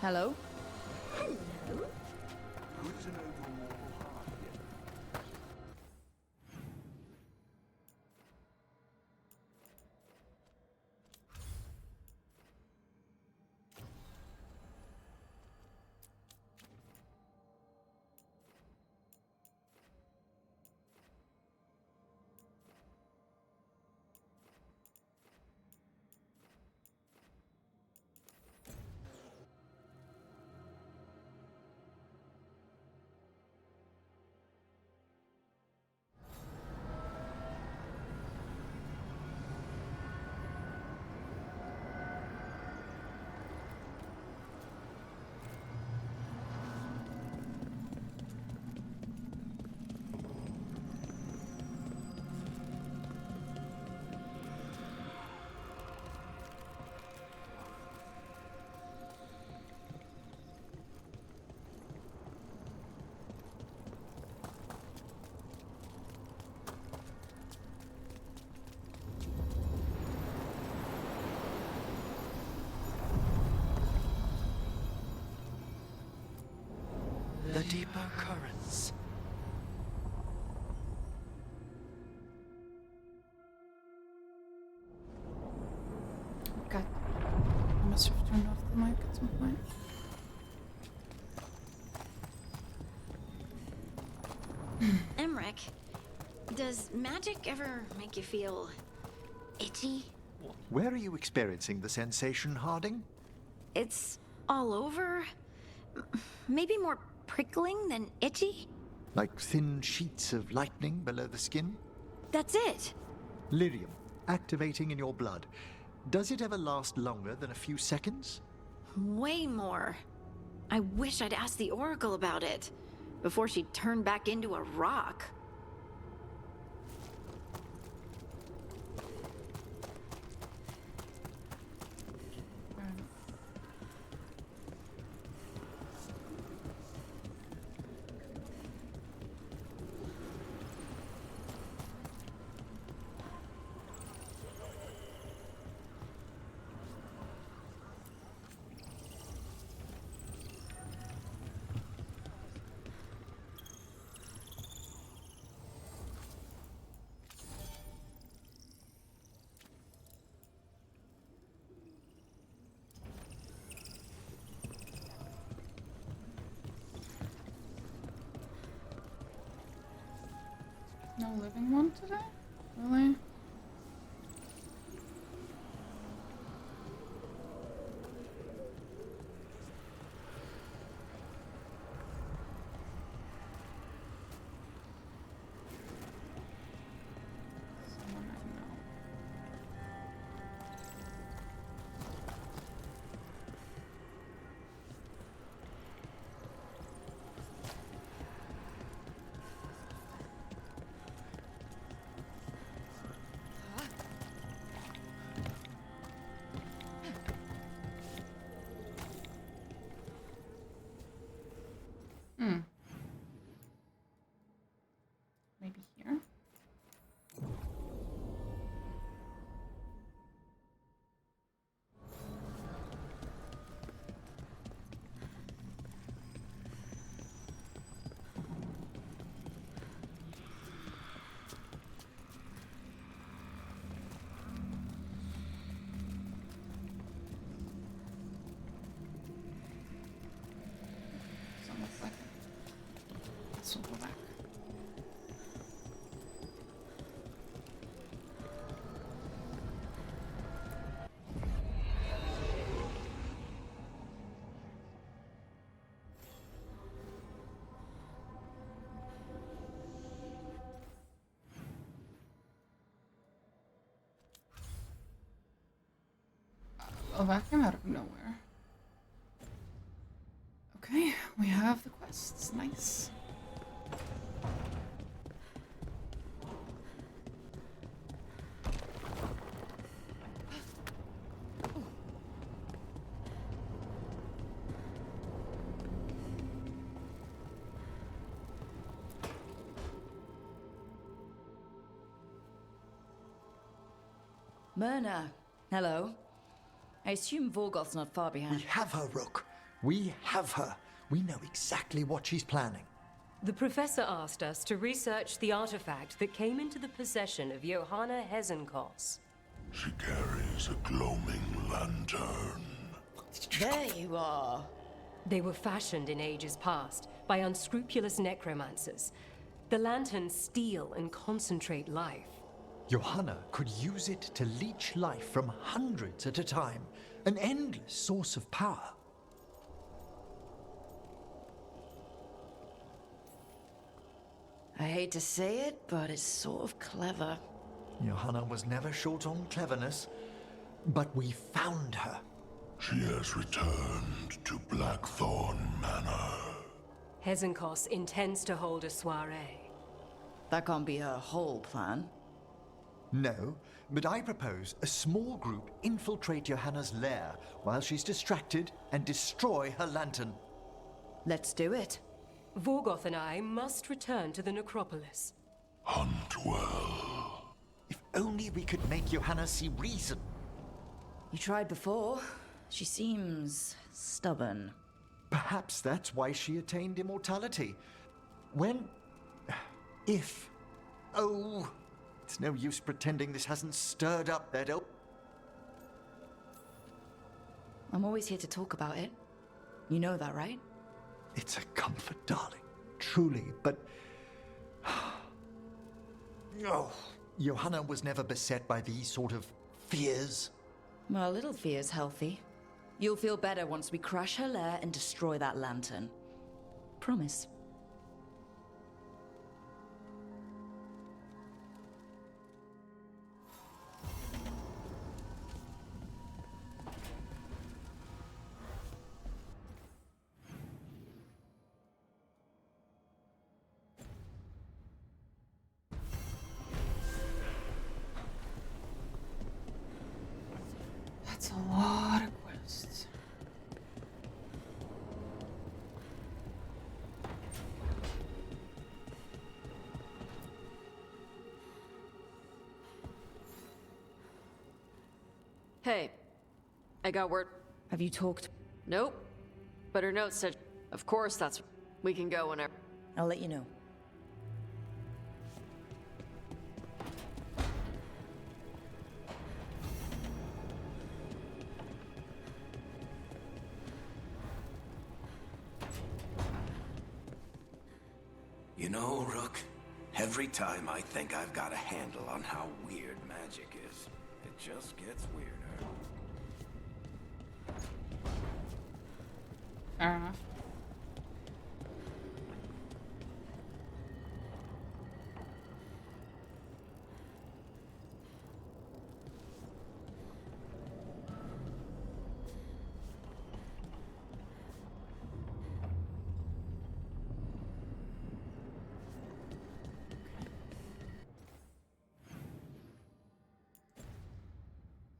Hello? Hello. the deeper currents. Okay. I must have turned off the mic at some point. Emmrich, does magic ever make you feel itchy? Where are you experiencing the sensation, Harding? It's all over. Maybe more prickling than itchy? Like thin sheets of lightning below the skin? That's it. Lyrium, activating in your blood. Does it ever last longer than a few seconds? Way more. I wish I'd asked the Oracle about it before she turned back into a rock. No living one today? Really? Someone I know. Maybe here? Doesn't look like it. Let's go back. A vacuum out of nowhere. Okay, we have the quests. Nice. Myrna, hello. I assume Vorgoth's not far behind. We have her, Rook. We have her. We know exactly what she's planning. The professor asked us to research the artifact that came into the possession of Johanna Hezenkos. She carries a gloaming lantern. There you are. They were fashioned in ages past by unscrupulous necromancers. The lanterns steal and concentrate life. Johanna could use it to leech life from hundreds at a time. An endless source of power. I hate to say it, but it's sort of clever. Johanna was never short on cleverness, but we found her. She has returned to Blackthorn Manor. Hezenkos intends to hold a soiree. That can't be her whole plan. No, but I propose a small group infiltrate Johanna's lair while she's distracted and destroy her lantern. Let's do it. Vorgoth and I must return to the necropolis. Hunt well. If only we could make Johanna see reason. You tried before. She seems stubborn. Perhaps that's why she attained immortality. When... If... Oh... It's no use pretending this hasn't stirred up that... I'm always here to talk about it. You know that, right? It's a comfort, darling. Truly, but... Oh, Johanna was never beset by these sort of fears. Well, a little fear's healthy. You'll feel better once we crash her lair and destroy that lantern. Promise. That's a lot of quests. Hey, I got word. Have you talked? Nope. But her note said, of course, that's... We can go whenever. I'll let you know. You know, Rook, every time I think I've got a handle on how weird magic is, it just gets weirder. Fair enough.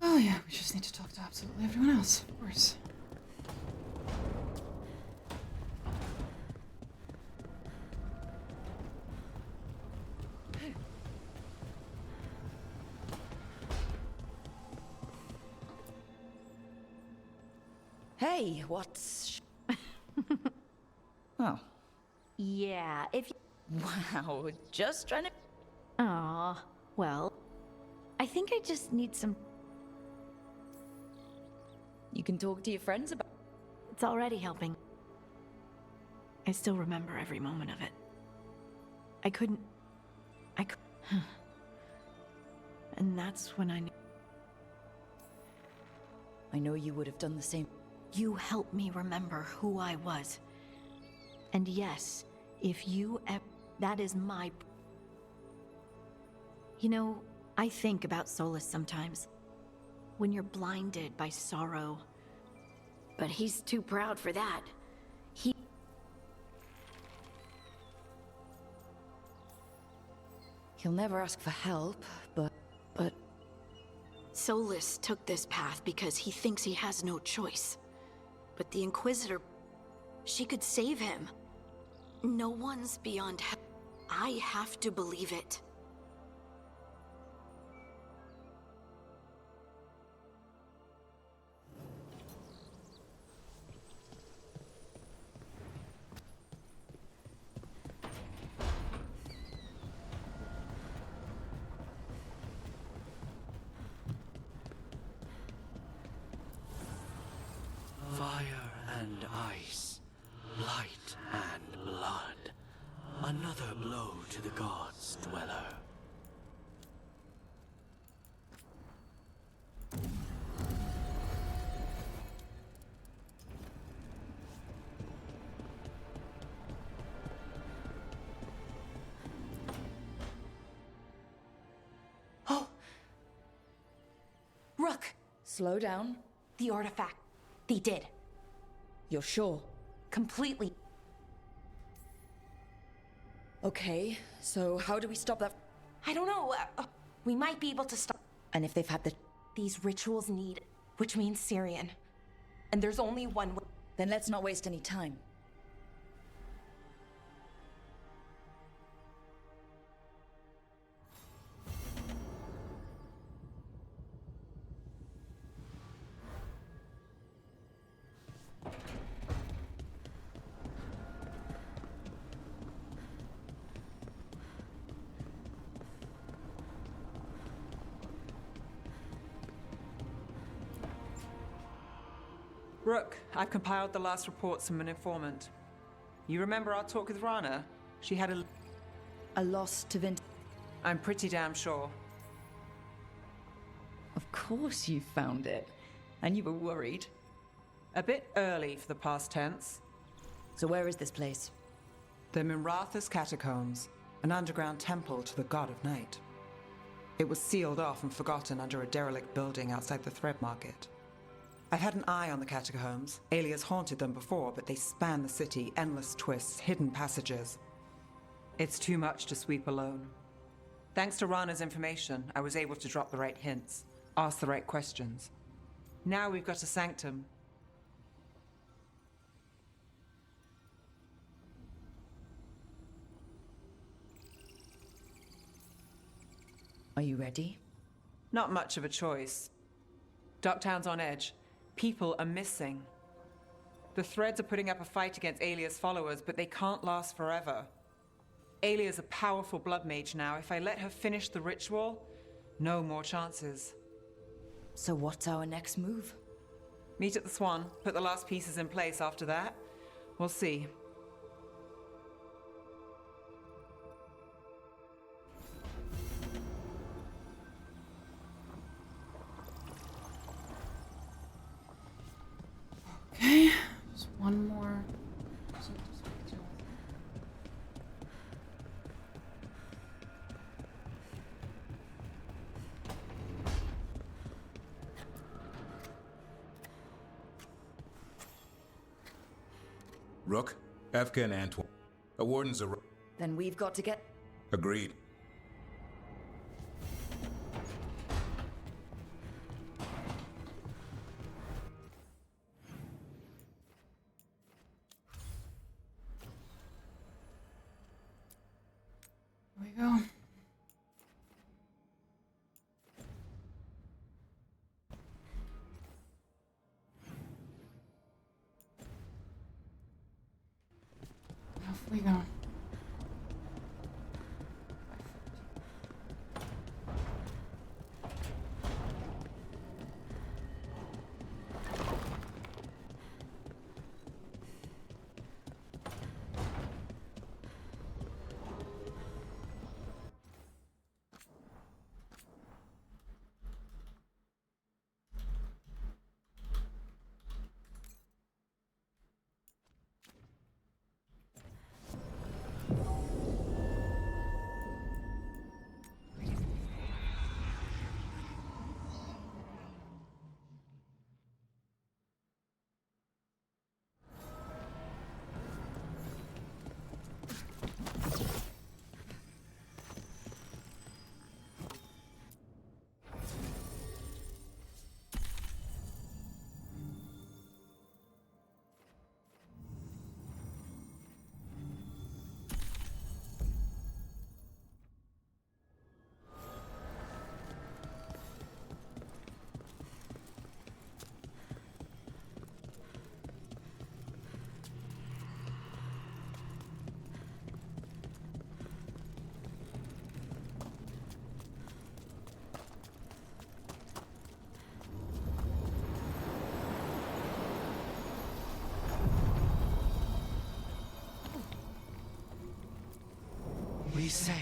Oh yeah, we just need to talk to absolutely everyone else, of course. Hey, what's... Oh. Yeah, if you... Wow, just trying to... Aw, well, I think I just need some... You can talk to your friends about... It's already helping. I still remember every moment of it. I couldn't... And that's when I knew... I know you would have done the same. You helped me remember who I was. And yes, if you that is my... You know, I think about Solus sometimes. When you're blinded by sorrow. But he's too proud for that. He'll never ask for help, but... Solus took this path because he thinks he has no choice. But the Inquisitor... She could save him. No one's beyond help. I have to believe it. Fire and ice, light and blood. Another blow to the gods' dweller. Oh! Rook! Slow down. The artifact. They did. You're sure? Completely. Okay, so how do we stop that? I don't know. We might be able to stop. And if they've had the... These rituals need, which means Syrian. And there's only one way. Then let's not waste any time. Rook, I've compiled the last reports from an informant. You remember our talk with Rana? She had a loss to Vint. I'm pretty damn sure. Of course you found it. And you were worried. A bit early for the past tense. So where is this place? The Mirathas Catacombs, an underground temple to the god of night. It was sealed off and forgotten under a derelict building outside the Thread Market. I've had an eye on the catacombs. Alias haunted them before, but they span the city, endless twists, hidden passages. It's too much to sweep alone. Thanks to Rana's information, I was able to drop the right hints, ask the right questions. Now we've got a sanctum. Are you ready? Not much of a choice. Docktown's on edge. People are missing. The Threads are putting up a fight against Alia's followers, but they can't last forever. Alia's a powerful blood mage now. If I let her finish the ritual, no more chances. So what's our next move? Meet at the Swan, put the last pieces in place after that. We'll see. Okay, just one more. Rook, Evka and Antoine. A warden's a... Then we've got to get... Agreed. Here we go. Off we go. We sail.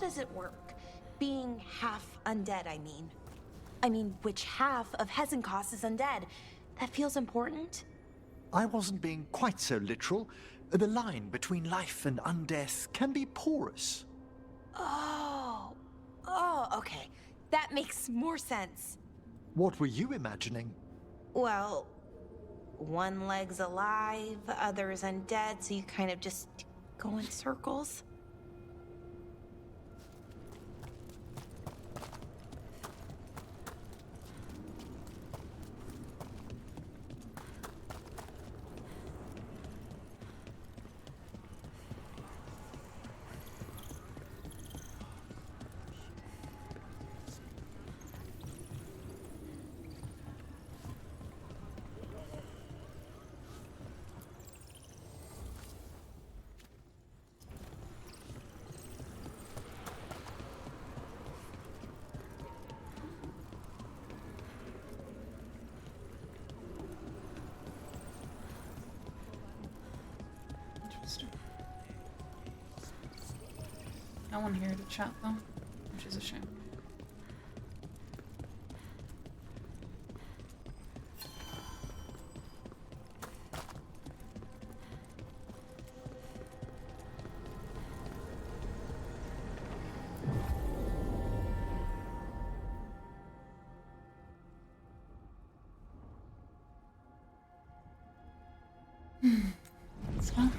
does it work? Being half undead, I mean. I mean, which half of Hezenkos is undead? That feels important? I wasn't being quite so literal. The line between life and undeath can be porous. Oh. Oh, okay. That makes more sense. What were you imagining? Well, one leg's alive, other is undead, so you kind of just go in circles. No one here to chat though, which is a shame. It's fine.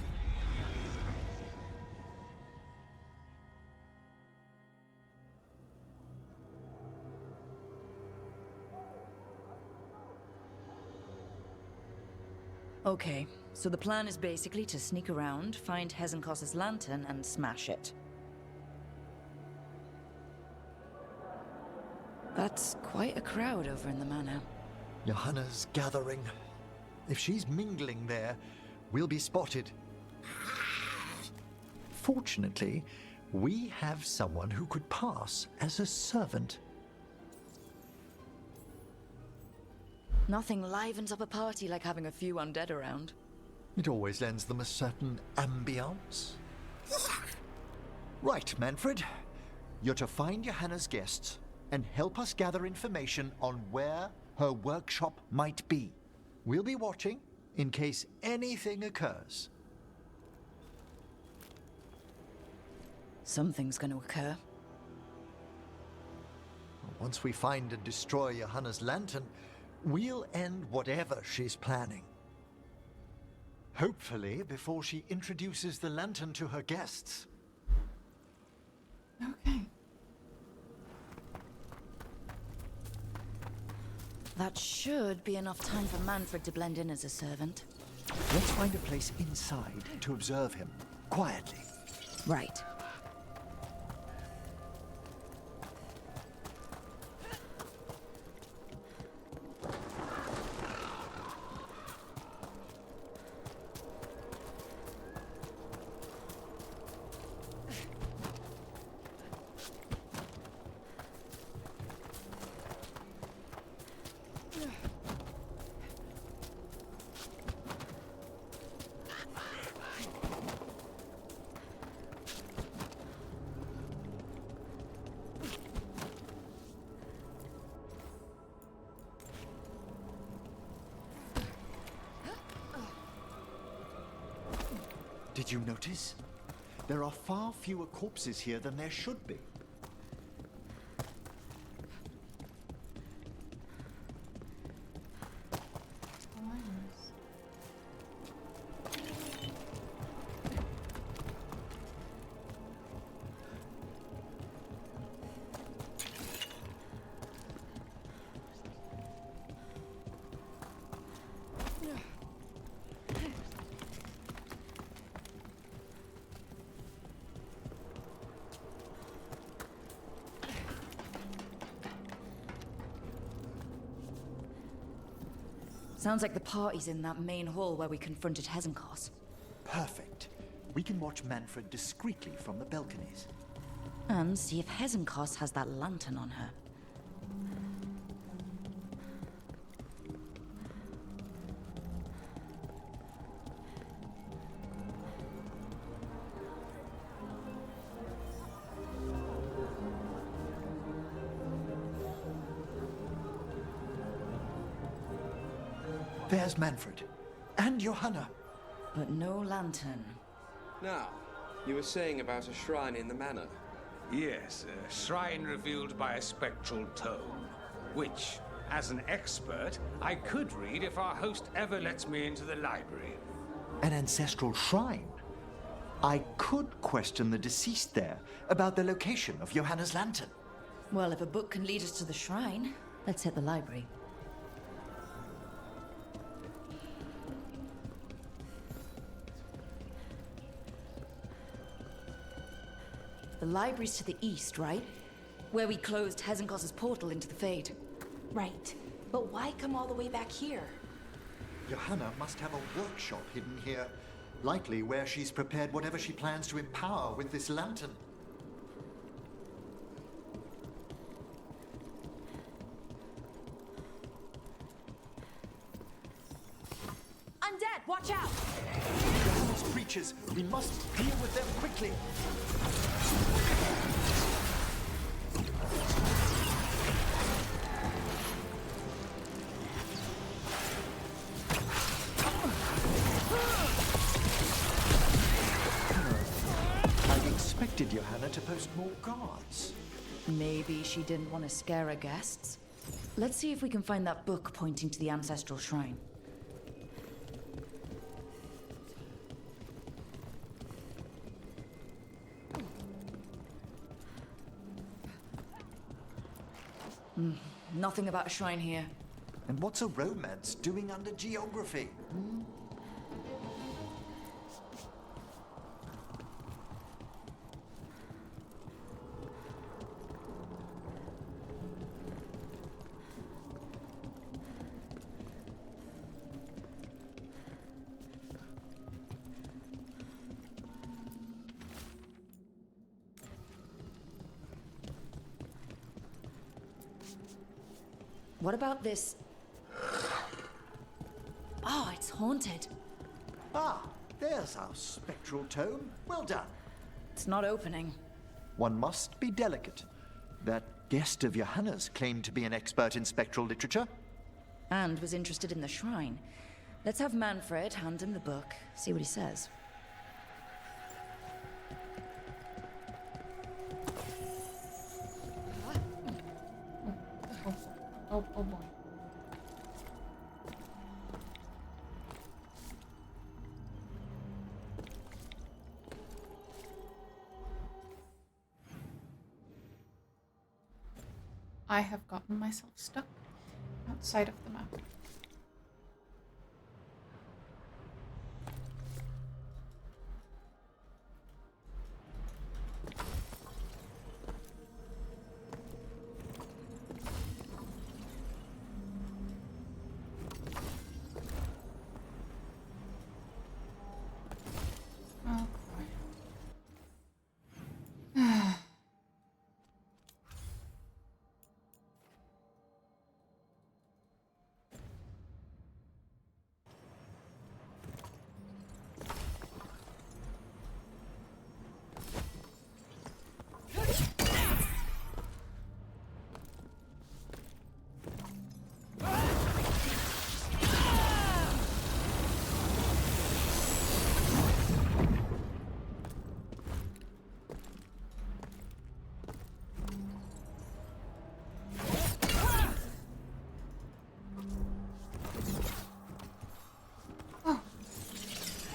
Okay, so the plan is basically to sneak around, find Hezenkos' lantern, and smash it. That's quite a crowd over in the manor. Johanna's gathering. If she's mingling there, we'll be spotted. Fortunately, we have someone who could pass as a servant. Nothing livens up a party like having a few undead around. It always lends them a certain ambience. Right, Manfred. You're to find Johanna's guests and help us gather information on where her workshop might be. We'll be watching in case anything occurs. Something's going to occur. Once we find and destroy Johanna's lantern, we'll end whatever she's planning. Hopefully before she introduces the lantern to her guests. Okay. That should be enough time for Manfred to blend in as a servant. Let's find a place inside to observe him, quietly. Right. Did you notice? There are far fewer corpses here than there should be. Sounds like the party's in that main hall where we confronted Hezenkos. Perfect. We can watch Manfred discreetly from the balconies. And see if Hezenkos has that lantern on her. There's Manfred. And Johanna. But no lantern. Now, you were saying about a shrine in the manor. Yes, a shrine revealed by a spectral tome, which, as an expert, I could read if our host ever lets me into the library. An ancestral shrine? I could question the deceased there about the location of Johanna's lantern. Well, if a book can lead us to the shrine, let's hit the library. The library's to the east, right? Where we closed Hezenkos's portal into the Fade. Right. But why come all the way back here? Johanna must have a workshop hidden here. Likely where she's prepared whatever she plans to empower with this lantern. Undead, watch out! Johanna's creatures, we must deal with them quickly. I'd expected Johanna to post more guards. Maybe she didn't want to scare her guests. Let's see if we can find that book pointing to the ancestral shrine. Nothing about a shrine here. And what's a romance doing under geography? What about this? Oh, it's haunted. Ah, there's our spectral tome. Well done. It's not opening. One must be delicate. That guest of Johanna's claimed to be an expert in spectral literature. And was interested in the shrine. Let's have Manfred hand him the book, see what he says. Oh boy. I have gotten myself stuck outside of the map.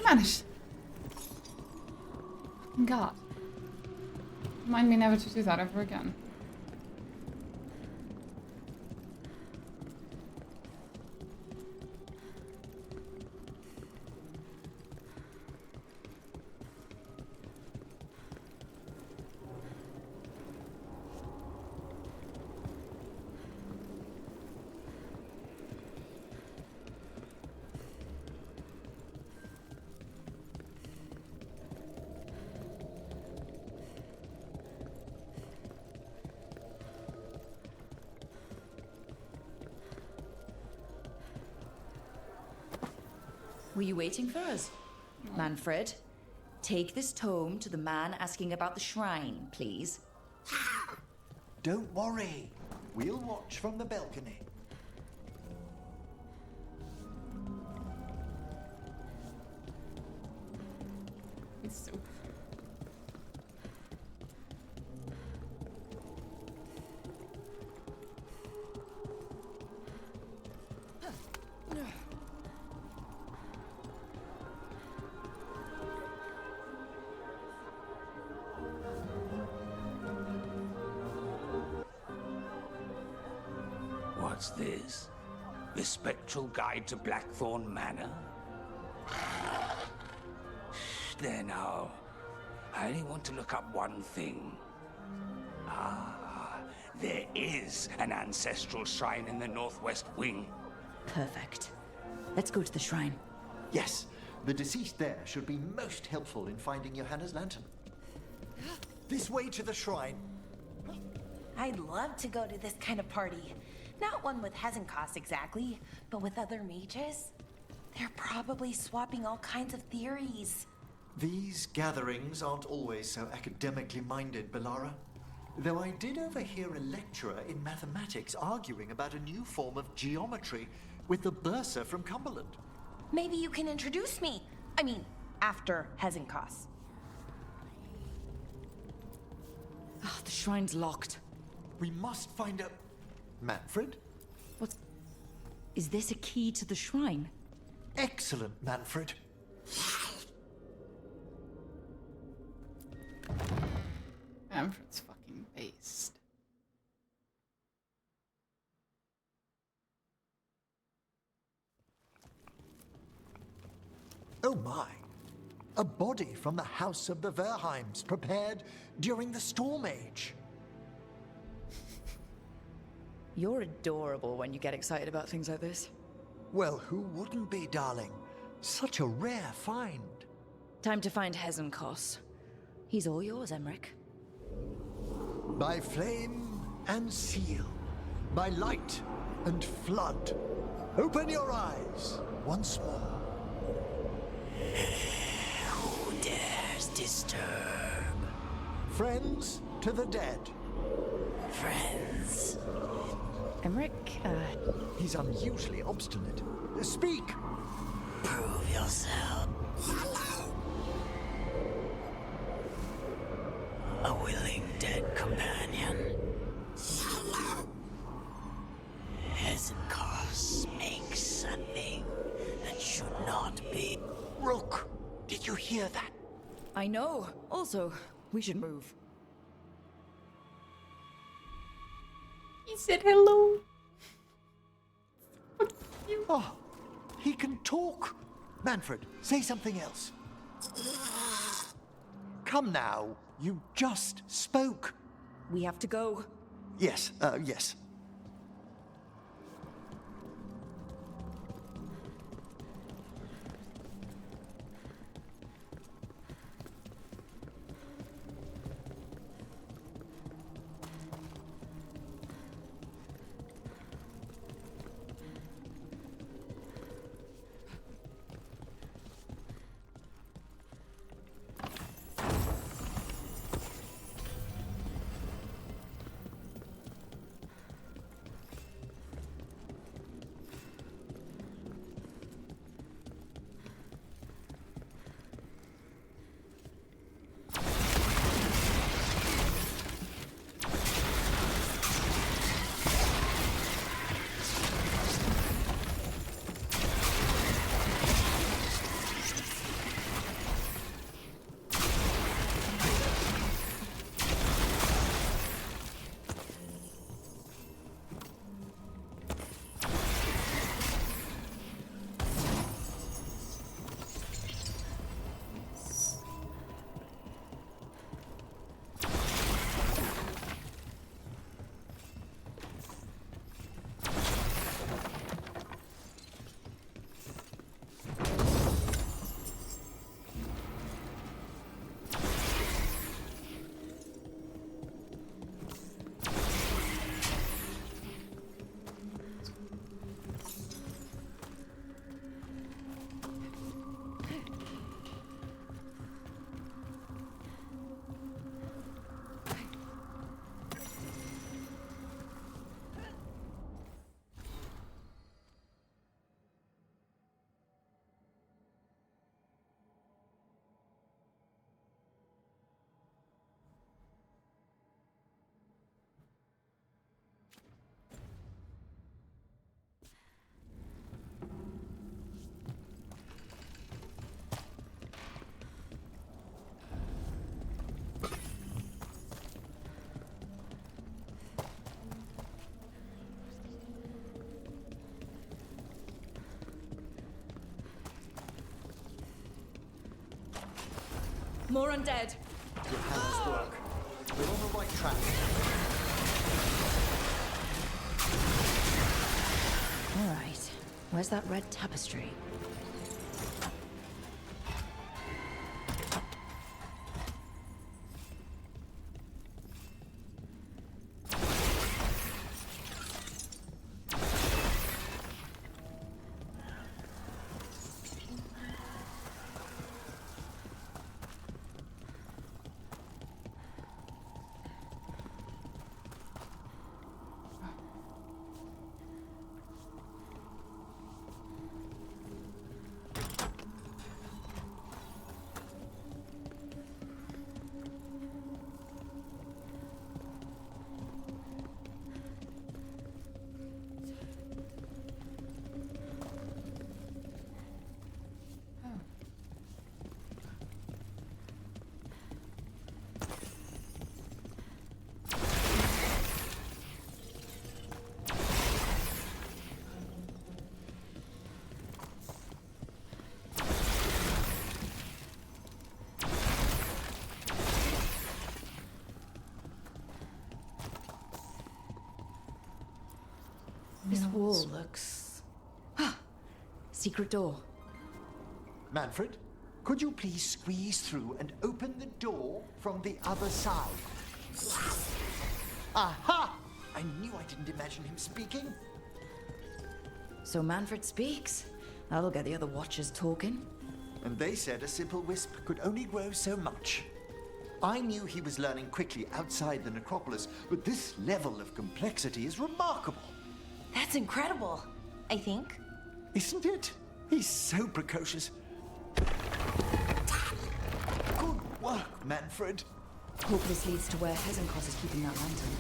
Managed. Fucking God. Remind me never to do that ever again. Were you waiting for us? Manfred, take this tome to the man asking about the shrine, please. Don't worry. We'll watch from the balcony. What's this? The Spectral Guide to Blackthorn Manor? There now. I only want to look up one thing. Ah, there is an ancestral shrine in the northwest wing. Perfect. Let's go to the shrine. Yes, the deceased there should be most helpful in finding Johanna's lantern. This way to the shrine. I'd love to go to this kind of party. Not one with Hezenkos exactly, but with other mages. They're probably swapping all kinds of theories. These gatherings aren't always so academically minded, Bellara. Though I did overhear a lecturer in mathematics arguing about a new form of geometry with the bursar from Cumberland. Maybe you can introduce me. I mean, after Hezenkos. Oh, the shrine's locked. We must find a... Manfred? What's... Is this a key to the shrine? Excellent, Manfred. Manfred's fucking based. Oh my. A body from the House of the Verheims, prepared during the Storm Age. You're adorable when you get excited about things like this. Well, who wouldn't be, darling? Such a rare find. Time to find Hezenkos. He's all yours, Emmrich. By flame and seal, by light and flood, open your eyes once more. Who dares disturb? Friends to the dead. Friends. Emmrich, He's unusually obstinate. Speak! Prove yourself. A willing dead companion. Hezenkos makes something that should not be. Rook, did you hear that? I know. Also, we should move. He said hello. Oh, he can talk. Manfred, say something else. Come now, you just spoke. We have to go. Yes, yes. More undead. Johanna's work. We're on the right track. All right. Where's that red tapestry? This wall looks... Secret door. Manfred, could you please squeeze through and open the door from the other side? Aha! I knew I didn't imagine him speaking. So Manfred speaks? That'll get the other Watchers talking. And they said a simple wisp could only grow so much. I knew he was learning quickly outside the necropolis, but this level of complexity is remarkable. That's incredible, I think. Isn't it? He's so precocious. Good work, Manfred. Hope this leads to where Hezenkos is keeping that lantern.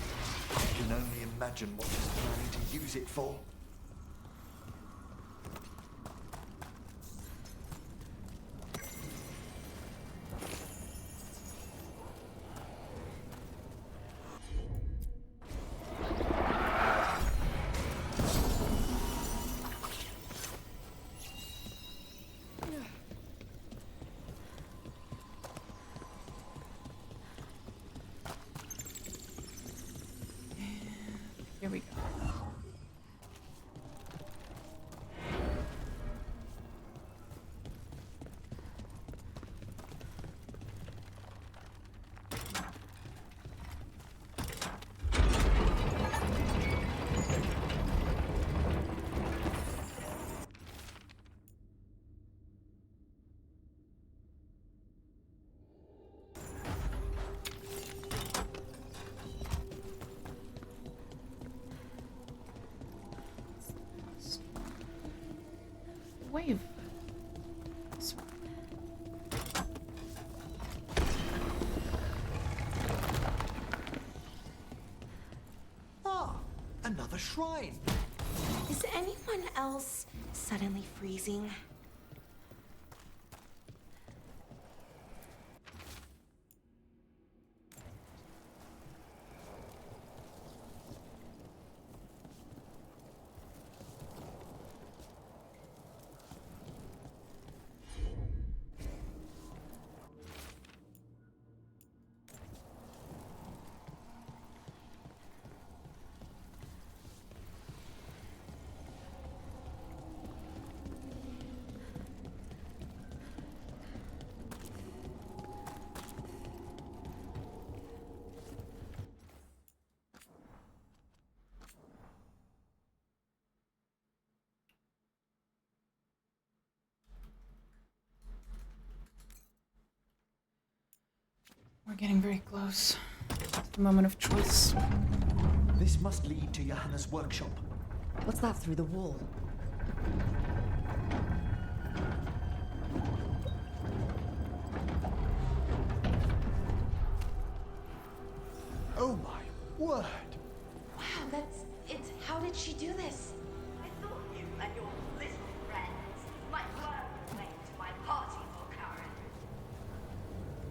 I can only imagine what he's planning to use it for. Here we go. Wave. This one. Ah, another shrine. Is anyone else suddenly freezing? We're getting very close to the moment of choice. This must lead to Johanna's workshop. What's that through the wall? Oh my word! Wow, it's... How did she do this? I thought you and your little friends might work your way to my party for Karen.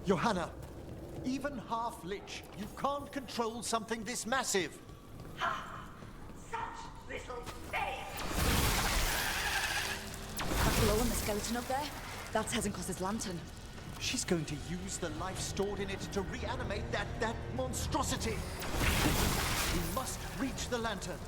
Johanna, even half-lich, you can't control something this massive. Ha! Such little fail! That glow on the skeleton up there? That's Hezenkos' lantern. She's going to use the life stored in it to reanimate that monstrosity. We must reach the lantern.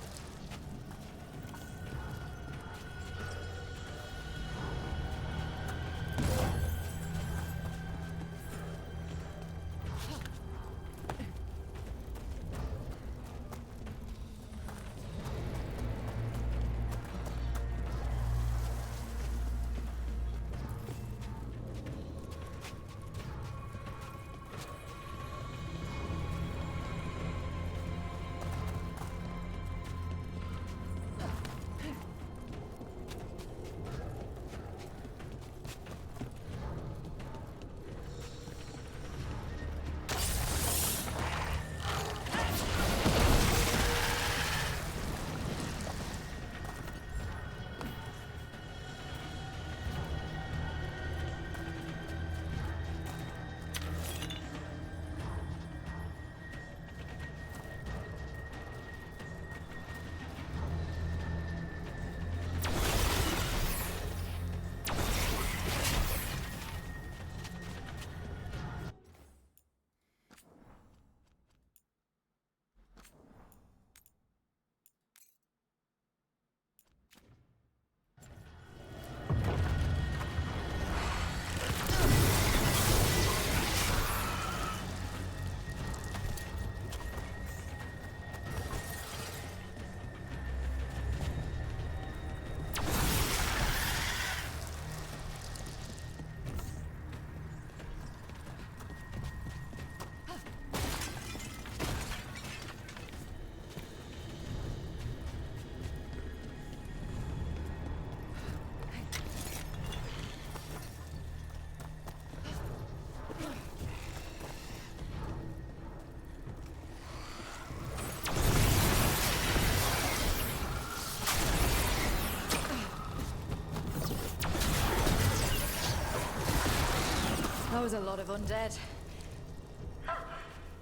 That was a lot of undead.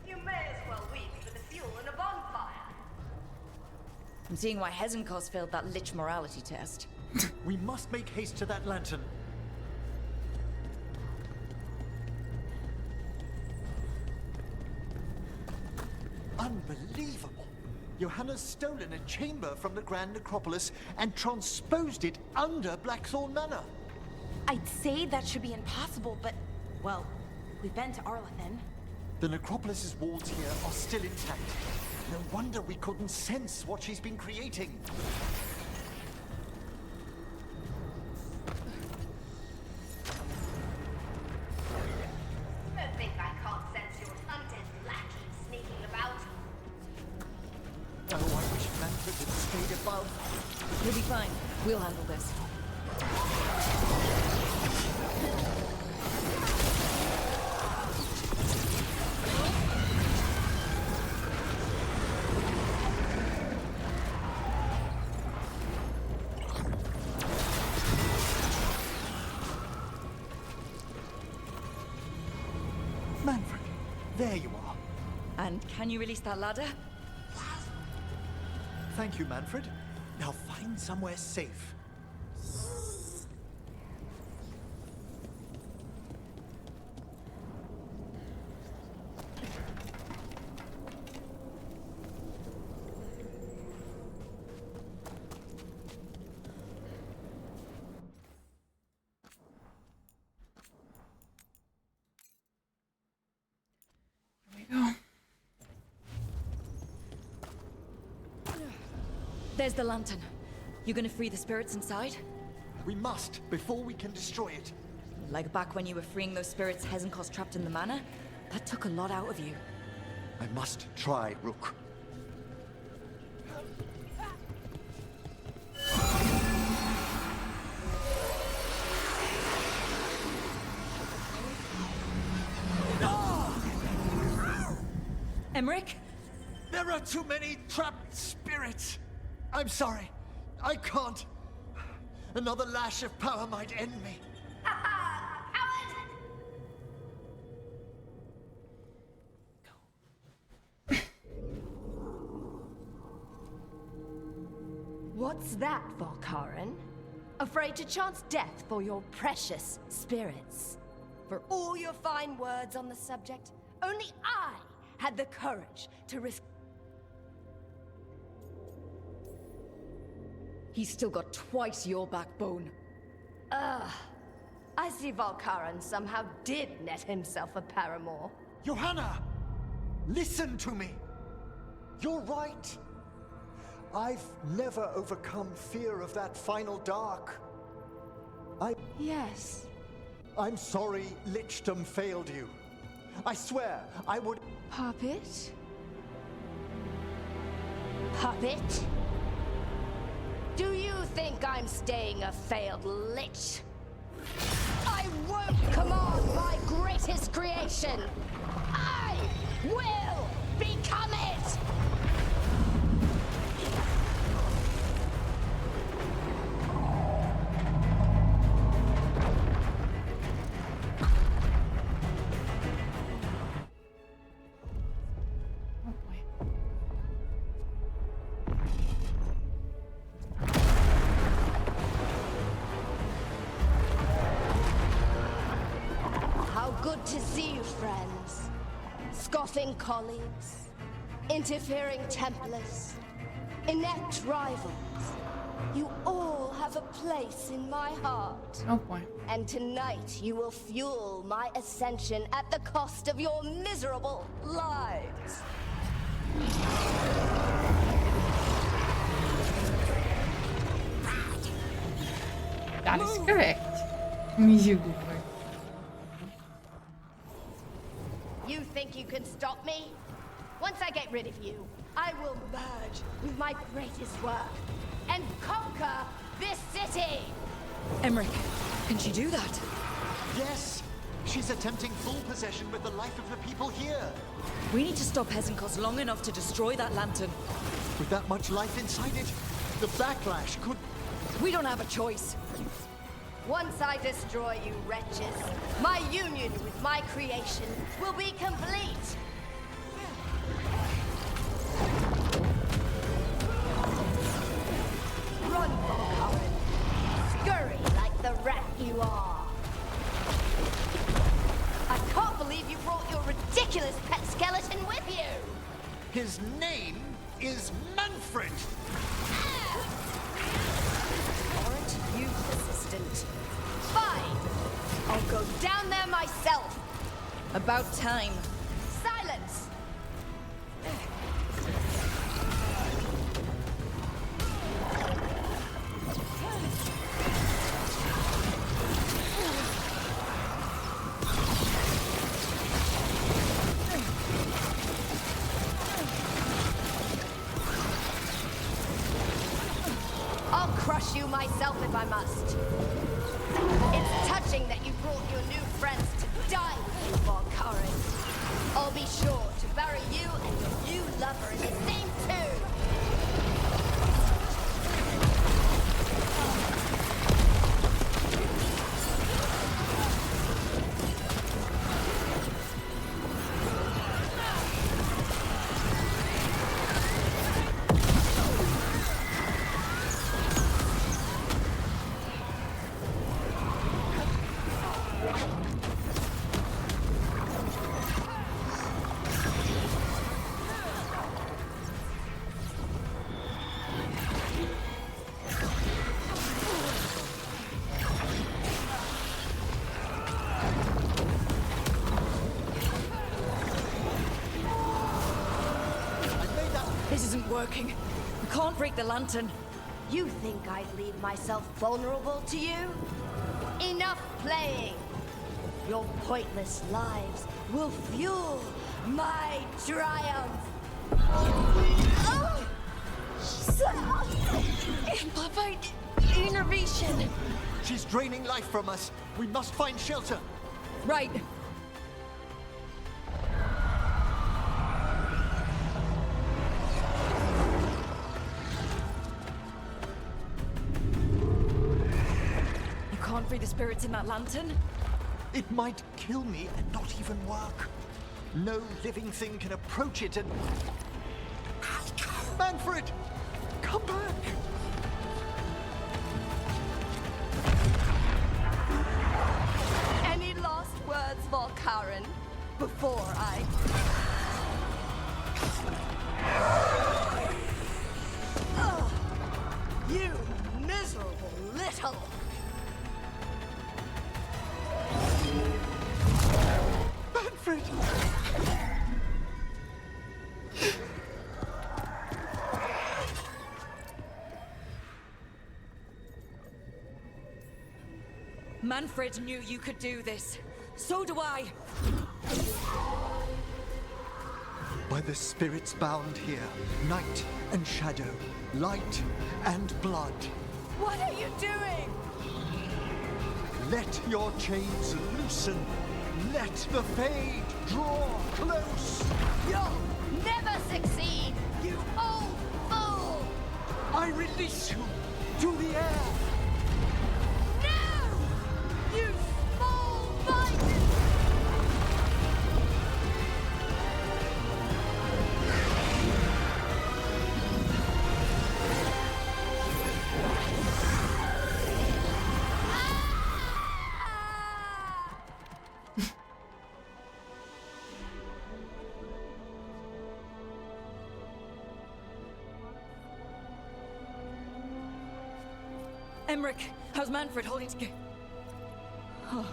You may as well weep for the fuel in a bonfire. I'm seeing why Hezenkos failed that lich morality test. We must make haste to that lantern. Unbelievable! Johanna's stolen a chamber from the Grand Necropolis and transposed it under Blackthorn Manor. I'd say that should be impossible, but, well, we've been to Arlathan. The Necropolis's walls here are still intact. No wonder we couldn't sense what she's been creating. I think I can't sense your undead lackey sneaking about. Oh, I wish Manfred had stayed above. You'll be fine. We'll handle this. Manfred, there you are. And can you release that ladder? Thank you, Manfred. Now find somewhere safe. There's the lantern. You gonna free the spirits inside? We must, before we can destroy it. Like back when you were freeing those spirits Hezenkos trapped in the manor? That took a lot out of you. I must try, Rook. Emmrich? There are too many trapped spirits. I'm sorry. I can't. Another lash of power might end me. What's that, Volkaren? Afraid to chance death for your precious spirits? For all your fine words on the subject, only I had the courage to risk. He's still got twice your backbone. I see Valkaran somehow did net himself a paramour. Johanna! Listen to me! You're right! I've never overcome fear of that final dark. Yes. I'm sorry Lichdom failed you. I swear, I would... Puppet? Puppet? Do you think I'm staying a failed lich? I won't command my greatest creation! I will become it! Good to see you, friends. Scoffing colleagues, interfering Templars, inept rivals. You all have a place in my heart. Oh boy. And tonight you will fuel my ascension at the cost of your miserable lives. That is correct. You good boy. You think you can stop me? Once I get rid of you, I will merge with my greatest work and conquer this city! Emmrich, can she do that? Yes! She's attempting full possession with the life of the people here. We need to stop Hesenkos long enough to destroy that lantern. With that much life inside it, the backlash could... We don't have a choice. Once I destroy you wretches, my union with my creation will be complete. Run, Valkaran. Scurry like the rat you are. I can't believe you brought your ridiculous pet skeleton with you. His name is Manfred. Aren't you persistent? Fine! I'll go down there myself! About time. Silence! I'll crush you myself if I must. It's touching that you brought your new friends to die with you, Valkaran. I'll be sure to bury you and your new lover in the same tomb. This isn't working. We can't break the lantern. You think I'd leave myself vulnerable to you? Enough playing! Your pointless lives will fuel my triumph! Oh! Amplified innervation! She's draining life from us. We must find shelter. Right. You can't free the spirits in that lantern? It might kill me and not even work. No living thing can approach it and... Manfred! Come back! Any last words? before I... Ugh. You miserable little... Manfred! Manfred knew you could do this. So do I. By the spirits bound here, night and shadow, light and blood. What are you doing? Let your chains loosen. Let the Fade draw close. You'll never succeed, you old fool! I release you to the air. No! You small minded! Emmrich, how's Manfred holding together? Oh.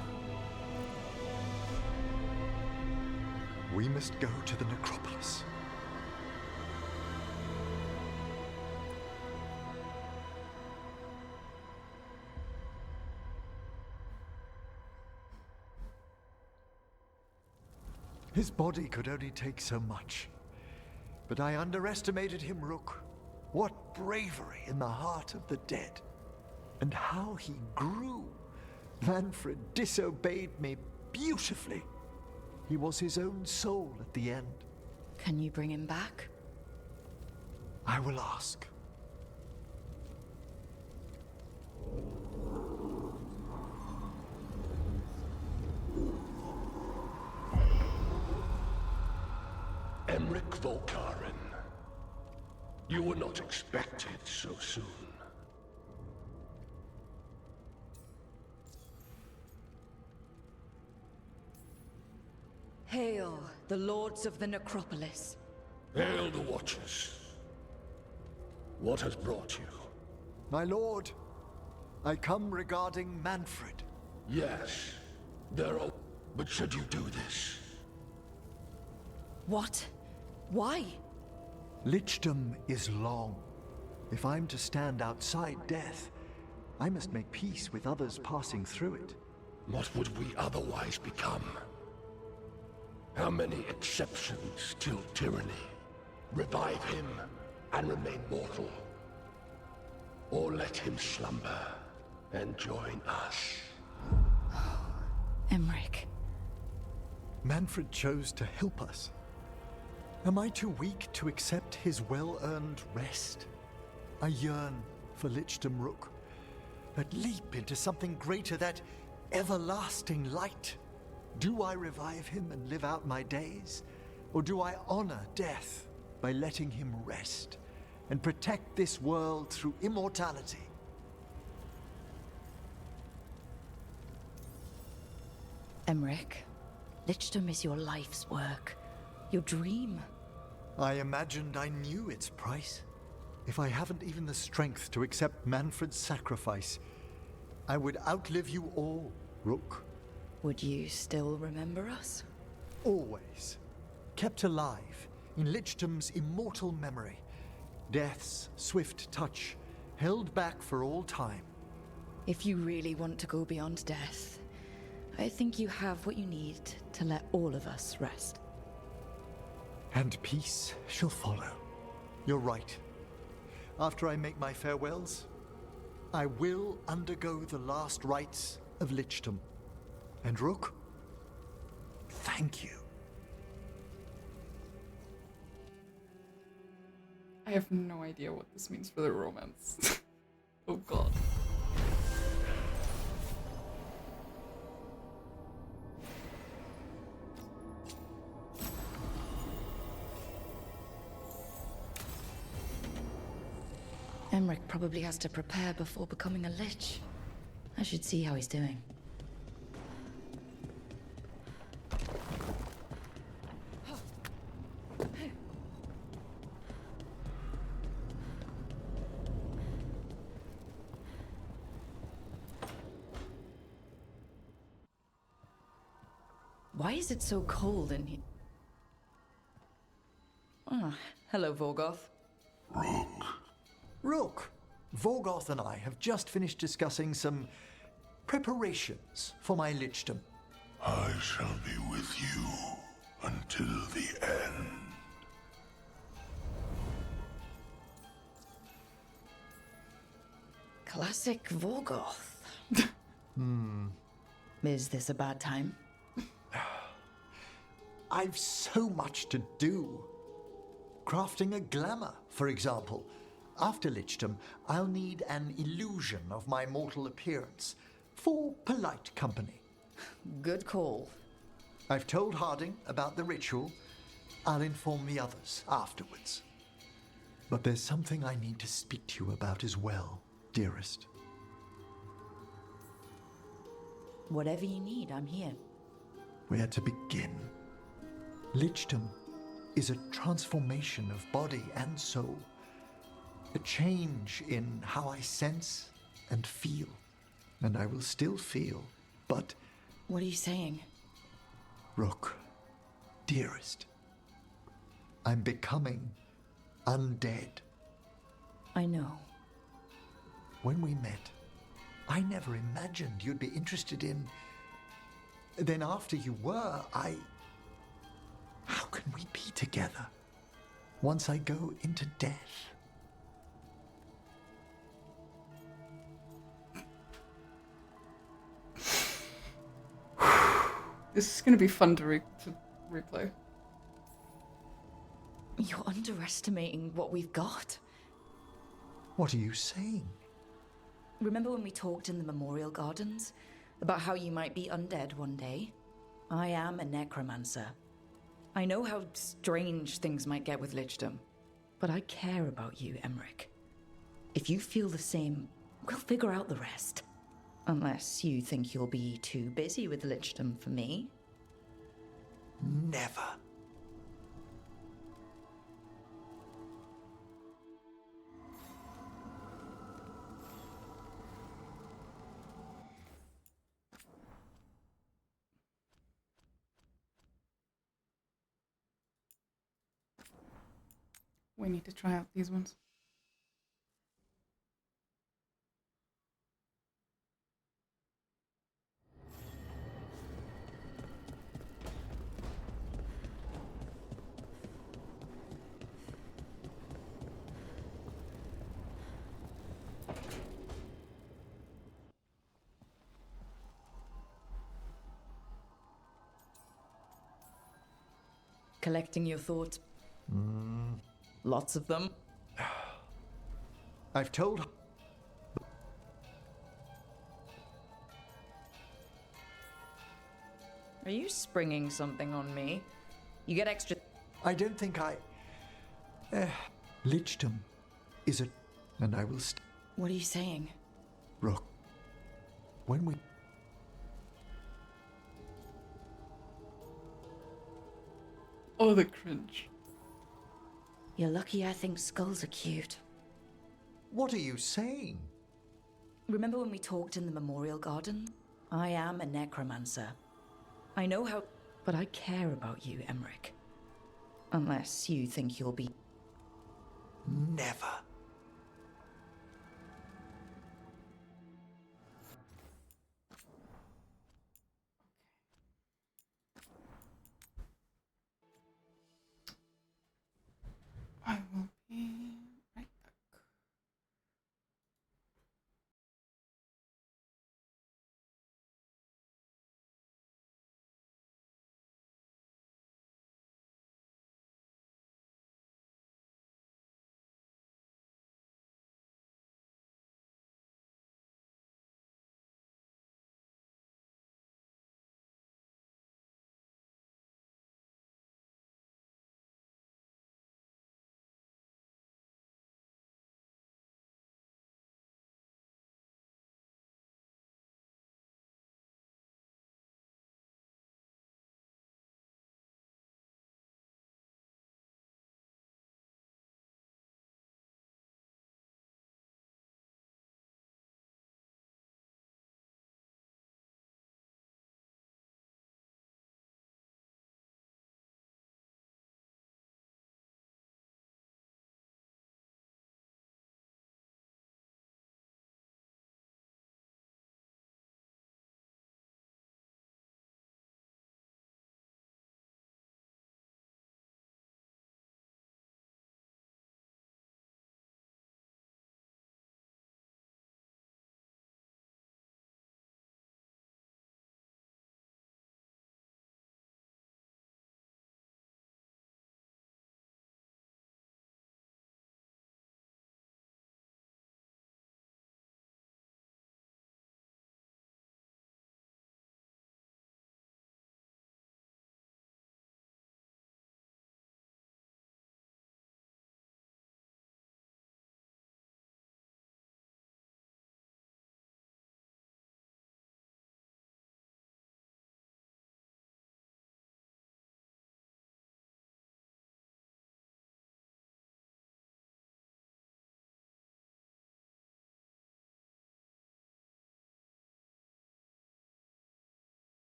We must go to the necropolis. His body could only take so much. But I underestimated him, Rook. What bravery in the heart of the dead. And how he grew. Manfred disobeyed me beautifully. He was his own soul at the end. Can you bring him back? I will ask. Emmrich Volkaren. You were not expected so soon. Hail, the lords of the necropolis. Hail the Watchers. What has brought you? My lord, I come regarding Manfred. Yes, there are... But should you do this? What? Why? Lichdom is long. If I'm to stand outside death, I must make peace with others passing through it. What would we otherwise become? How many exceptions till tyranny? Revive him and remain mortal. Or let him slumber and join us. Emmrich. Manfred chose to help us. Am I too weak to accept his well-earned rest? I yearn for Lichdom, Rook. That leap into something greater, that everlasting light. Do I revive him and live out my days? Or do I honor death by letting him rest and protect this world through immortality? Emmrich, Lichdom is your life's work. Your dream. I imagined I knew its price. If I haven't even the strength to accept Manfred's sacrifice, I would outlive you all, Rook. Would you still remember us? Always. Kept alive in Lichdom's immortal memory. Death's swift touch, held back for all time. If you really want to go beyond death, I think you have what you need to let all of us rest. And peace shall follow. You're right. After I make my farewells, I will undergo the last rites of Lichdom. And Rook, thank you. I have no idea what this means for the romance. Oh god. Emmrich probably has to prepare before becoming a lich. I should see how he's doing. Why is it so cold in here? Ah, hello, Vorgoth. Rook, Vorgoth and I have just finished discussing some preparations for my lichdom. I shall be with you until the end. Classic Vorgoth. Is this a bad time? I've so much to do. Crafting a glamour, for example. After lichdom, I'll need an illusion of my mortal appearance for polite company. Good call. I've told Harding about the ritual. I'll inform the others afterwards. But there's something I need to speak to you about as well, dearest. Whatever you need, I'm here. Where to begin? Lichdom is a transformation of body and soul. A change in how I sense and feel. And I will still feel, but... What are you saying? Rook, dearest, I'm becoming undead. I know. When we met, I never imagined you'd be interested in... Then after you were, How can we be together once I go into death? This is going to be fun to replay. You're underestimating what we've got. What are you saying? Remember when we talked in the Memorial Gardens? About how you might be undead one day? I am a necromancer. I know how strange things might get with lichdom, but I care about you, Emmrich. If you feel the same, we'll figure out the rest. Unless you think you'll be too busy with lichdom for me. Never. We need to try out these ones. Collecting your thoughts. Lots of them. I've told... Are you springing something on me? You get extra... I don't think I... Lichdom is a... And I will What are you saying? Rook, when we... Oh, the cringe. You're lucky I think skulls are cute. What are you saying? Remember when we talked in the Memorial Garden? I am a necromancer. I know how... But I care about you, Emmrich. Unless you think you'll be... Never. I will be...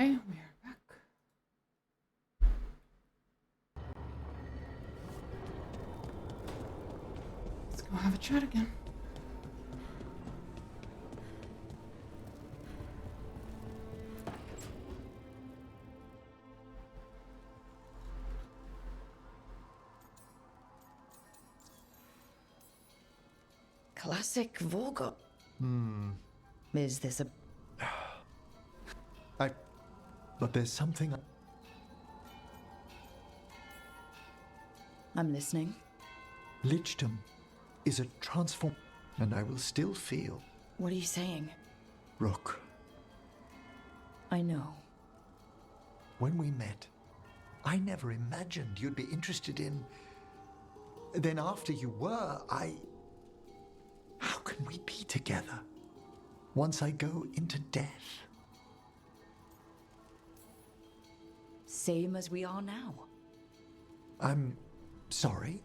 Okay, we are back. Let's go have a chat again. Classic Veilguard. Is this a... But there's something... I'm listening. Lichdom is a transform... And I will still feel... What are you saying? Rook, I know. when we met, I never imagined you'd be interested in... Then after you were, How can we be together once I go into death? Same as we are now. I'm sorry?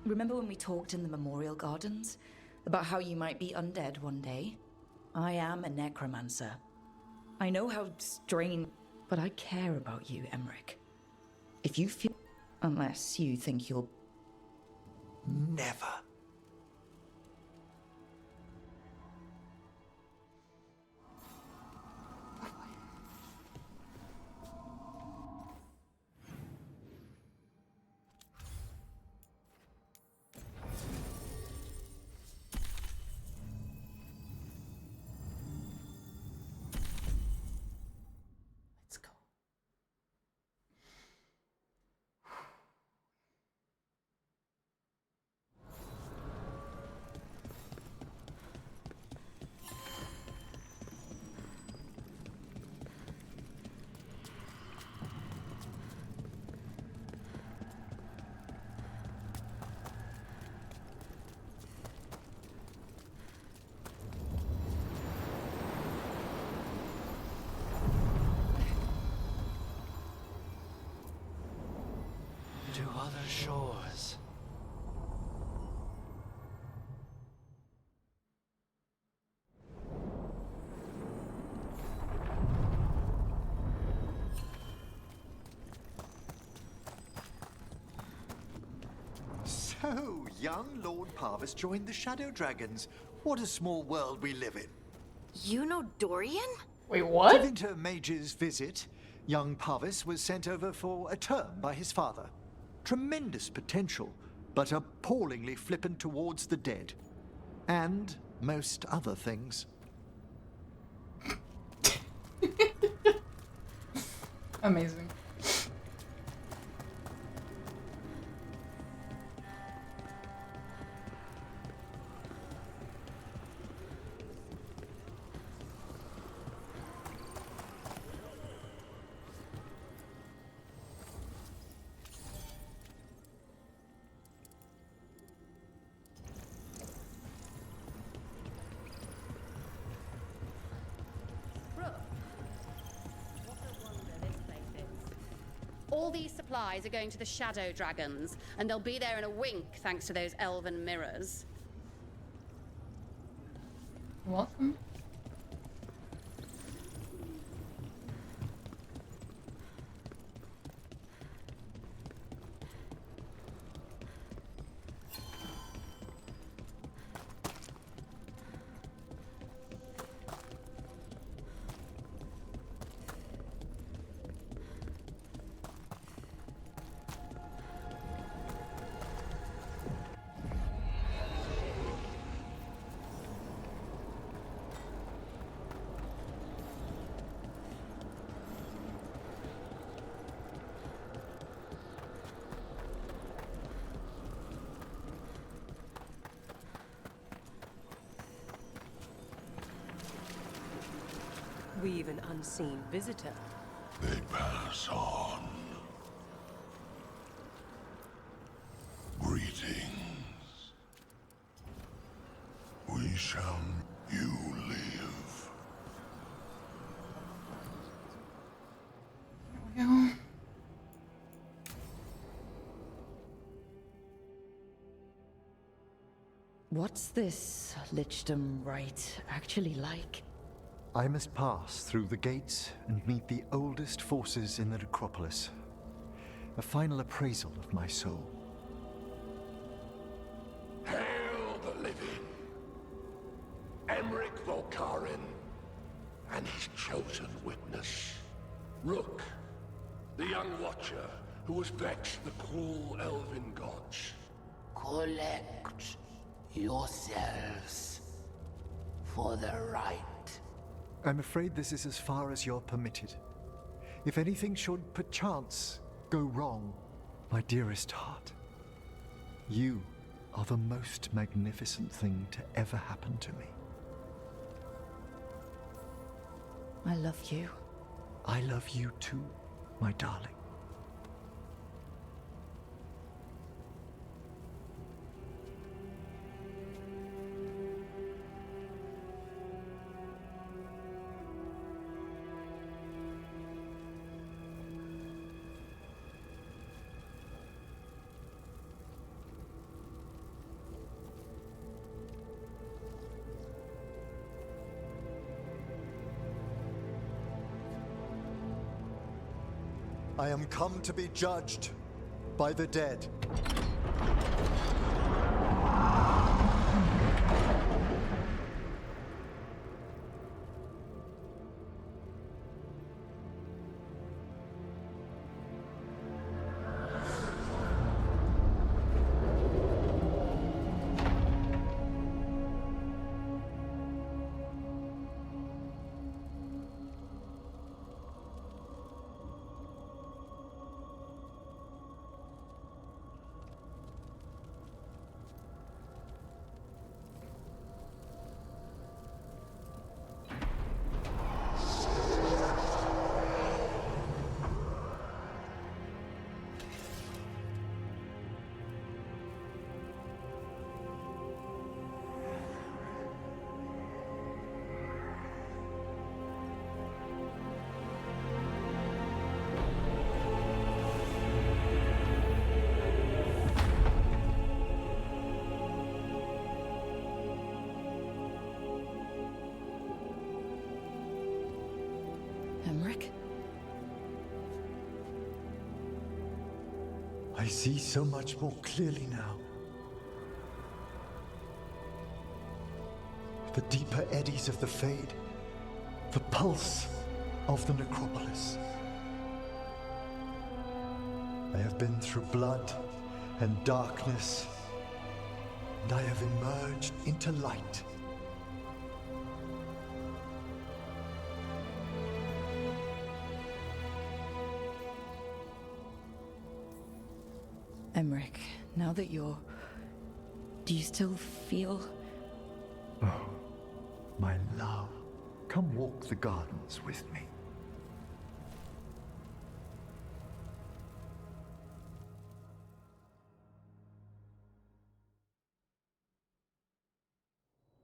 Remember when we talked in the Memorial Gardens? About how you might be undead one day? I am a necromancer. I know how strange, but I care about you, Emmrich. If you feel... Unless you think you'll... Never. Let's go. To other shores. So, young Lord Parvis joined the Shadow Dragons. What a small world we live in. You know Dorian? Wait, what? To Winter Mage's visit, young Parvis was sent over for a term by his father. Tremendous potential, but appallingly flippant towards the dead. And most other things. Amazing. All these supplies are going to the Shadow Dragons, and they'll be there in a wink thanks to those elven mirrors. Welcome. We've an unseen visitor. They pass on. Greetings. We shall you live. Here we go. What's this Lichdom rite actually like? I must pass through the gates and meet the oldest forces in the necropolis. A final appraisal of my soul. Hail the living! Emmrich Volkarin and his chosen witness. Rook, the young watcher who has vexed the cruel elven gods. Collect yourselves for the right. I'm afraid this is as far as you're permitted. If anything should perchance go wrong, my dearest heart, you are the most magnificent thing to ever happen to me. I love you. I love you too, my darling. I am come to be judged by the dead. Emmrich? I see so much more clearly now. The deeper eddies of the Fade, the pulse of the necropolis. I have been through blood and darkness, and I have emerged into light. Emmrich, now that you're... do you still feel... Oh, my love. Come walk the gardens with me.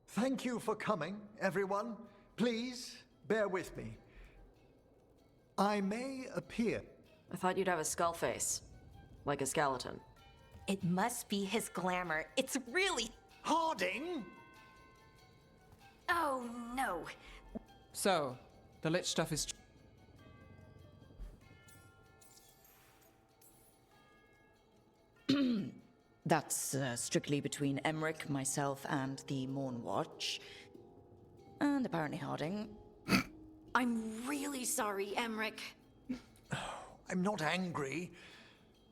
Thank you for coming, everyone. Please, bear with me. I may appear... I thought you'd have a skull face. Like a skeleton. It must be his glamour. It's really... Harding! Oh, no. So, the lich stuff is... That's strictly between Emmrich, myself, and the Morn Watch. And apparently Harding. I'm really sorry, Emmrich. I'm not angry.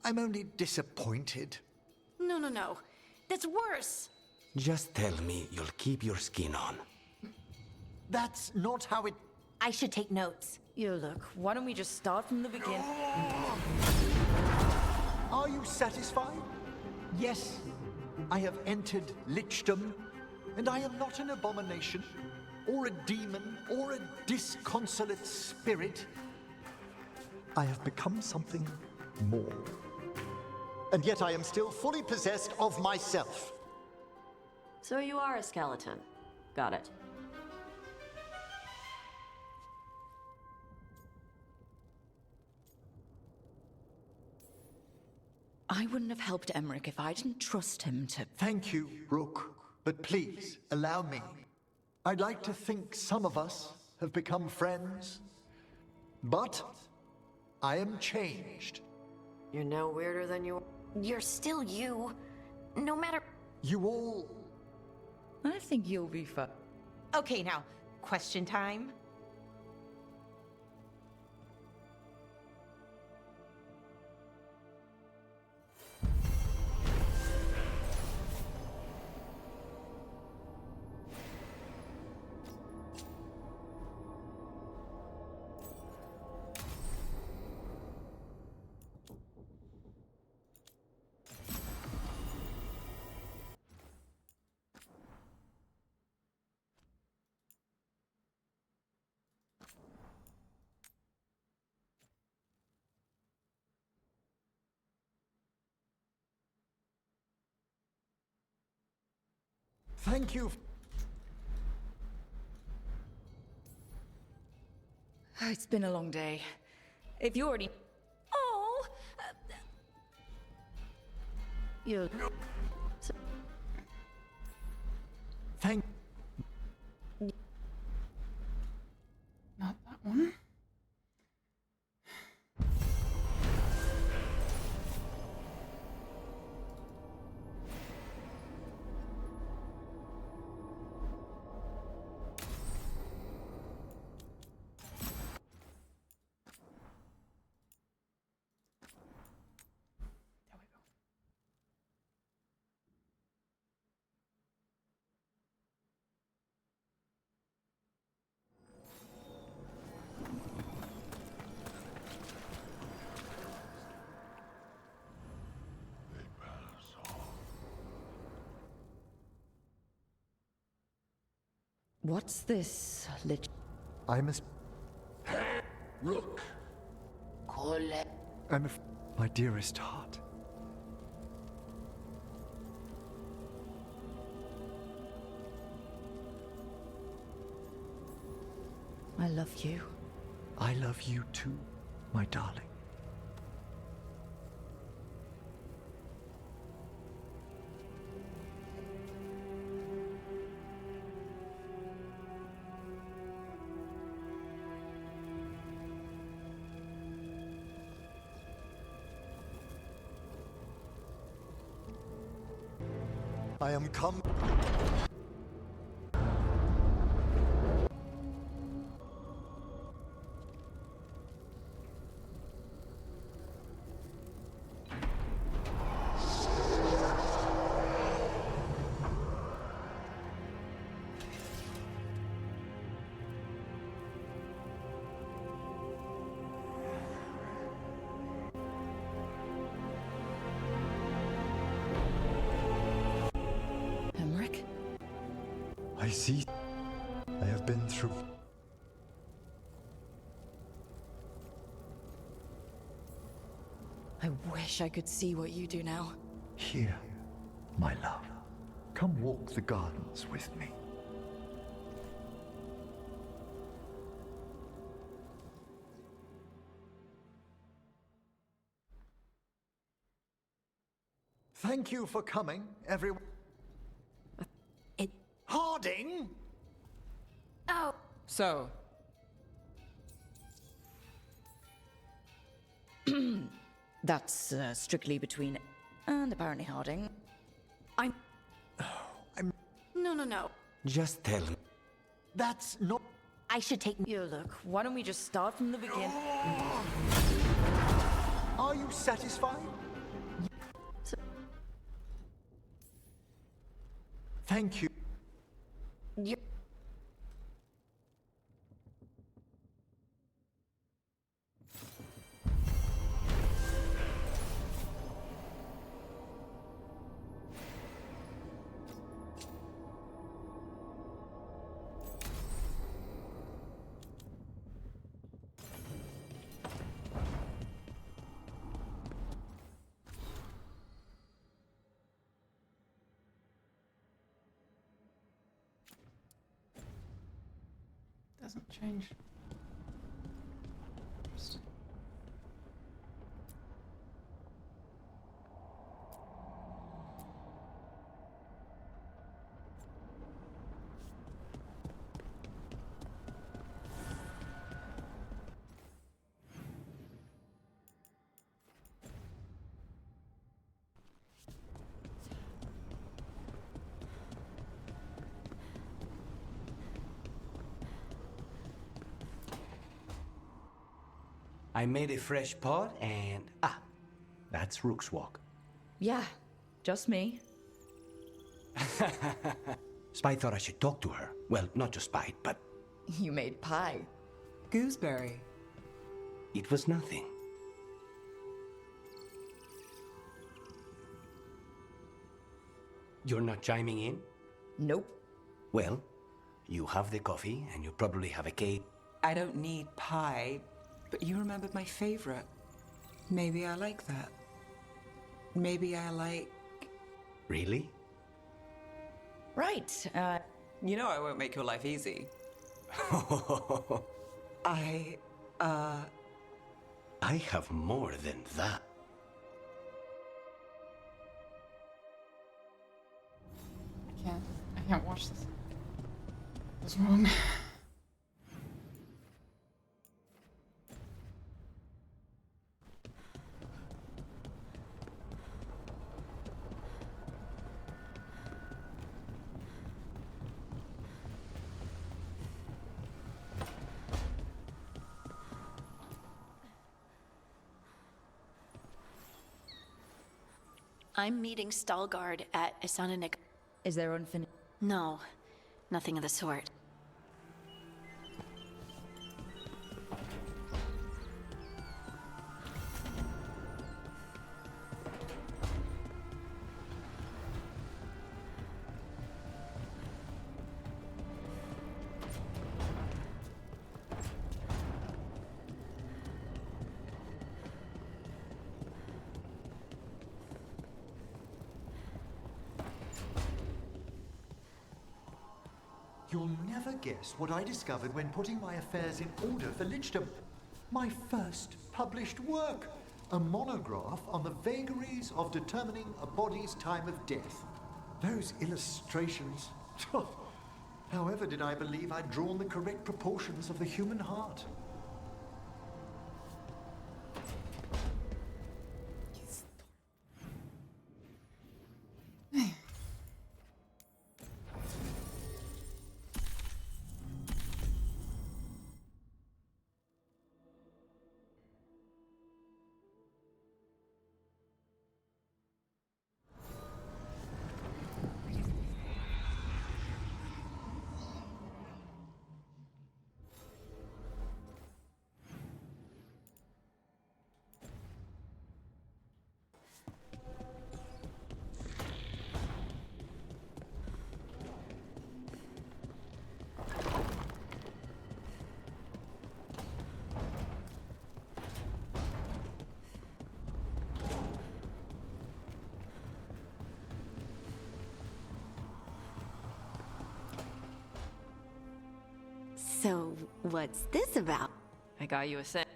I'm only disappointed. No. That's worse. Just tell me you'll keep your skin on. That's not how it... I should take notes. You look, why don't we just start from the beginning? Are you satisfied? Yes, I have entered lichdom, and I am not an abomination, or a demon, or a disconsolate spirit. I have become something more. And yet I am still fully possessed of myself. So you are a skeleton. Got it. I wouldn't have helped Emmrich if I didn't trust him to... Thank you, Rook. But please, allow me. I'd like to think some of us have become friends. But I am changed. You're no weirder than you. You're still you. No matter. You all... I think you'll be fine. Okay, now, question time. Thank you. It's been a long day. If you already... Oh! You. Thank... Not that one. What's this, I must... Rook. my dearest heart. I love you. I love you too, my darling. I am come. Emmrich? I see. I have been through. I wish I could see what you do now. Here, my love. Come walk the gardens with me. Thank you for coming, everyone. Harding? Oh. So. That's strictly between... and apparently Harding. I'm... I'm... No. Just tell him. That's not... I should take... You look, why don't we just start from the beginning? Are you satisfied? Thank you. You... Doesn't change. Interesting. I made a fresh pot and... that's Rook's walk. Yeah, just me. Spite thought I should talk to her. Well, not just Spite, but... You made pie. Gooseberry. It was nothing. You're not chiming in? Nope. Well, you have the coffee, and you probably have a cake. I don't need pie, but you remembered my favorite. Maybe I like that. Maybe I like... Really? Right, You know I won't make your life easy. I have more than that. I can't watch this. What's wrong? I'm meeting Stalgard at Isananik. Is there unfinished? No, nothing of the sort. You'll never guess what I discovered when putting my affairs in order for Lichdom. My first published work. A monograph on the vagaries of determining a body's time of death. Those illustrations. However did I believe I'd drawn the correct proportions of the human heart? So, what's this about? I got you a thing.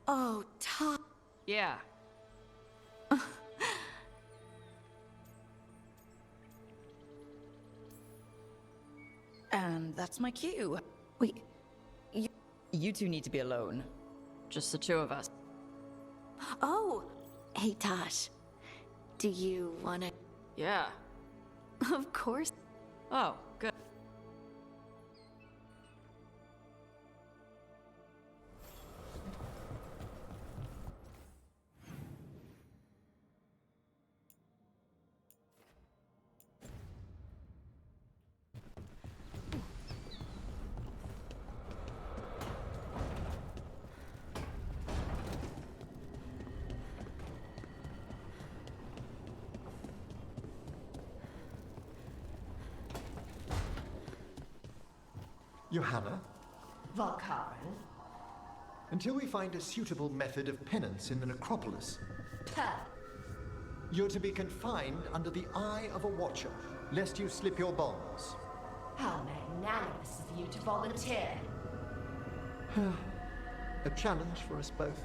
Oh, Todd. Yeah. And that's my cue. Wait, you two need to be alone. Just the two of us. Oh! Hey, Tosh. Do you wanna... Yeah. Of course. Oh, good. Johanna, Valkaran. until we find a suitable method of penance in the necropolis, Huh. you're to be confined under the eye of a watcher, lest you slip your bonds. How magnanimous of you to volunteer. A challenge for us both.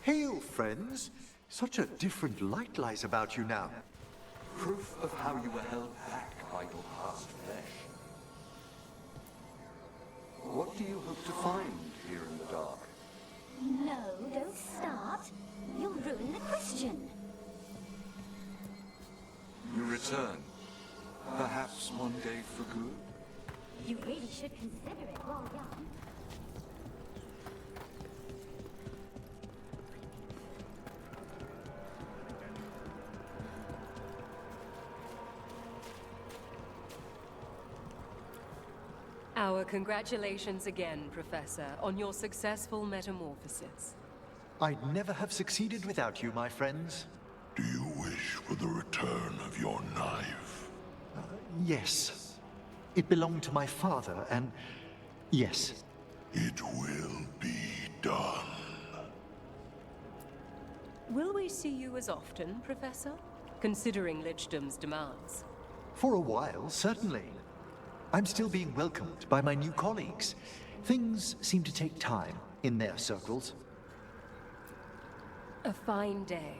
Hail, friends. Such a different light lies about you now. Proof of how you were held back by your past flesh. What do you hope to find here in the dark? No, don't start. You'll ruin the question. You return. Perhaps one day for good? You really should consider it while young. Our congratulations again, Professor, on your successful metamorphosis. I'd never have succeeded without you, my friends. Do you wish for the return of your knife? Yes. It belonged to my father, and yes. It will be done. Will we see you as often, Professor? Considering Lichdom's demands. For a while, certainly. I'm still being welcomed by my new colleagues. Things seem to take time in their circles. A fine day.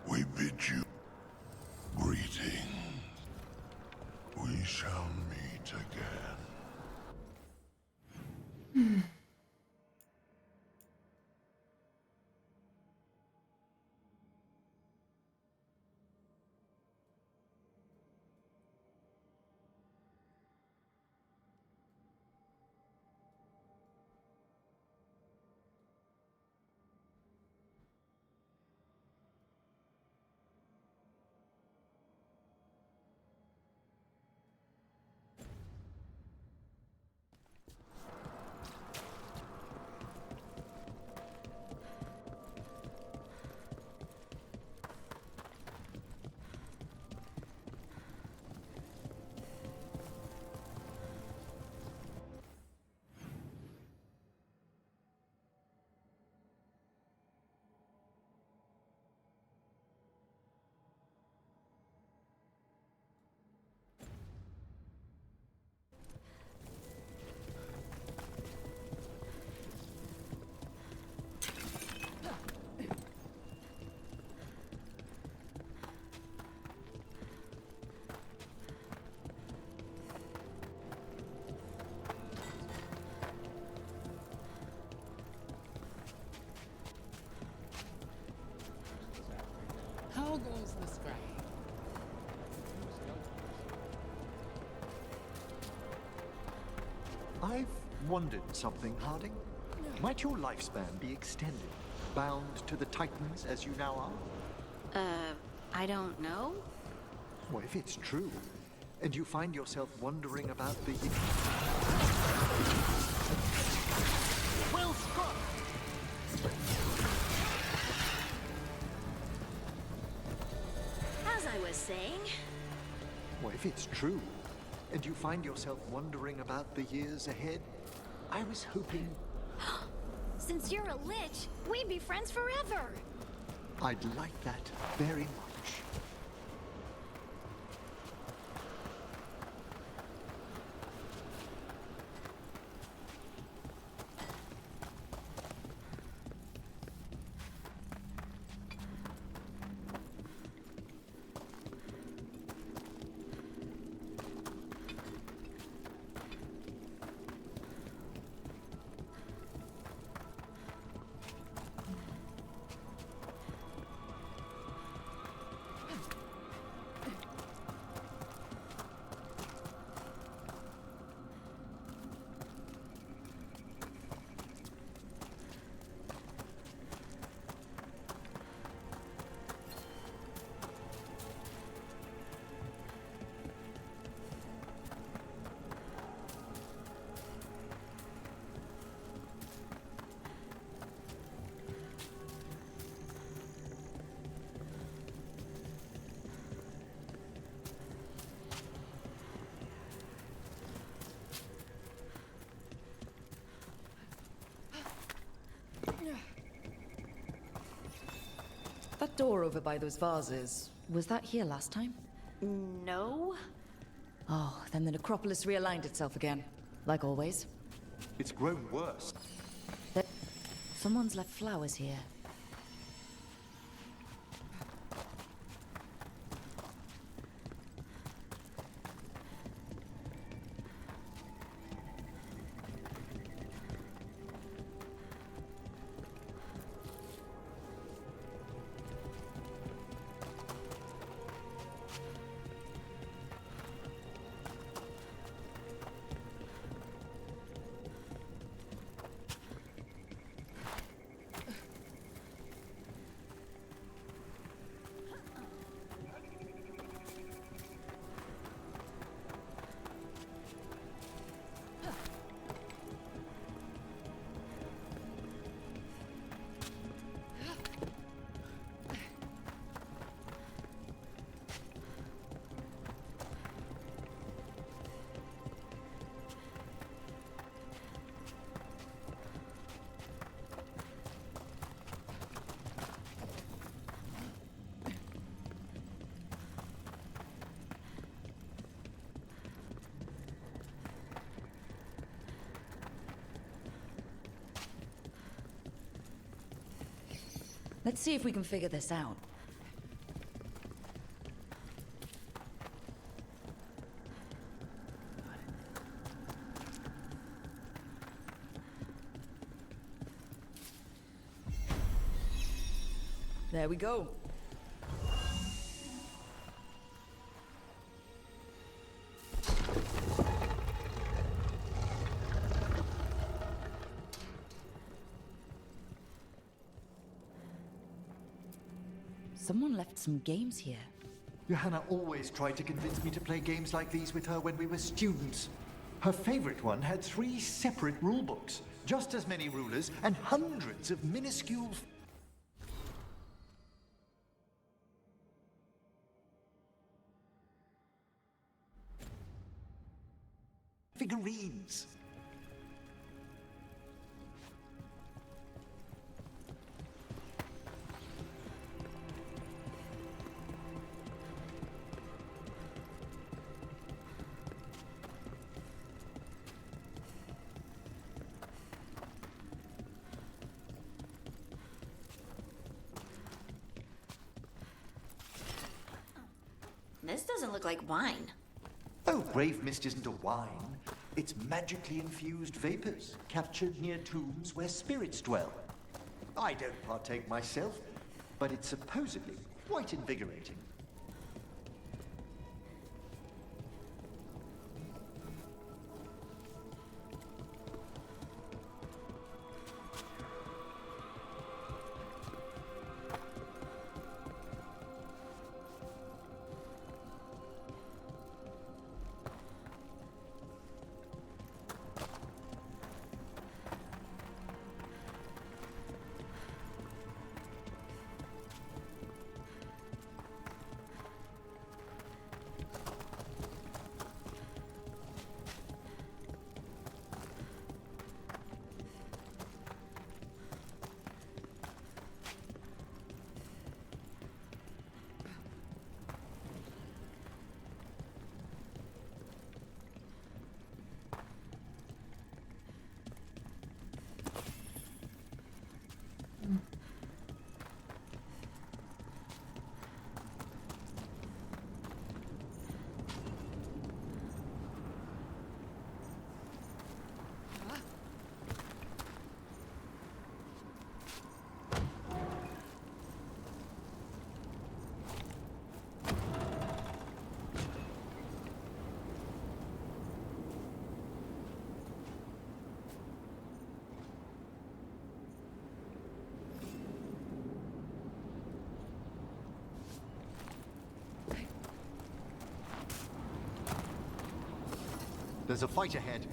We bid you greeting. We shall meet again. How goes the strike? I've wondered something, Harding. Might your lifespan be extended, bound to the Titans as you now are? I don't know. Well, if it's true, and you find yourself wondering about the... Well struck! As I was saying, Well, if it's true, and you find yourself wondering about the years ahead, I was hoping... since you're a lich, we'd be friends forever. I'd like that very much. That door over by those vases, was that here last time? No. Oh, then the necropolis realigned itself again, like always. It's grown worse. Someone's left flowers here. Let's see if we can figure this out. There we go. Someone left some games here. Johanna always tried to convince me to play games like these with her when we were students. Her favorite one had 3 separate rulebooks, just as many rulers, and hundreds of minuscule figurines. This doesn't look like wine. Oh, grave mist isn't a wine. It's magically infused vapors, captured near tombs where spirits dwell. I don't partake myself, but it's supposedly quite invigorating. There's a fight ahead.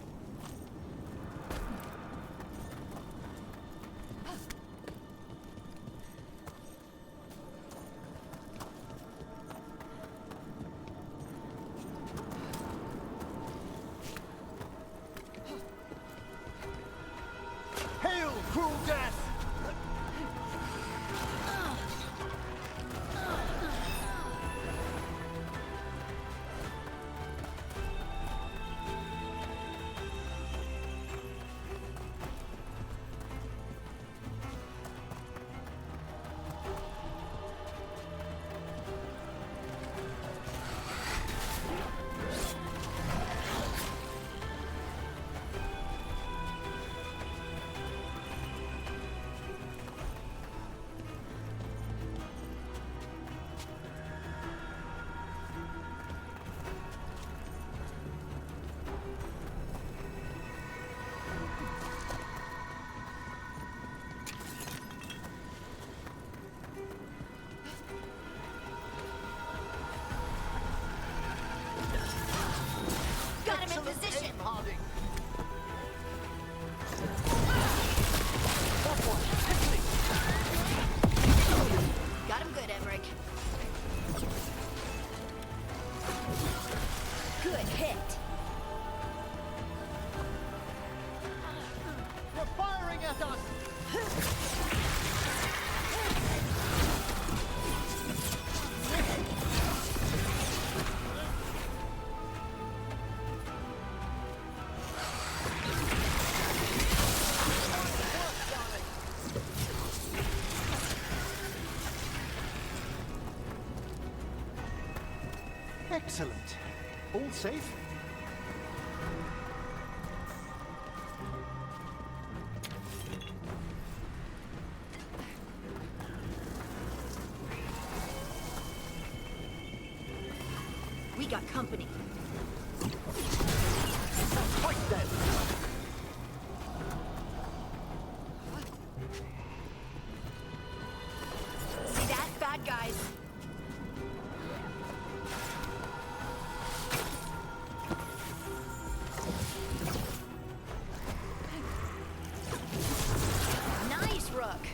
Hail, cruel death! Harding! Got him good, Emmrich. Good hit. You're firing at us! Excellent. All safe? We got company. Fight them! See that? Bad guys. Nice, Rook.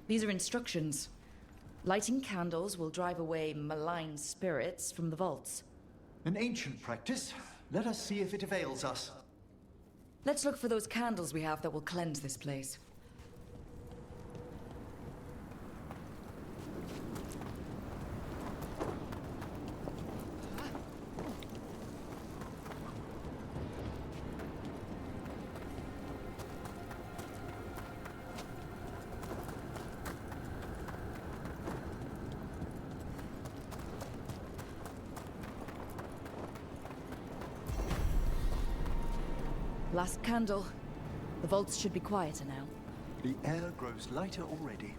These are instructions. Lighting candles will drive away malign spirits from the vaults. An ancient practice. Let us see if it avails us. Let's look for those candles we have that will cleanse this place. Last candle. The vaults should be quieter now. The air grows lighter already.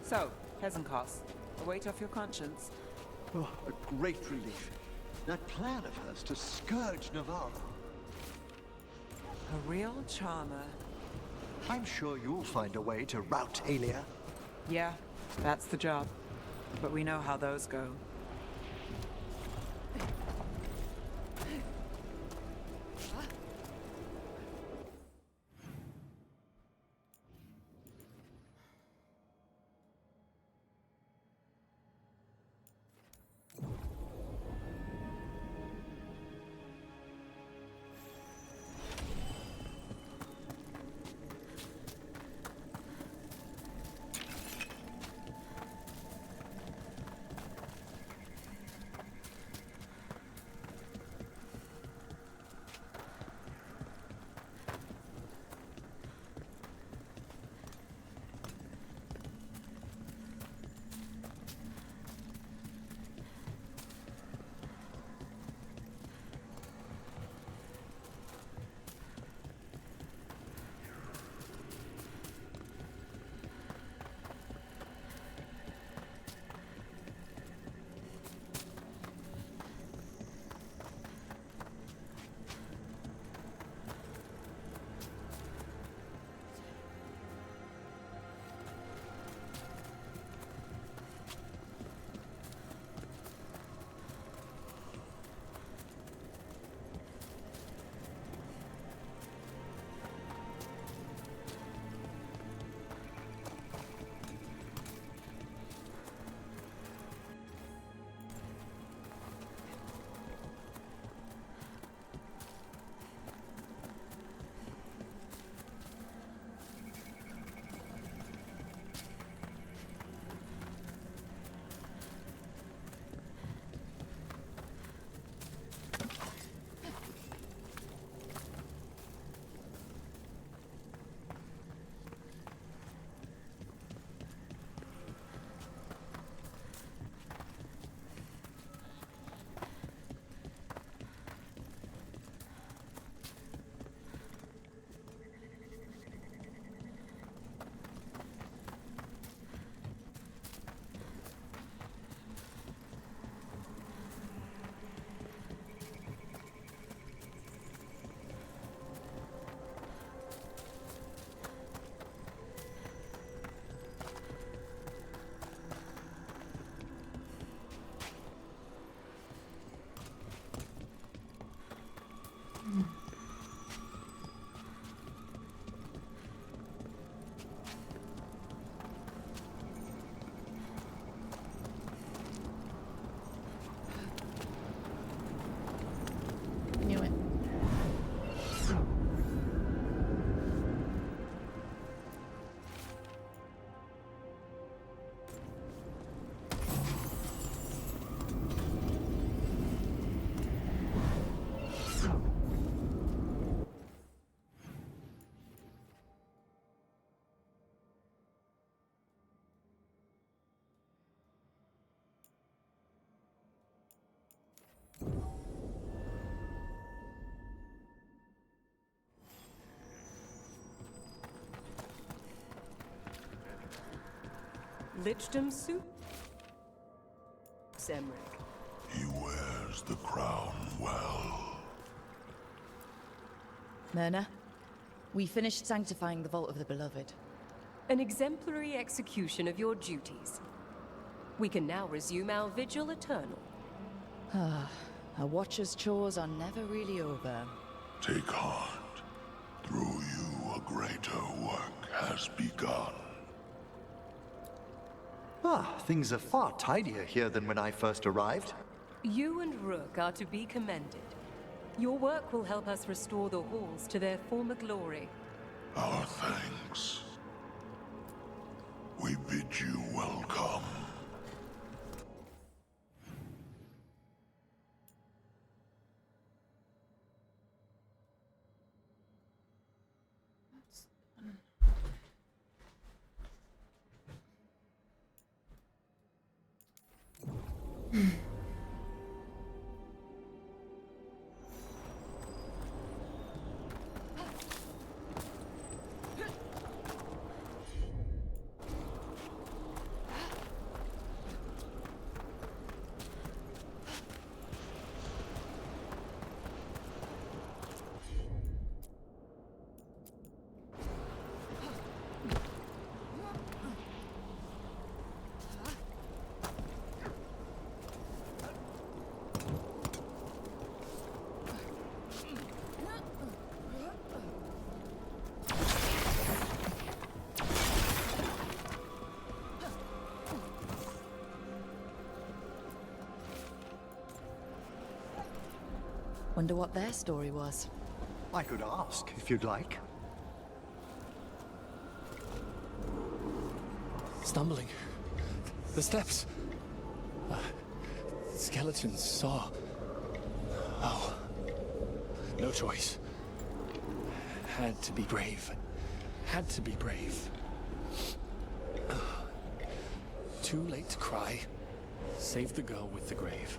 So, Hezenkos, a weight off your conscience. Oh, a great relief. That plan of hers to scourge Navarro. A real charmer. I'm sure you'll find a way to rout Alia. Yeah, that's the job. But we know how those go. Knew it. Lichdom suit? Emmrich. He wears the crown well. Myrna, we finished sanctifying the Vault of the Beloved. An exemplary execution of your duties. We can now resume our vigil eternal. A watcher's chores are never really over. Take heart. Through you, a greater work has begun. Things are far tidier here than when I first arrived. You and Rook are to be commended. Your work will help us restore the halls to their former glory. Our thanks. We bid you welcome. Wonder what their story was. I could ask, if you'd like. Stumbling. The steps. Skeletons saw. Oh. No choice. Had to be brave. Had to be brave. Too late to cry. Save the girl with the grave.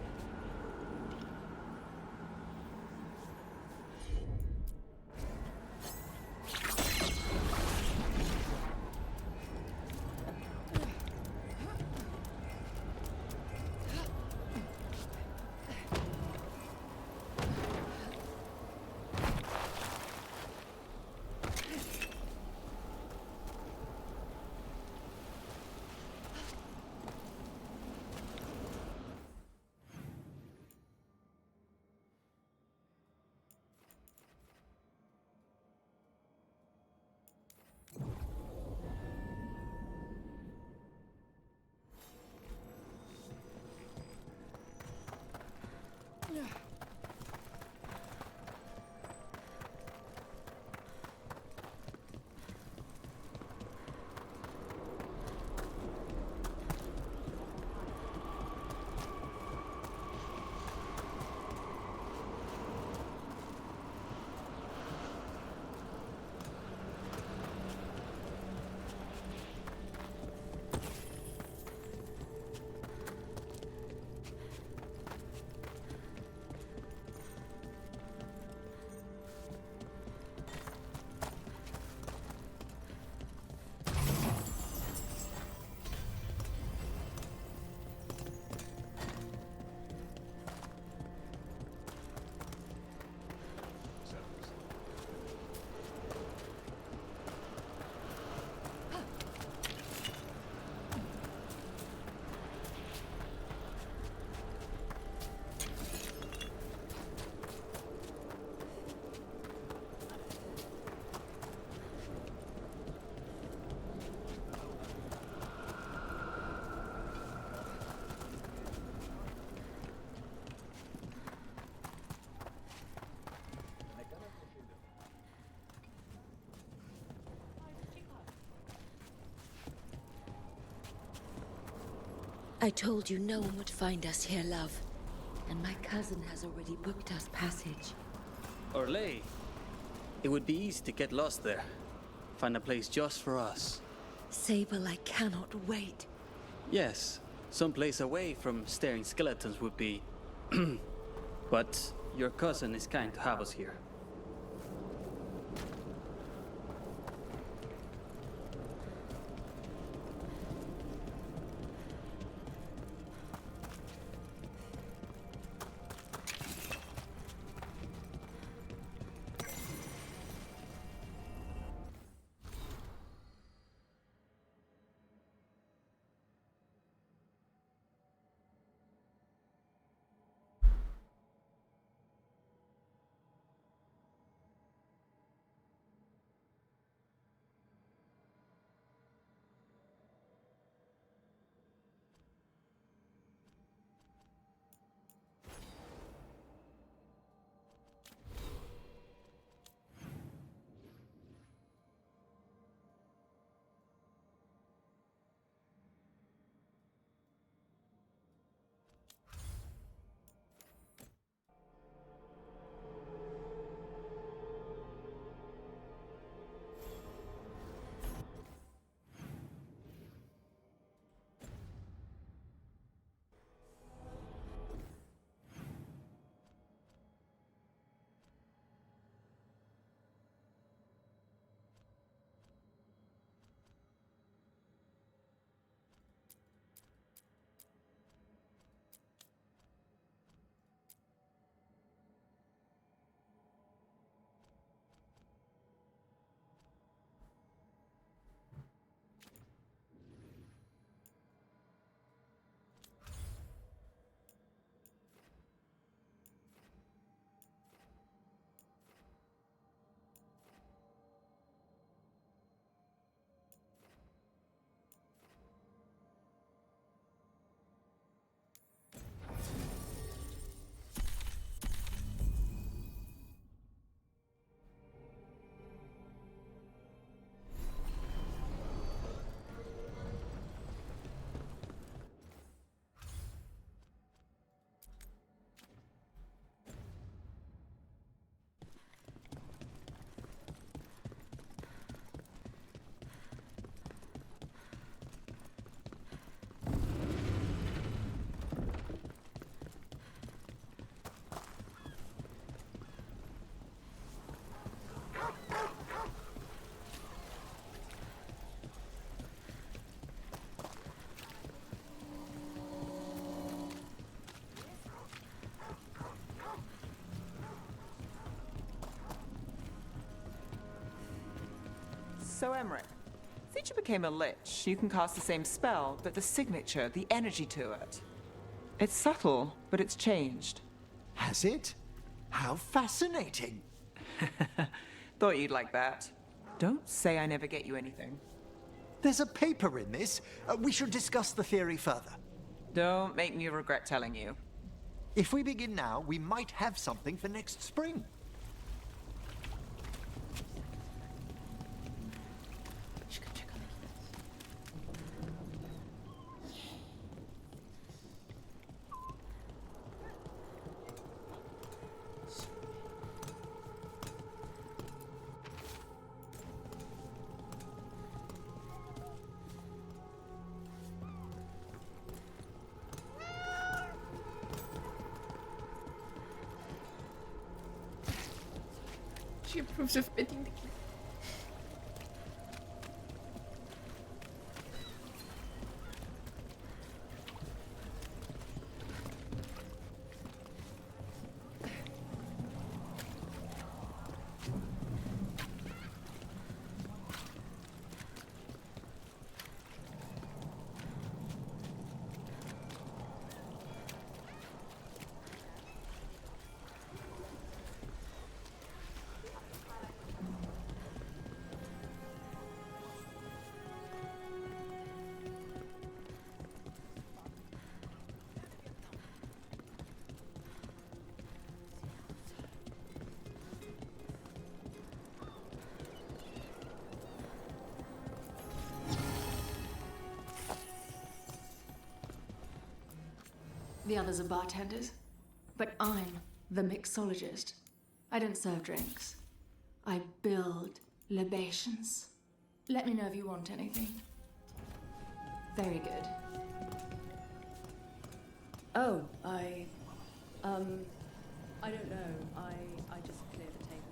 I told you no one would find us here, love. And my cousin has already booked us passage. Orlais. It would be easy to get lost there. Find a place just for us. Sable, I cannot wait. Yes, someplace away from staring skeletons would be... But your cousin is kind to have us here. So, Emmrich, since you became a lich, you can cast the same spell, but the signature, the energy to it. It's subtle, but it's changed. Has it? How fascinating. Thought you'd like that. Don't say I never get you anything. There's a paper in this. We should discuss the theory further. Don't make me regret telling you. If we begin now, we might have something for next spring. She approves of bidding the king. The others are bartenders, but I'm the mixologist. I don't serve drinks. I build libations. Let me know if you want anything. Very good. Oh, I don't know. I just clear the tables.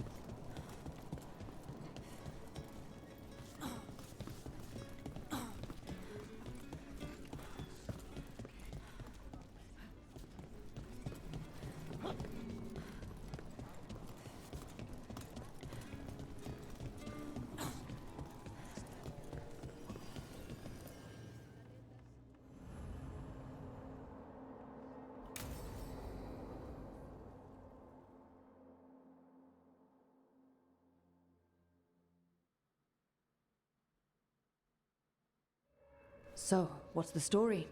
So, what's the story?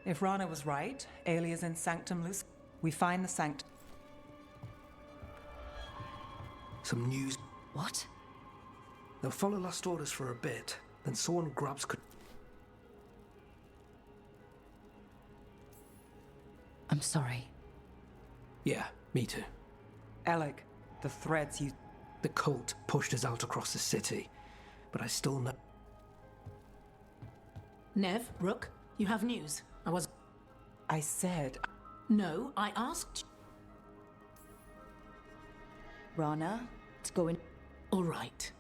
If Rana was right, Alia's in Sanctum Luce. We find the Sanctum. Some news. What? They'll follow last orders for a bit, then someone grabs. I'm sorry. Yeah, me too. Alec, the threads you. The cult pushed us out across the city, but I still know. Nev, Rook, you have news. I said. No, I asked. Rana, it's going. All right.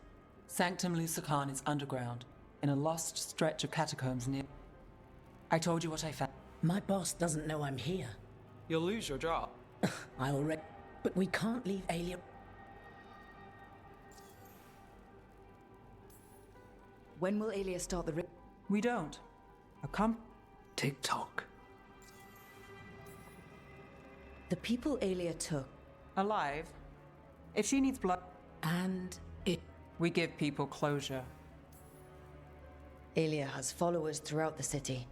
Sanctum Lucican is underground, in a lost stretch of catacombs near. I told you what I found. My boss doesn't know I'm here. You'll lose your job. I already. But we can't leave Alia. When will Alia start the We don't. Come. TikTok. The people Alia took. Alive. If she needs blood. And it. We give people closure. Alia has followers throughout the city.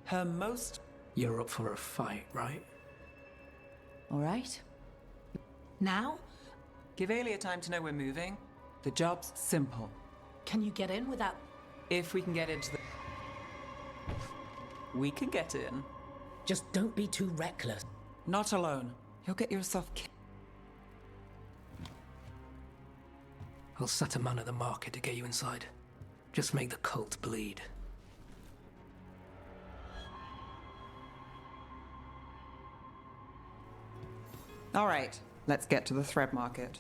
Her most. You're up for a fight, right? All right. Now? Give Alia time to know we're moving. The job's simple. Can you get in without. If we can get into the. We can get in. Just don't be too reckless. Not alone. You'll get yourself killed. I'll set a man at the market to get you inside. Just make the cult bleed. All right, let's get to the thread market.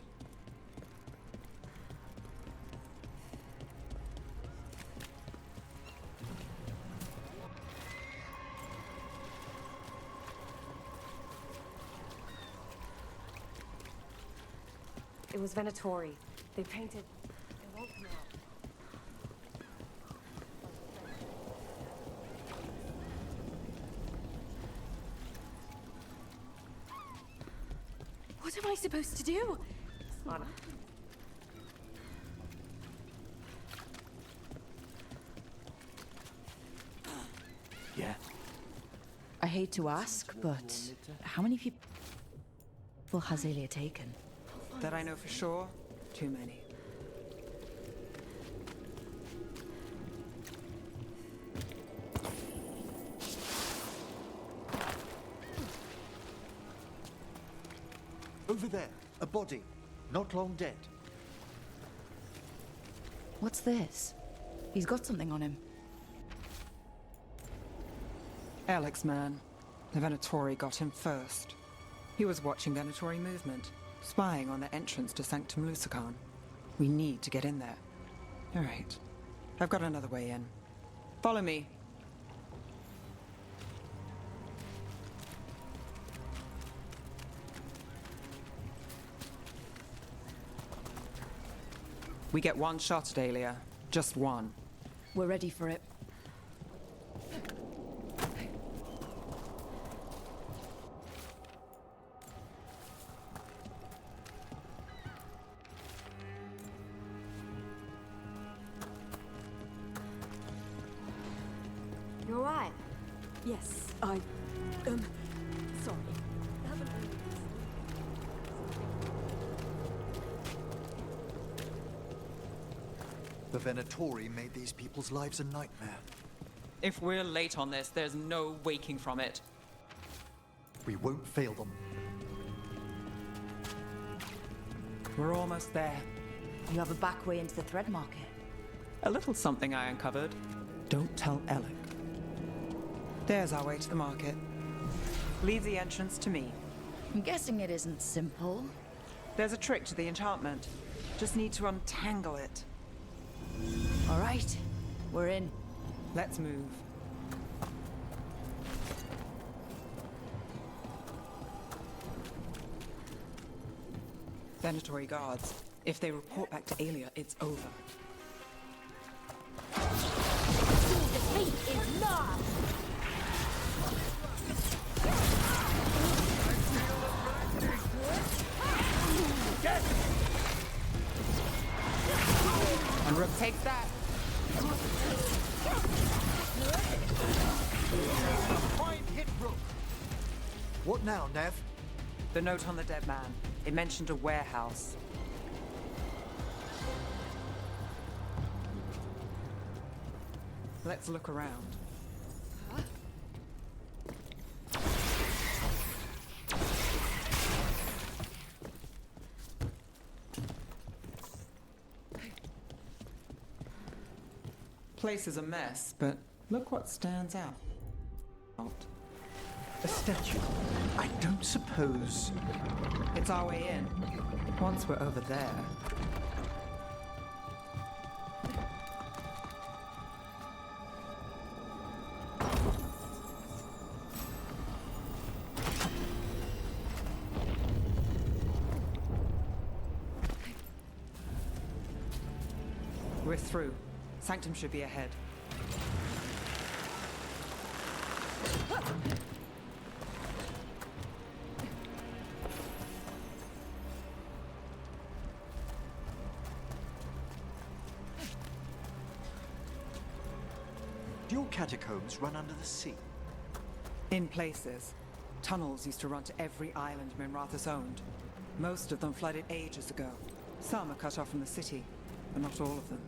It was Venatori. They painted. It won't come out. What am I supposed to do? Yeah. I hate to ask, but how many people has Aelia taken? That I know for sure, too many. Over there, a body, not long dead. What's this? He's got something on him. Alex, man. The Venatori got him first. He was watching Venatori movement, spying on the entrance to Sanctum Lusican. We need to get in there. All right. I've got another way in. Follow me. We get one shot at Aelia. Just one. We're ready for it. You alright? Yes, sorry. Haven't really- The Venatori made these people's lives a nightmare. If we're late on this, there's no waking from it. We won't fail them. We're almost there. You have a back way into the thread market. A little something I uncovered. Don't tell Alec. There's our way to the market. Leave the entrance to me. I'm guessing it isn't simple. There's a trick to the enchantment. Just need to untangle it. All right, we're in. Let's move. Venatori guards. If they report back to Aelia, it's over. Defeat is not! And Rook takes that. Fine hit, Rook. What now, Nev? The note on the dead man. It mentioned a warehouse. Let's look around. Place is a mess, but look what stands out. A statue. I don't suppose... It's our way in. Once we're over there... We're through. Sanctum should be ahead. Do your catacombs run under the sea? In places. Tunnels used to run to every island Minrathous owned. Most of them flooded ages ago. Some are cut off from the city, but not all of them.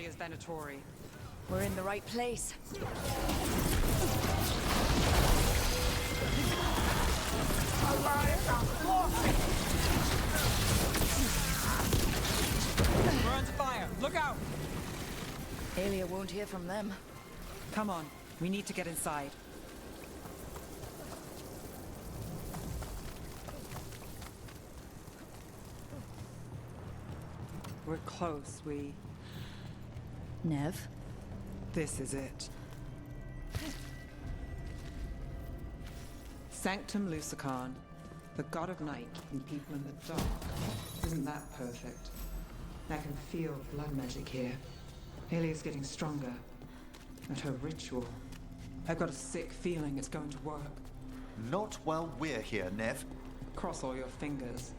as Venatori. We're in the right place. We're under fire! Look out! Aelia won't hear from them. Come on, we need to get inside. We're close, Nev? This is it. Sanctum Lucican, the god of night and people in the dark. Isn't that perfect? I can feel blood magic here. Aelia's getting stronger. And her ritual. I've got a sick feeling it's going to work. Not while we're here, Nev. Cross all your fingers.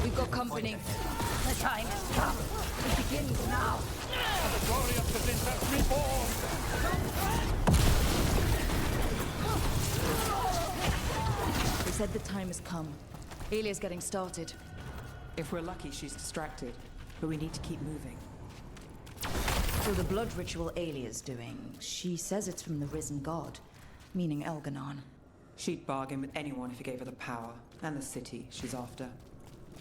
We've got company. The time has come. It begins now. The glory of the Vinter reborn! They said the time has come. Aelia's getting started. If we're lucky, she's distracted. But we need to keep moving. So the blood ritual Aelia's doing, she says it's from the risen god, meaning Elganon. She'd bargain with anyone if he gave her the power, and the city she's after.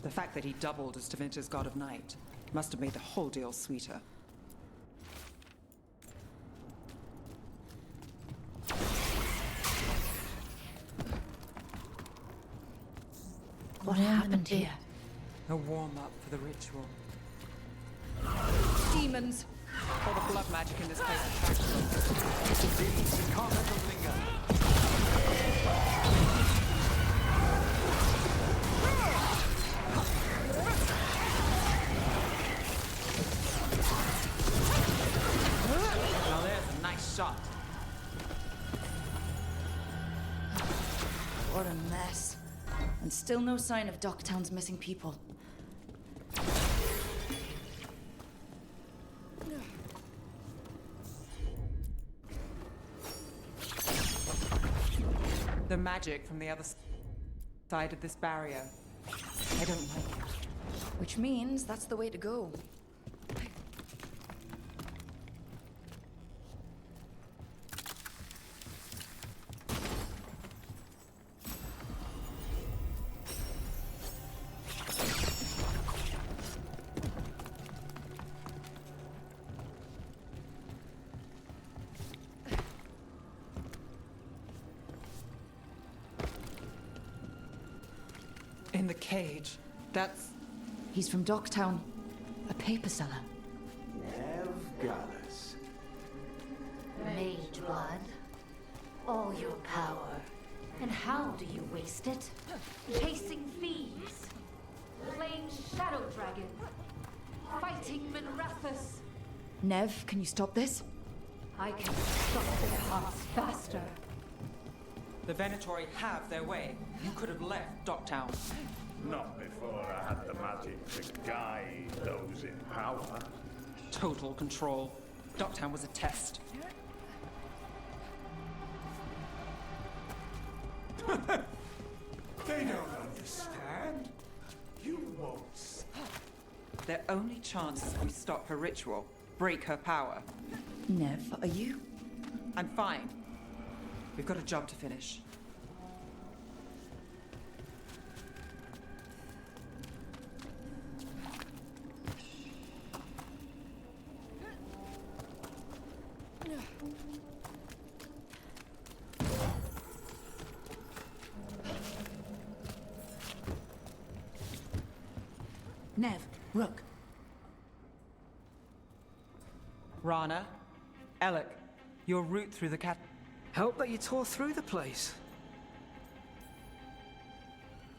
The fact that he doubled as Tevinter's god of night must have made the whole deal sweeter. What happened here? A warm-up for the ritual. Demons! All the blood magic in this place attracts them. Demons, you can't let them linger. Now there's a nice shot. What a mess. And still no sign of Docktown's missing people. The magic from the other side of this barrier. I don't like it. Which means that's the way to go. In the cage. That's... He's from Docktown. A paper seller. Veilguard. Mage blood. All your power. And how do you waste it? Chasing thieves. Playing Shadow Dragon. Fighting Minrathus. Nev, can you stop this? I can stop their hearts faster. The Venatori have their way. You could have left Docktown. Not before I had the magic to guide those in power. Total control. Docktown was a test. They don't understand. You won't. Their only chance is if we stop her ritual, break her power. Nev, are you? I'm fine. We've got a job to finish. Nev, Rook. Rana, Alec, your route through the cat... Help that you tore through the place.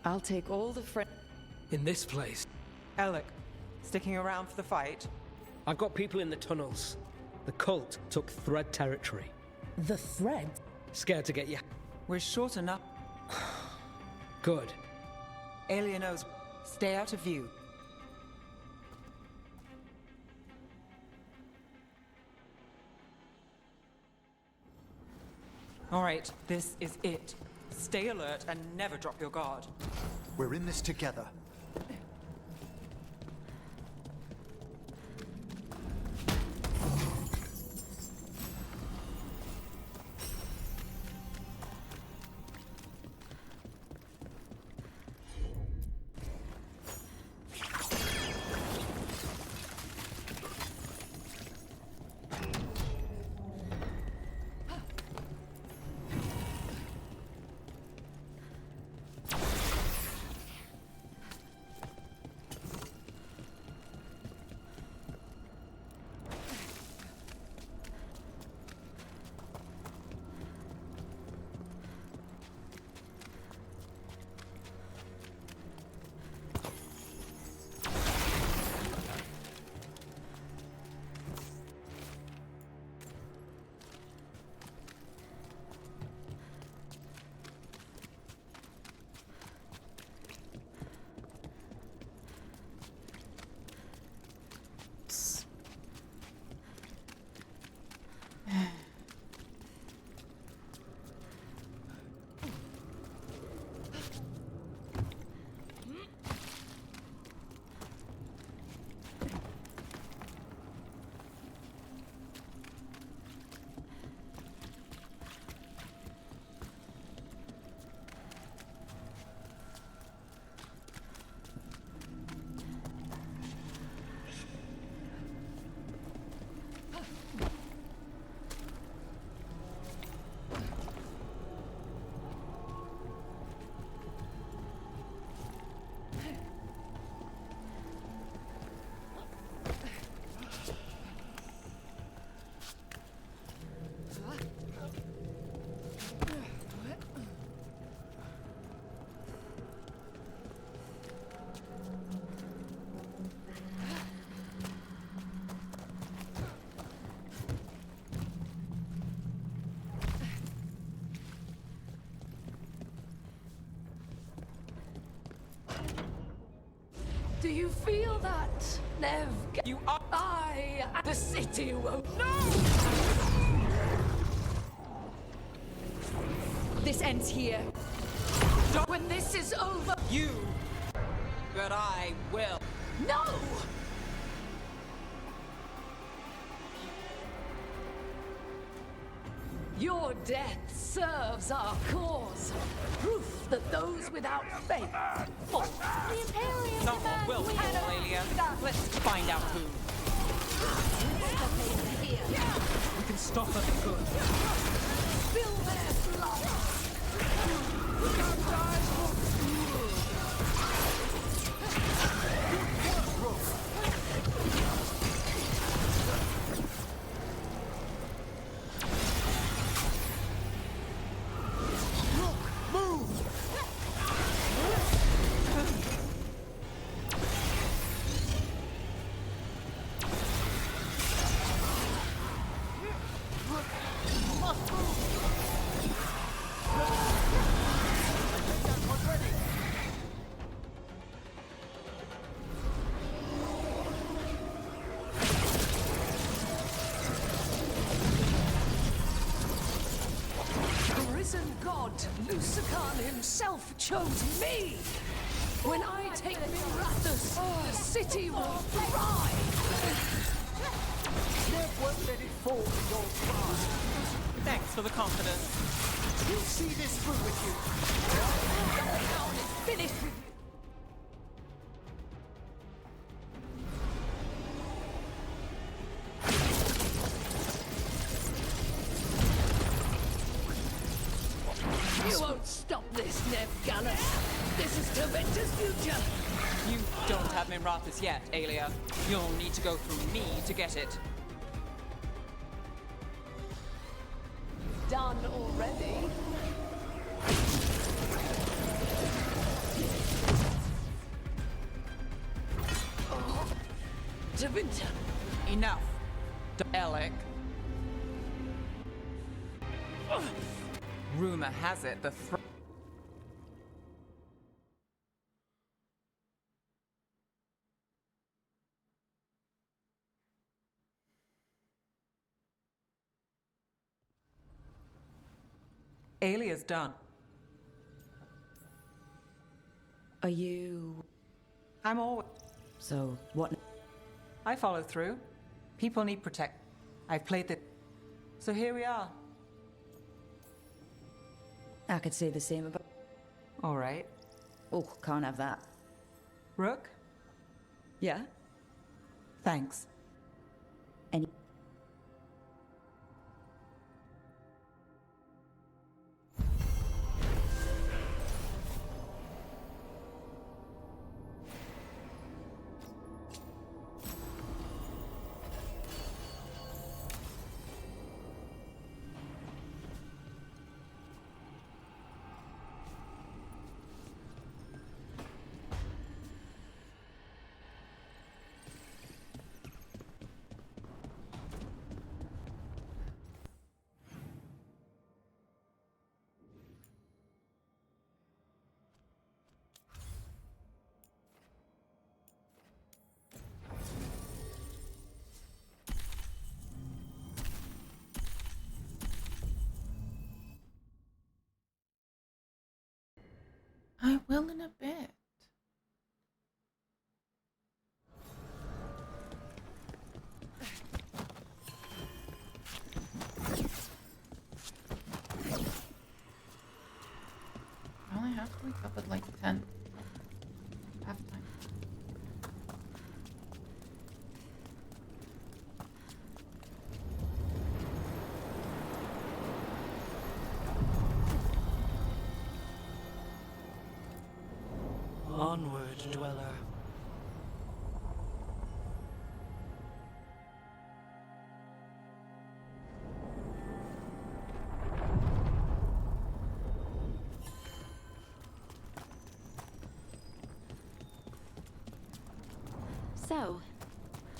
I'll take all the friends. In this place. Alec, sticking around for the fight? I've got people in the tunnels. The cult took Thread territory. The Thread? Scared to get you. We're short enough. Good. Aelia knows. Stay out of view. All right, this is it. Stay alert and never drop your guard. We're in this together. Do you feel that, Nev? You are. The city won't. This ends here. When this is over. You. But I will. No! Your death serves our cause. Proof that those without faith fall. The Imperium Not all demands will we fall, Aelia. Let's find out who. We can stop her for good. Spill their blood. Lucican himself chose me! When I take Mirathus, the city will thrive! Never let it fall in your path. Thanks for the confidence. We'll see this through with you. Town is finished with you. You won't stop this, Nev Gallus. This is Taventa's future. You don't have Mirathus yet, Aelia. You'll need to go through me to get it. Done already. Taventa. Enough, Alec. Rumor has it the Alia's done. Are you... I'm always... So, what... I follow through. People need protect. I've played the... So here we are. I could say the same about... All right. Oh, can't have that. Rook? Yeah? Thanks. Any... I will in a bit. I only have to wake up at like 10. Half time. Onward, dweller. So,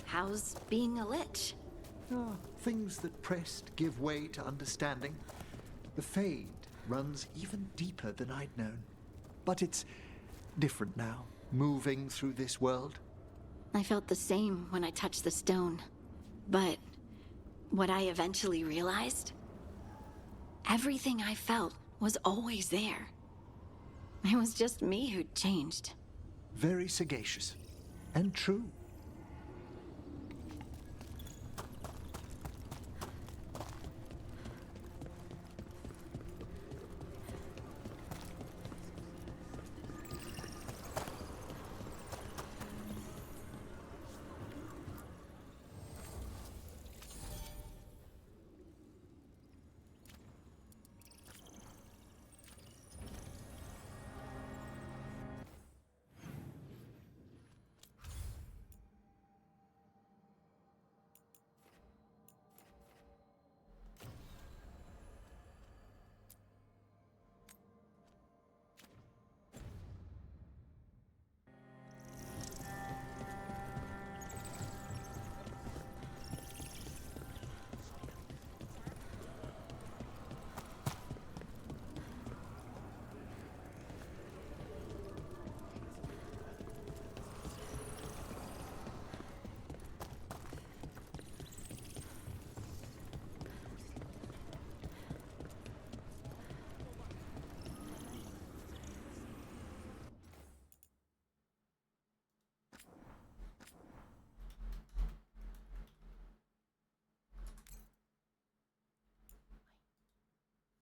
how's being a lich? Ah, things that pressed give way to understanding. The fade runs even deeper than I'd known. But it's different now, moving through this world. I felt the same when I touched the stone. But what I eventually realized? Everything I felt was always there. It was just me who'd changed. Very sagacious. And true.